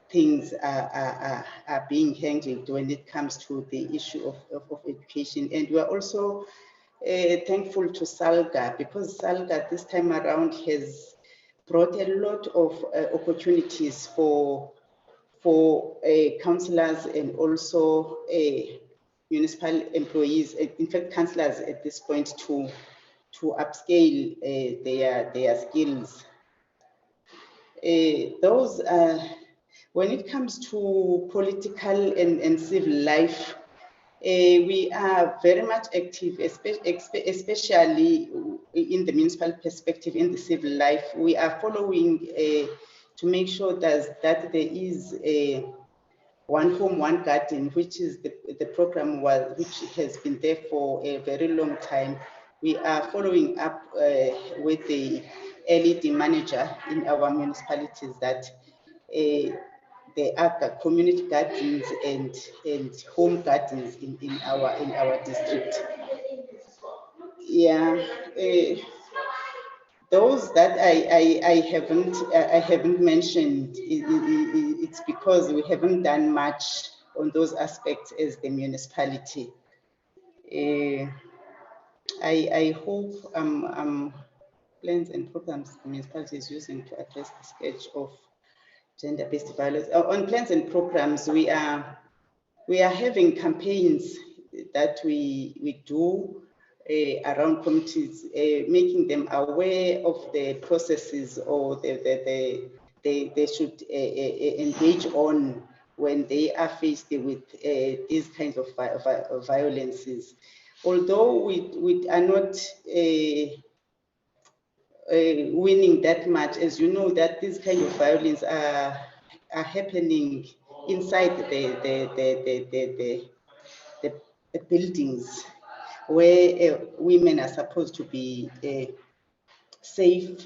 things are being handled when it comes to the issue of education. And we are also thankful to SALGA, because SALGA this time around has brought a lot of opportunities for councillors and also municipal employees, in fact councillors at this point, to upscale their skills. Those when it comes to political and civil life, we are very much active, especially in the municipal perspective, in the civil life. We are following to make sure that there is a one home, one garden, which is the program which has been there for a very long time. We are following up with the LED manager in our municipalities that there are community gardens and home gardens in our district. Yeah. Those that I haven't mentioned, it's because we haven't done much on those aspects as the municipality. I hope plans and programs the municipality is using to address the scourge of gender-based violence. On plans and programs, we are having campaigns that we do around communities, making them aware of the processes or they should engage on when they are faced with these kinds of violences. Although we are not winning that much, as you know, that these kind of violence are happening inside the buildings where women are supposed to be safe,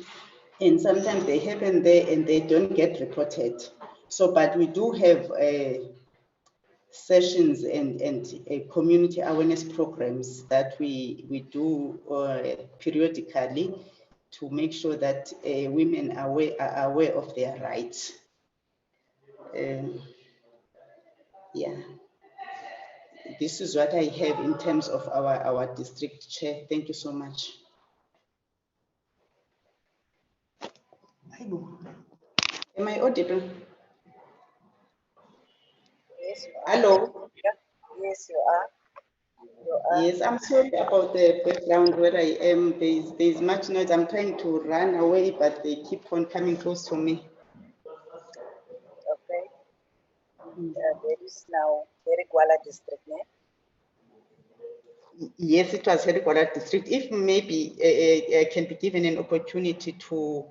and sometimes they happen there and they don't get reported. So, but we do have sessions and community awareness programs that we do periodically to make sure that women are aware of their rights. Yeah. This is what I have in terms of our district chair. Thank you so much. Am I audible? Yes. Hello. Yes, you are. Yes, I'm sorry about the background where I am. There's much noise. I'm trying to run away, but they keep on coming close to me. Okay. There is now Gwala district, ne? Yes, it was Gwala district. If maybe I can be given an opportunity to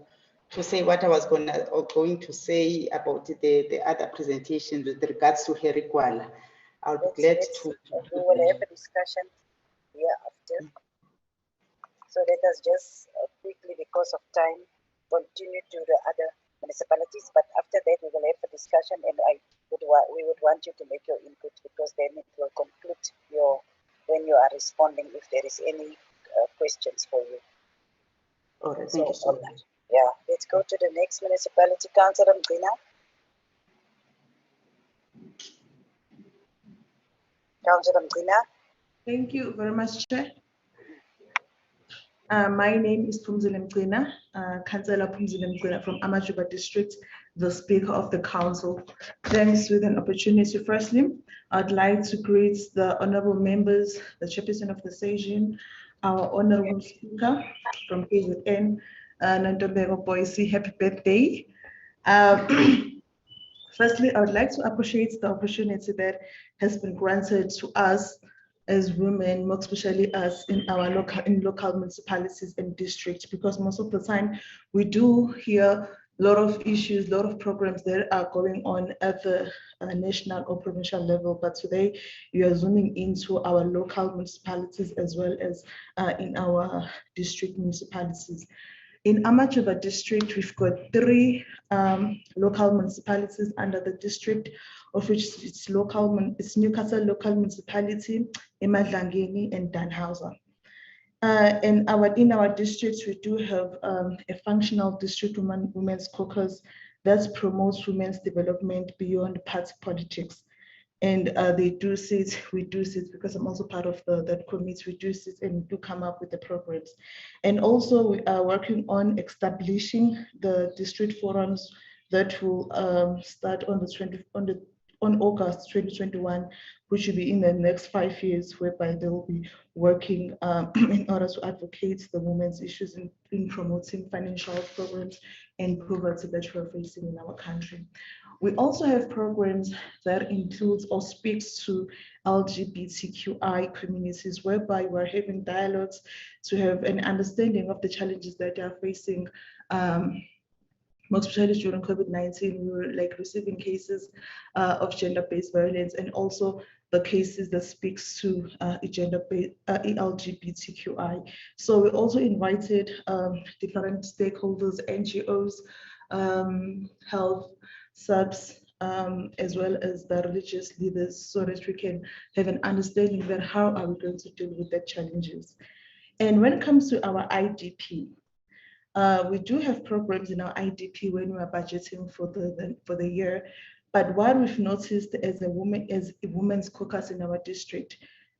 say what I was going to say about the other presentations with regards to Gwala, I'll be glad to. We will have a discussion here after. So let us just quickly, because of time, continue to the other municipalities. But after that, we will have a discussion, and we would want you to make your input, because then it will conclude when you are responding, if there is any questions for you. All right, thank you so much. Yeah, let's go to the next municipality, Councillor Mgina. Councillor Mgina. Thank you very much, Chair. My name is Phumzile Mgina, Councillor Phumzile Mgina from Amajuba District, the Speaker of the Council. Thanks for an opportunity. Firstly, I'd like to greet the honourable members, the Chairperson of the session, our honourable Speaker from KZN, Nantobeko Boise, happy birthday. Firstly, I would like to appreciate the opportunity that has been granted to us as women, more especially us in our local municipalities and districts, because most of the time we do hear a lot of issues, a lot of programs that are going on at the national or provincial level. But today you are zooming into our local municipalities as well as in our district municipalities. In Amajuba District, we've got 3 local municipalities under the district, of which it's Newcastle Local Municipality, Emadlangeni, and Danhauser. in our districts, we do have a functional district women's caucus that promotes women's development beyond party politics. And they do sit, we do sit, because I'm also part of that committee, we do sit and do come up with the programs. And also we are working on establishing the district forums that will start on August 2021, which will be in the next 5 years, whereby they will be working in order to advocate the women's issues in promoting financial programs and poverty that we are facing in our country. We also have programs that includes or speaks to LGBTQI communities, whereby we're having dialogues to have an understanding of the challenges that they are facing. Most especially during COVID-19, we were like receiving cases of gender-based violence, and also the cases that speaks to LGBTQI. So we also invited different stakeholders, NGOs, health, subs, as well as the religious leaders, so that we can have an understanding that how are we going to deal with the challenges. And when it comes to our IDP, we do have programs in our IDP when we are budgeting for the year. But what we've noticed as a women's caucus in our district,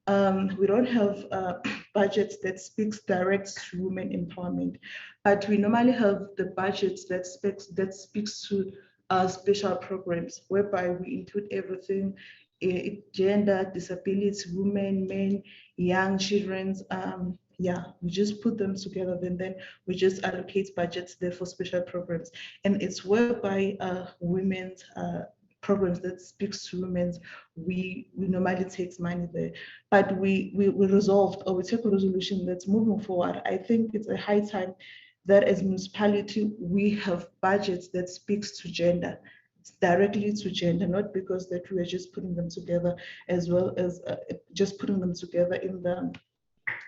we don't have budgets that speaks direct to women empowerment, but we normally have the budgets that speaks to special programs, whereby we include everything: gender, disability, women, men, young children. Yeah, we just put them together, and then we just allocate budgets there for special programs. And it's whereby women's programs that speaks to women, we normally takes money there. But we resolved, or we take a resolution that's moving forward. I think it's a high time that as municipality, we have budgets that speaks to gender, directly to gender, not because that we are just putting them together, as well as just putting them together in the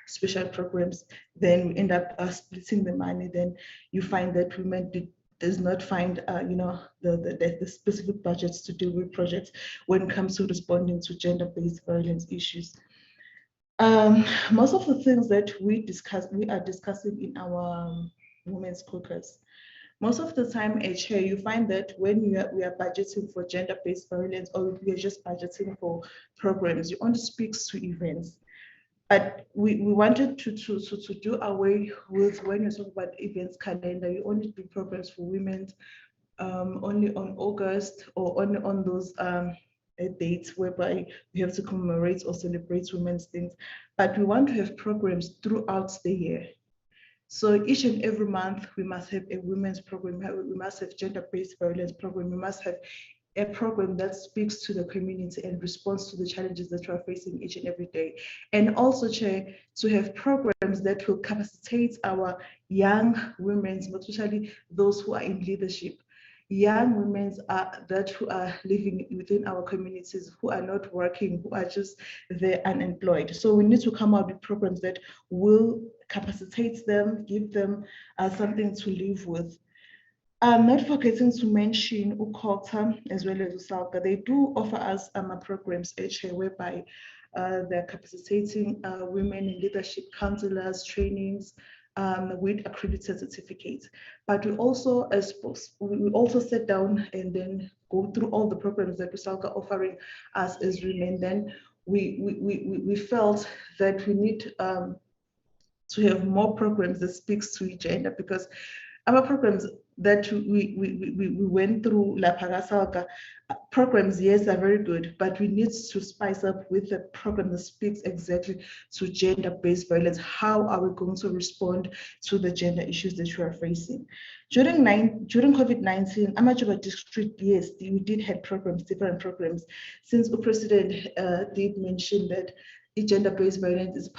special programs. Then we end up splitting the money. Then you find that women does not find the specific budgets to deal with projects when it comes to responding to gender-based violence issues. Most of the things that we are discussing in our women's caucus, most of the time, Chair, you find that when we are budgeting for gender-based violence, or we are just budgeting for programs, you only speak to events. But we wanted to do away with, when you talk about events calendar, you only do programs for women only on August, or only on those dates whereby we have to commemorate or celebrate women's things. But we want to have programs throughout the year. So each and every month, we must have a women's program, we must have gender-based violence program, we must have a program that speaks to the community and responds to the challenges that we are facing each and every day. And also, Chair, to have programs that will capacitate our young women, especially those who are in leadership, young women who are living within our communities, who are not working, who are just there unemployed. So we need to come out with programs that will capacitate them, give them something to live with. Not forgetting to mention UKOTA as well as USALGA. They do offer us programs whereby they're capacitating women in leadership, counselors, trainings with accredited certificates. But we also sit down and then go through all the programs that USALGA offering us as women. Then we felt that we need to have more programs that speaks to gender, because our programs that we went through La Pagasalga programs, yes, are very good, but we need to spice up with a program that speaks exactly to gender-based violence. How are we going to respond to the gender issues that we are facing? During COVID-19, Amajuba District, yes, we did have programs, different programs. Since the President did mention that gender-based violence is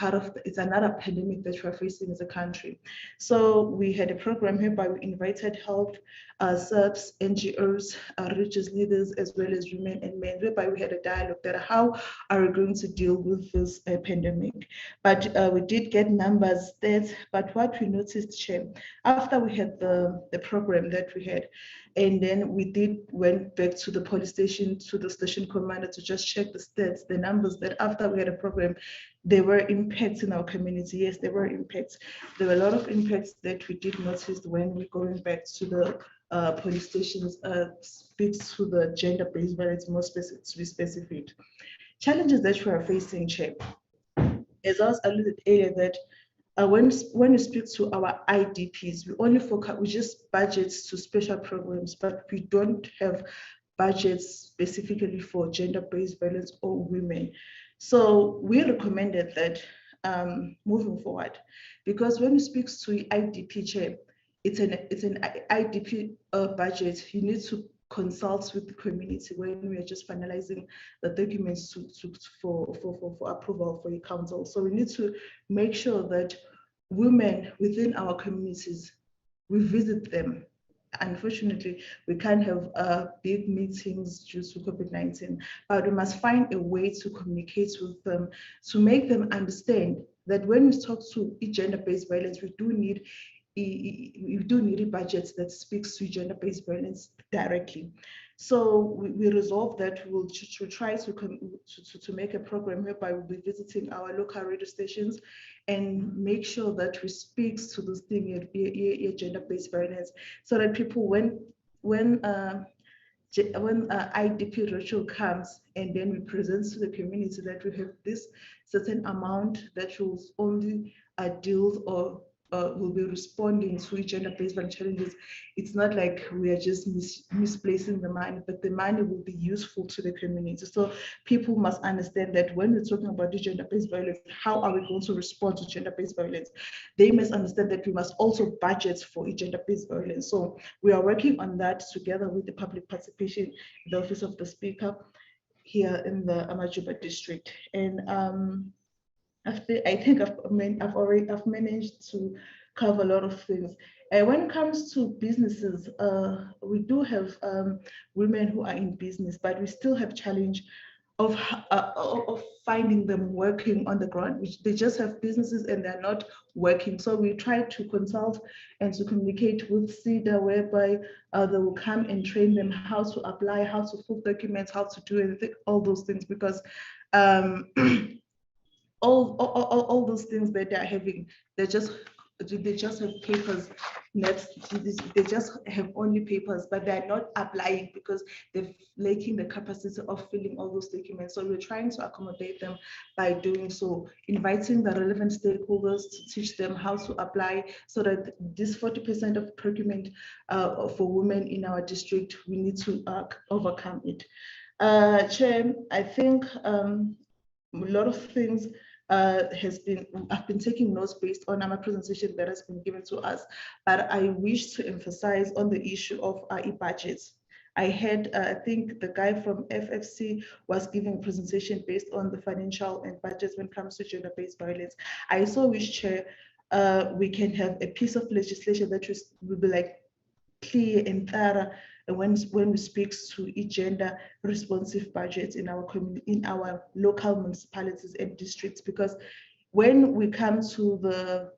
it's another pandemic that we're facing as a country. So we had a program whereby we invited health, subs, NGOs, religious leaders, as well as women and men, whereby we had a dialogue that how are we going to deal with this pandemic. But we did get numbers, stats, but what we noticed, Chair, after we had the program that we had, and then we went back to the police station, to the station commander to just check the stats, the numbers, that after we had a program, there were impacts in our community. Yes, there were impacts. There were a lot of impacts that we did notice when we're going back to the police stations, speaks to the gender-based violence, more specific, to be specific. Challenges that we are facing, Chair, as I was alluded earlier, that when we speak to our IDPs, we only focus, we just budgets to special programs, but we don't have budgets specifically for gender-based violence or women. So we recommended that moving forward, because when we speak to IDP, Chair, it's an IDP budget. You need to consult with the community when we are just finalizing the documents for approval for your council. So we need to make sure that women within our communities, we visit them. Unfortunately, we can't have big meetings due to COVID-19, but we must find a way to communicate with them, to make them understand that when we talk to gender-based violence, we do need a budget that speaks to gender-based violence directly. So we resolved that we'll try to make a program whereby we'll be visiting our local radio stations and make sure that we speak to this thing, gender-based violence, so that people, when IDP ritual comes and then we present to the community that we have this certain amount that will only deal or will be responding to gender-based violence challenges. It's not like we are just misplacing the money, but the money will be useful to the community. So people must understand that when we're talking about the gender-based violence, how are we going to respond to gender-based violence? They must understand that we must also budget for gender-based violence. So we are working on that together with the public participation, the Office of the Speaker here in the Amajuba district. And I think I've managed to cover a lot of things. When it comes to businesses, we do have women who are in business, but we still have challenge of finding them working on the ground, which they just have businesses and they're not working. So we try to consult and to communicate with CEDA, whereby they will come and train them how to apply, how to fill documents, how to do anything, all those things, because all those things that they're having, they just have papers. They just have only papers, but they're not applying because they're lacking the capacity of filling all those documents. So we're trying to accommodate them by doing so, inviting the relevant stakeholders to teach them how to apply, so that this 40% of procurement for women in our district, we need to overcome it. Chair, I think a lot of things I've been taking notes based on our presentation that has been given to us, but I wish to emphasize on the issue of e-budgets. I had, I think the guy from FFC was giving a presentation based on the financial and budgets when it comes to gender-based violence. I also wish, Chair, we can have a piece of legislation that will be like clear and thorough when we speak to gender responsive budgets in our community, in our local municipalities and districts, because when we come to the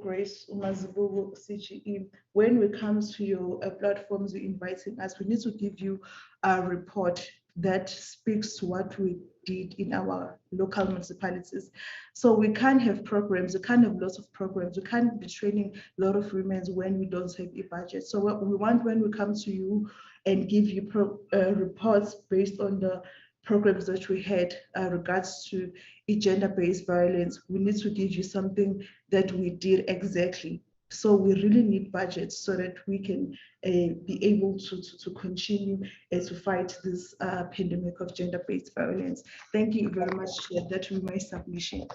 Grace, CGE, when we come to your platforms, you're inviting us, we need to give you a report that speaks to what we did in our local municipalities. So we can't have programs, we can't have lots of programs, we can't be training a lot of women when we don't have a budget. So what we want, when we come to you and give you reports based on the programs that we had regards to gender-based violence, we need to give you something that we did exactly. So we really need budgets so that we can be able to continue to fight this pandemic of gender-based violence. Thank you very much. That will be my submission.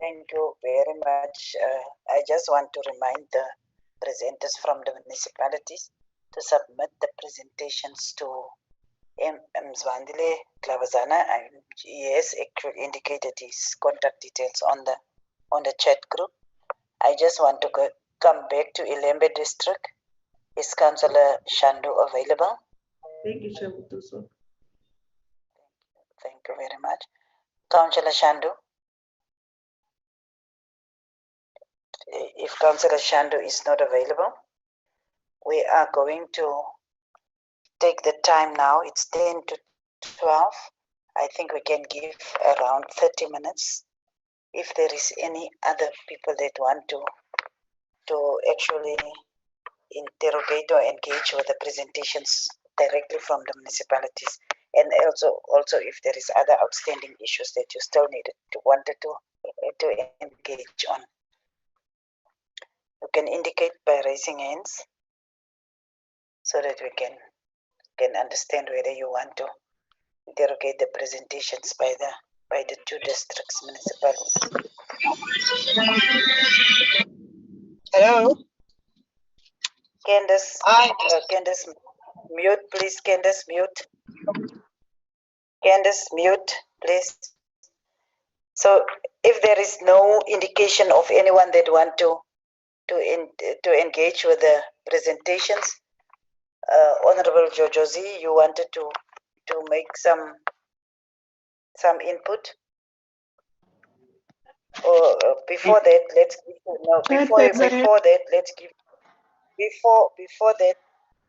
Thank you very much. I just want to remind the presenters from the municipalities to submit the presentations to Mzwandile Klavazana, and he has actually indicated his contact details on the chat group. I just want to come back to Ilembe District. Is Councillor Shandu available? Thank you, Chair. We'll do so. Thank you very much. Councillor Shandu. If Councillor Shandu is not available, we are going to take the time now. It's 10 to 12. I think we can give around 30 minutes. If there is any other people that want to actually interrogate or engage with the presentations directly from the municipalities, and also if there is other outstanding issues that you still wanted to engage on, you can indicate by raising hands so that we can understand whether you want to interrogate the presentations by the two districts municipalities. Hello. Candace, Candace, mute, please. Candace, mute. Candace, mute, please. So, if there is no indication of anyone that want to engage with the presentations, Honorable Jojozi, you wanted to make some input. Or before that, let's give before that,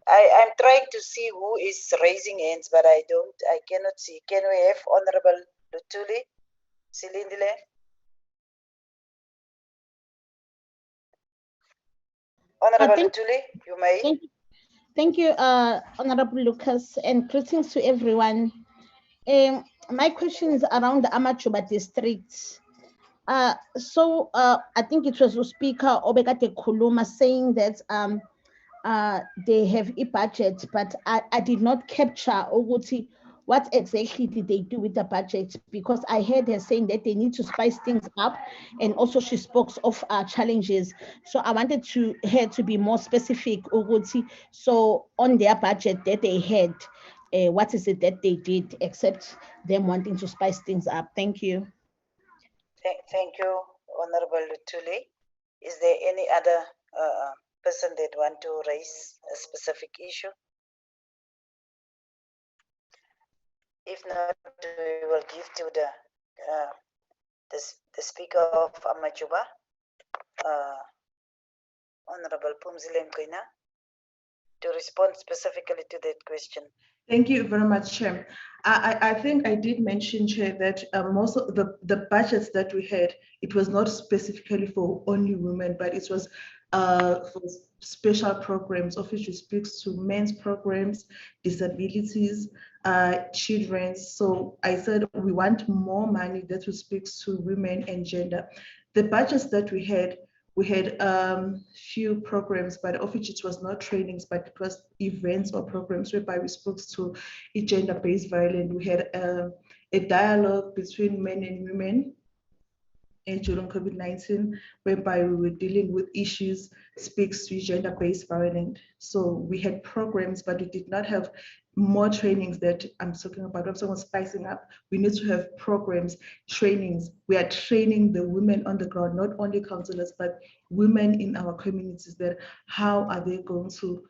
I'm trying to see who is raising hands, but I cannot see. Can we have Honorable Lutuli Silindile? Honorable Lutuli, you may. Thank you, Honorable Lucas, and greetings to everyone. My question is around the Amajuba district. So I think it was the Speaker Obekate Kuluma saying that they have a budget, but I did not capture Oguti. What exactly did they do with the budget? Because I heard her saying that they need to spice things up, and also she spoke of challenges. So I wanted her to be more specific, Oguti. So on their budget that they had, what is it that they did except them wanting to spice things up? Thank you. Thank you, Honorable Lutuli. Is there any other person that want to raise a specific issue? If not, we will give to the Speaker of Amajuba, Honorable Pumzile Mkwena, to respond specifically to that question. Thank you very much, Chair. I think I did mention, Chair, that most of the budgets that we had, it was not specifically for only women, but it was for special programs, of which it speaks to men's programs, disabilities, children. So I said we want more money that will speak to women and gender. The budgets that we had few programs, but of which it was not trainings, but it was events or programs whereby we spoke to gender-based violence. We had a dialogue between men and women during COVID-19, whereby we were dealing with issues speaks to gender-based violence. So we had programs, but we did not have more trainings that I'm talking about. I'm talking about spicing up. We need to have programs, trainings. We are training the women on the ground, not only councillors, but women in our communities, that how are they going to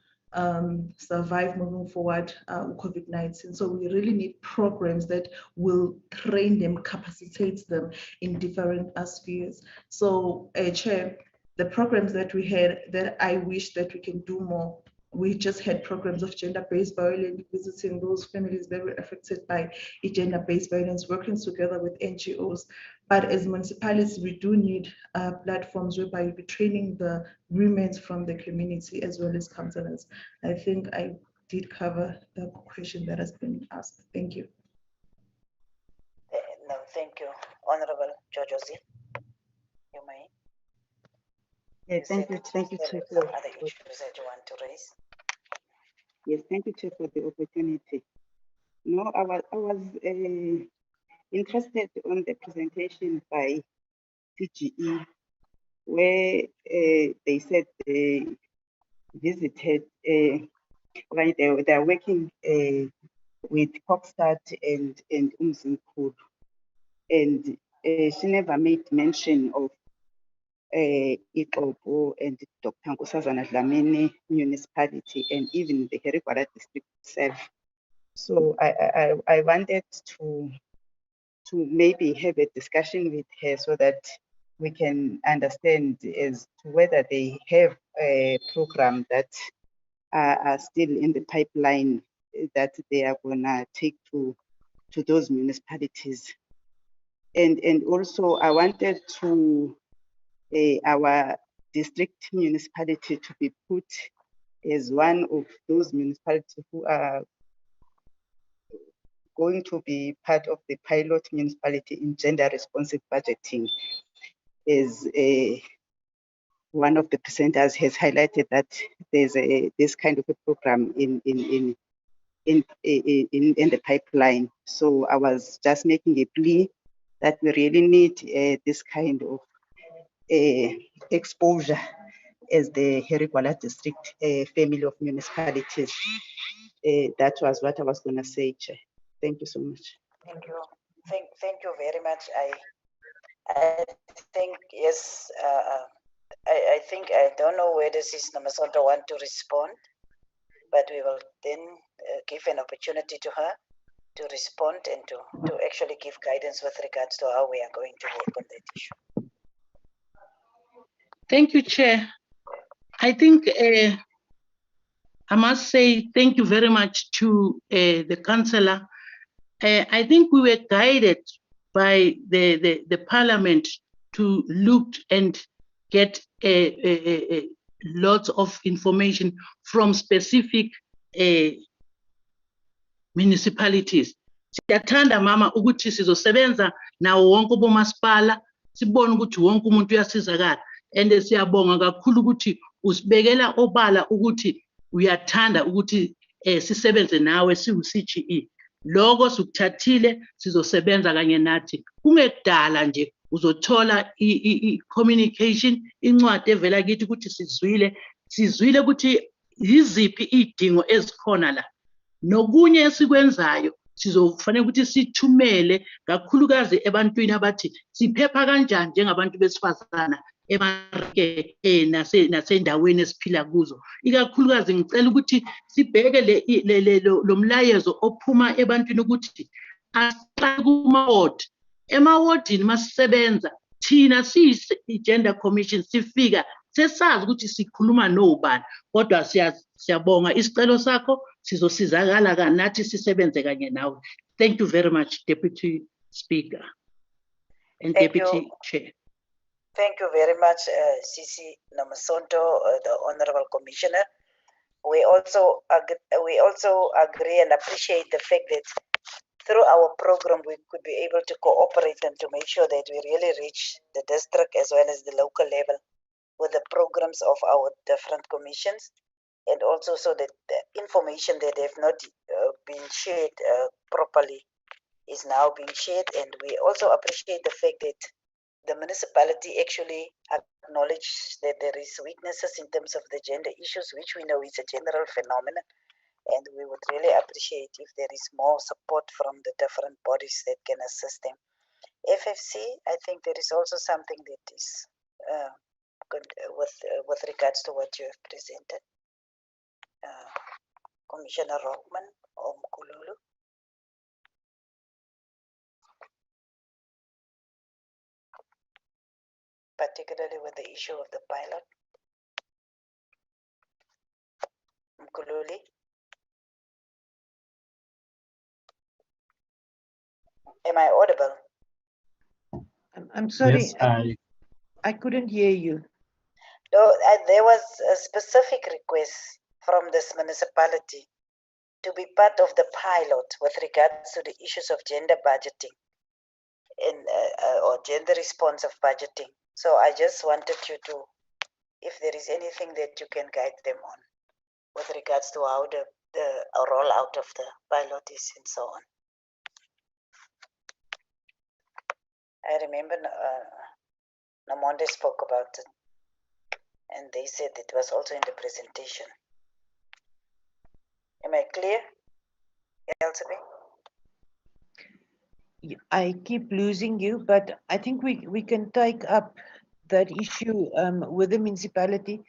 survive moving forward with COVID-19. So we really need programs that will train them, capacitate them in different spheres. So Chair, the programs that we had that I wish that we can do more. We just had programs of gender-based violence, visiting those families that were affected by gender-based violence, working together with NGOs. But as municipalities, we do need platforms whereby we'll be training the women from the community as well as councillors. I think I did cover the question that has been asked. Thank you. No, thank you. Honorable Jojozi, you may. Thank you, Chair. Some other issues that you want to raise. Yes, thank you, Chair, for the opportunity. No, I was interested on the presentation by CGE, where they said they visited, right, they are working with Kokstad and Umzinkulu, and she never made mention of Ikopo and Dr. Nkosazana Dlamini municipality and even the Gwala district itself. So I wanted to maybe have a discussion with her so that we can understand as to whether they have a program that are still in the pipeline that they are gonna take to to those municipalities. And also I wanted to our district municipality to be put as one of those municipalities who are going to be part of the pilot municipality in gender responsive budgeting. Is one of the presenters has highlighted that there's this kind of a program in the pipeline. So I was just making a plea that we really need this kind of exposure as the Gwala District family of municipalities. That was what I was going to say, Chair. Thank you so much. Thank you. Thank you very much. I think, yes, I think, I don't know whether Sis Namasonto want to respond, but we will then give an opportunity to her to respond and to actually give guidance with regards to how we are going to work on that issue. Thank you, Chair. I think I must say thank you very much to the councillor. I think we were guided by the Parliament to look and get lots of information from specific municipalities. Siyathanda mama ukuthi sizosebenza nawo wonke ubomasipala sibone ukuthi wonke umuntu uyasizakala, and siyabonga kakhulu ukuthi usibekela obala ukuthi uyathanda ukuthi sisebenze nawe siwu-CGE. Lokho sikuthathile sizosebenza kanye nathi. Kungekudala nje uzothola i-communication incwadi evela kithi ukuthi sizwile ukuthi yiziphi idingo ezikhona la. Nokunye esikwenzayo sizofanele ukuthi sithumele kakhulukazi ebantwini abathi siphepha kanjani njengabantu besifazana emarike nasendaweni esiphila kuzo. Ikakhulukazi ngicela ukuthi sibheke lo mlayezo ophuma ebantwini ukuthi asiqale kuma-ward. Ema-wardini masisebenza thina siyi-Gender Commission sifika sesazi ukuthi sikhuluma nobani, kodwa siyabonga isicelo sakho, sizosizakala nathi sisebenze kanye nawe. Thank you very much, Deputy Speaker and Deputy Chair. Thank you very much, Sisi Namasonto, the Honorable Commissioner. We also agree and appreciate the fact that through our program we could be able to cooperate and to make sure that we really reach the district as well as the local level with the programs of our different commissions, and also so that the information that have not been shared properly is now being shared. And we also appreciate the fact that the municipality actually acknowledge that there is weaknesses in terms of the gender issues, which we know is a general phenomenon. And we would really appreciate if there is more support from the different bodies that can assist them. FFC, I think there is also something that is good with regards to what you have presented. Commissioner Rockman or Mkululu. Particularly with the issue of the pilot. Mkululi. Am I audible? I'm sorry, Yes, I couldn't hear you. No, there was a specific request from this municipality to be part of the pilot with regards to the issues of gender budgeting and or gender responsive budgeting. So I just wanted you to, if there is anything that you can guide them on with regards to how the rollout of the pilot is and so on. I remember Namonde spoke about it, and they said it was also in the presentation. Am I clear, Elsabe? I keep losing you, but I think we can take up that issue with the municipality.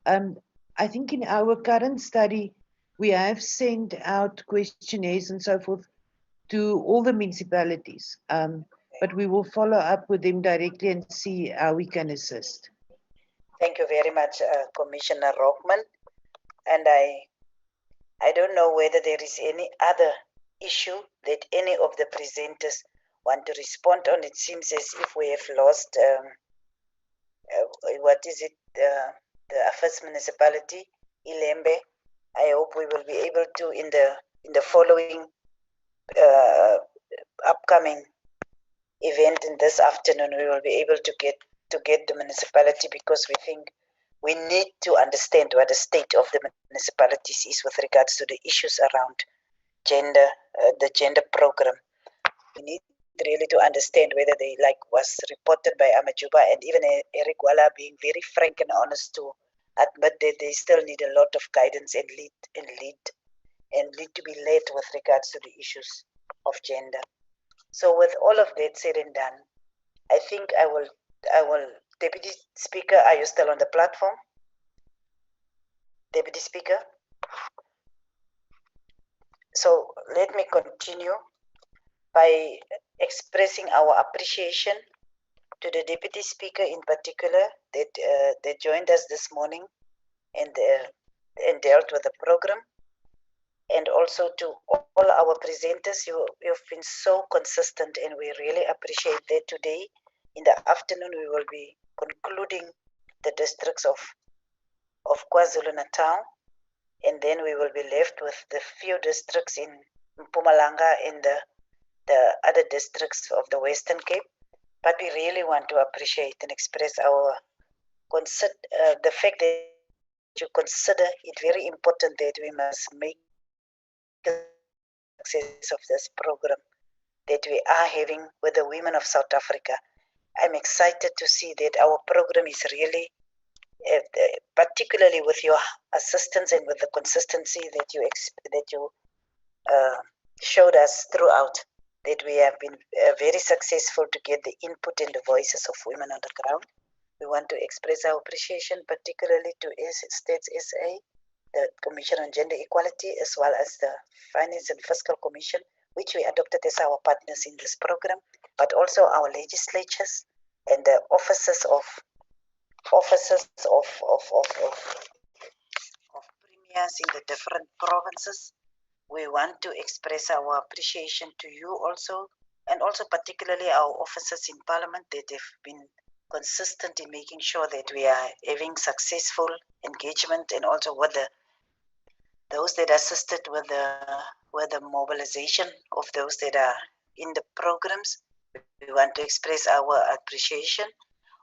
I think in our current study, we have sent out questionnaires and so forth to all the municipalities, but we will follow up with them directly and see how we can assist. Thank you very much, Commissioner Rockman. And I don't know whether there is any other issue that any of the presenters want to respond on. It seems as if we have lost, what is it, the first municipality, Ilembe. I hope we will be able to, in the following upcoming event in this afternoon, we will be able to get the municipality, because we think we need to understand what the state of the municipalities is with regards to the issues around gender, the gender program. We need really to understand whether they, like was reported by Amajuba and even Eric Gwala, being very frank and honest to admit that they still need a lot of guidance and lead to be led with regards to the issues of gender. So with all of that said and done, I think I will, Deputy Speaker, are you still on the platform? Deputy Speaker? So let me continue by expressing our appreciation to the Deputy Speaker in particular that joined us this morning and dealt with the program, and also to all our presenters. You've been so consistent, and we really appreciate that. Today in the afternoon we will be concluding the districts of Kwa-Zulu Natal, and then we will be left with the few districts in Mpumalanga and the other districts of the Western Cape. But we really want to appreciate and express our the fact that you consider it very important that we must make success of this program that we are having with the women of South Africa. I'm excited to see that our program is really, particularly with your assistance and with the consistency that you showed us throughout, that we have been very successful to get the input and the voices of women on the ground. We want to express our appreciation particularly to States SA, the Commission on Gender Equality, as well as the Finance and Fiscal Commission, which we adopted as our partners in this program, but also our legislatures and the offices of premiers in the different provinces. We want to express our appreciation to you also, and also particularly our officers in Parliament that have been consistent in making sure that we are having successful engagement, and also with those that assisted with the mobilization of those that are in the programs. We want to express our appreciation.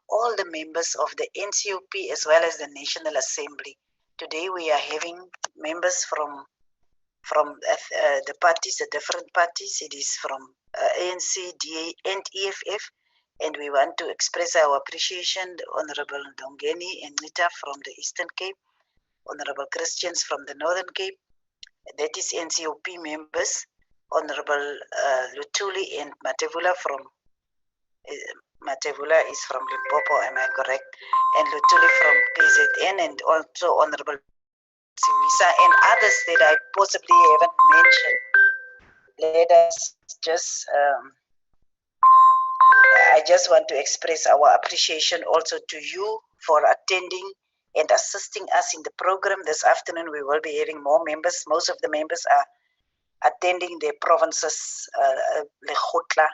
All the members of the NCOP as well as the National Assembly. Today we are having members from the parties, the different parties. It is from ANC, DA, and EFF, and we want to express our appreciation to Honorable Dongeni and Nita from the Eastern Cape, Honorable Christians from the Northern Cape, that is NCOP members, Honorable Lutuli and Matevula from Matevula is from Limpopo, am I correct? And Lutuli from KZN, and also Honorable Simisa and others that I possibly haven't mentioned. Let us just, I just want to express our appreciation also to you for attending and assisting us in the program. This afternoon we will be having more members. Most of the members are attending their provinces, Lekgotla,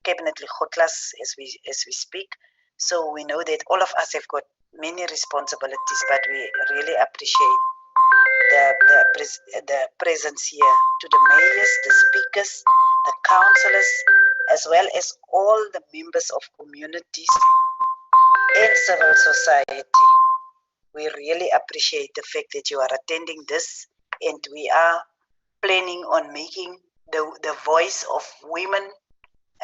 Cabinet Lekgotlas as we speak. So we know that all of us have got many responsibilities, but we really appreciate the presence here, to the mayors, the speakers, the councillors, as well as all the members of communities and civil society. We really appreciate the fact that you are attending this, and we are planning on making the voice of women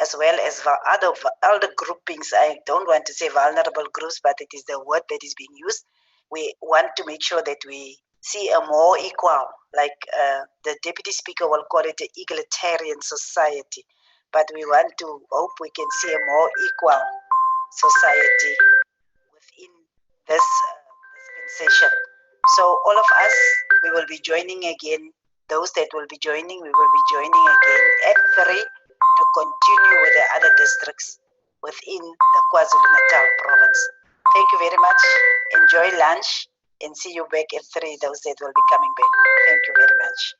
as well as other groupings. I don't want to say vulnerable groups, but it is the word that is being used. We want to make sure that we see a more equal, like the Deputy Speaker will call it, an egalitarian society. But we want to hope we can see a more equal society within this dispensation. So all of us, we will be joining again. Those that will be joining, we will be joining again at 3 to continue with the other districts within the Kwa-Zulu Natal province. Thank you very much. Enjoy lunch and see you back at 3, those that will be coming back. Thank you very much.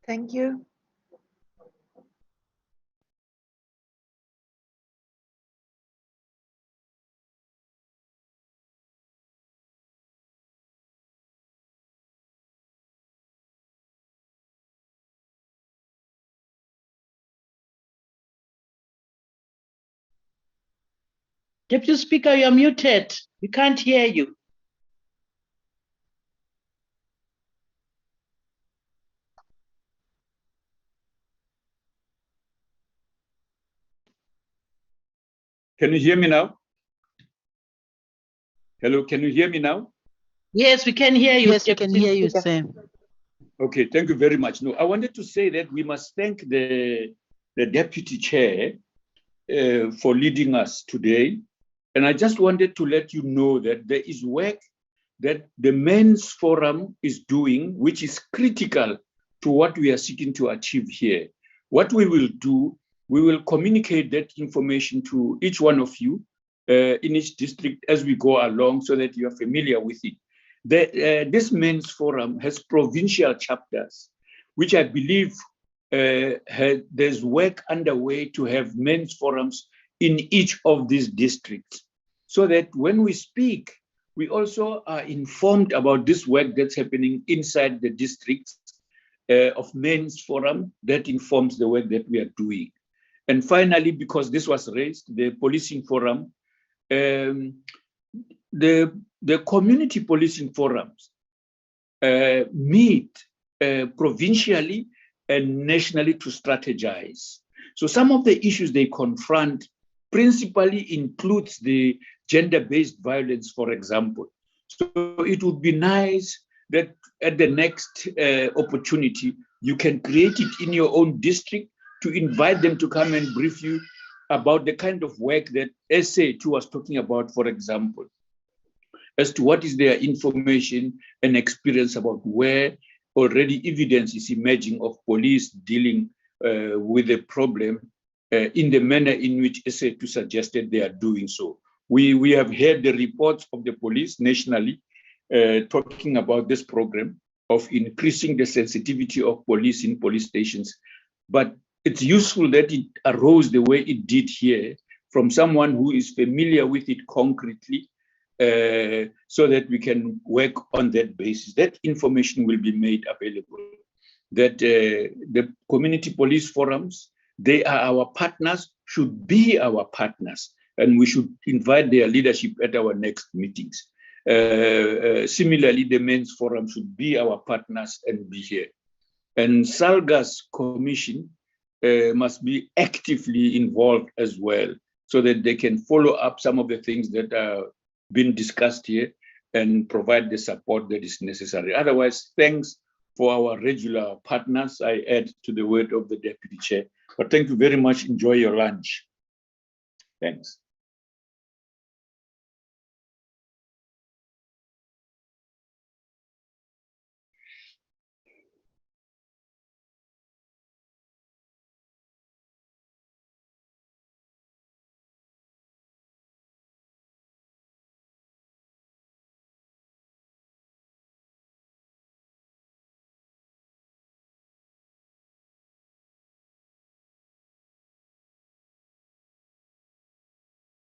Thank you. Deputy Speaker, you're muted. We can't hear you. Can you hear me now? Hello, can you hear me now? Yes, we can hear you. Yes, we can hear you, Sam. Okay, thank you very much. No, I wanted to say that we must thank the Deputy Chair for leading us today. And I just wanted to let you know that there is work that the Men's Forum is doing, which is critical to what we are seeking to achieve here. What we will do, we will communicate that information to each one of you in each district as we go along so that you are familiar with it. This Men's Forum has provincial chapters, which I believe there's work underway to have men's forums in each of these districts, so that when we speak, we also are informed about this work that's happening inside the districts of men's forum that informs the work that we are doing. And finally, because this was raised, the policing forum, the community policing forums meet provincially and nationally to strategize. So some of the issues they confront principally includes the gender-based violence, for example. So it would be nice that at the next opportunity, you can create it in your own district to invite them to come and brief you about the kind of work that SA2 was talking about, for example, as to what is their information and experience about where already evidence is emerging of police dealing with the problem in the manner in which SA2 suggested they are doing so. We have heard the reports of the police nationally talking about this program of increasing the sensitivity of police in police stations. But it's useful that it arose the way it did here from someone who is familiar with it concretely, so that we can work on that basis. That information will be made available. That the community police forums, they are our partners, should be our partners, and we should invite their leadership at our next meetings. Similarly, the men's forum should be our partners and be here. And Salga's commission must be actively involved as well, so that they can follow up some of the things that are being discussed here and provide the support that is necessary. Otherwise, thanks for our regular partners. I add to the word of the Deputy Chair. But thank you very much. Enjoy your lunch. Thanks.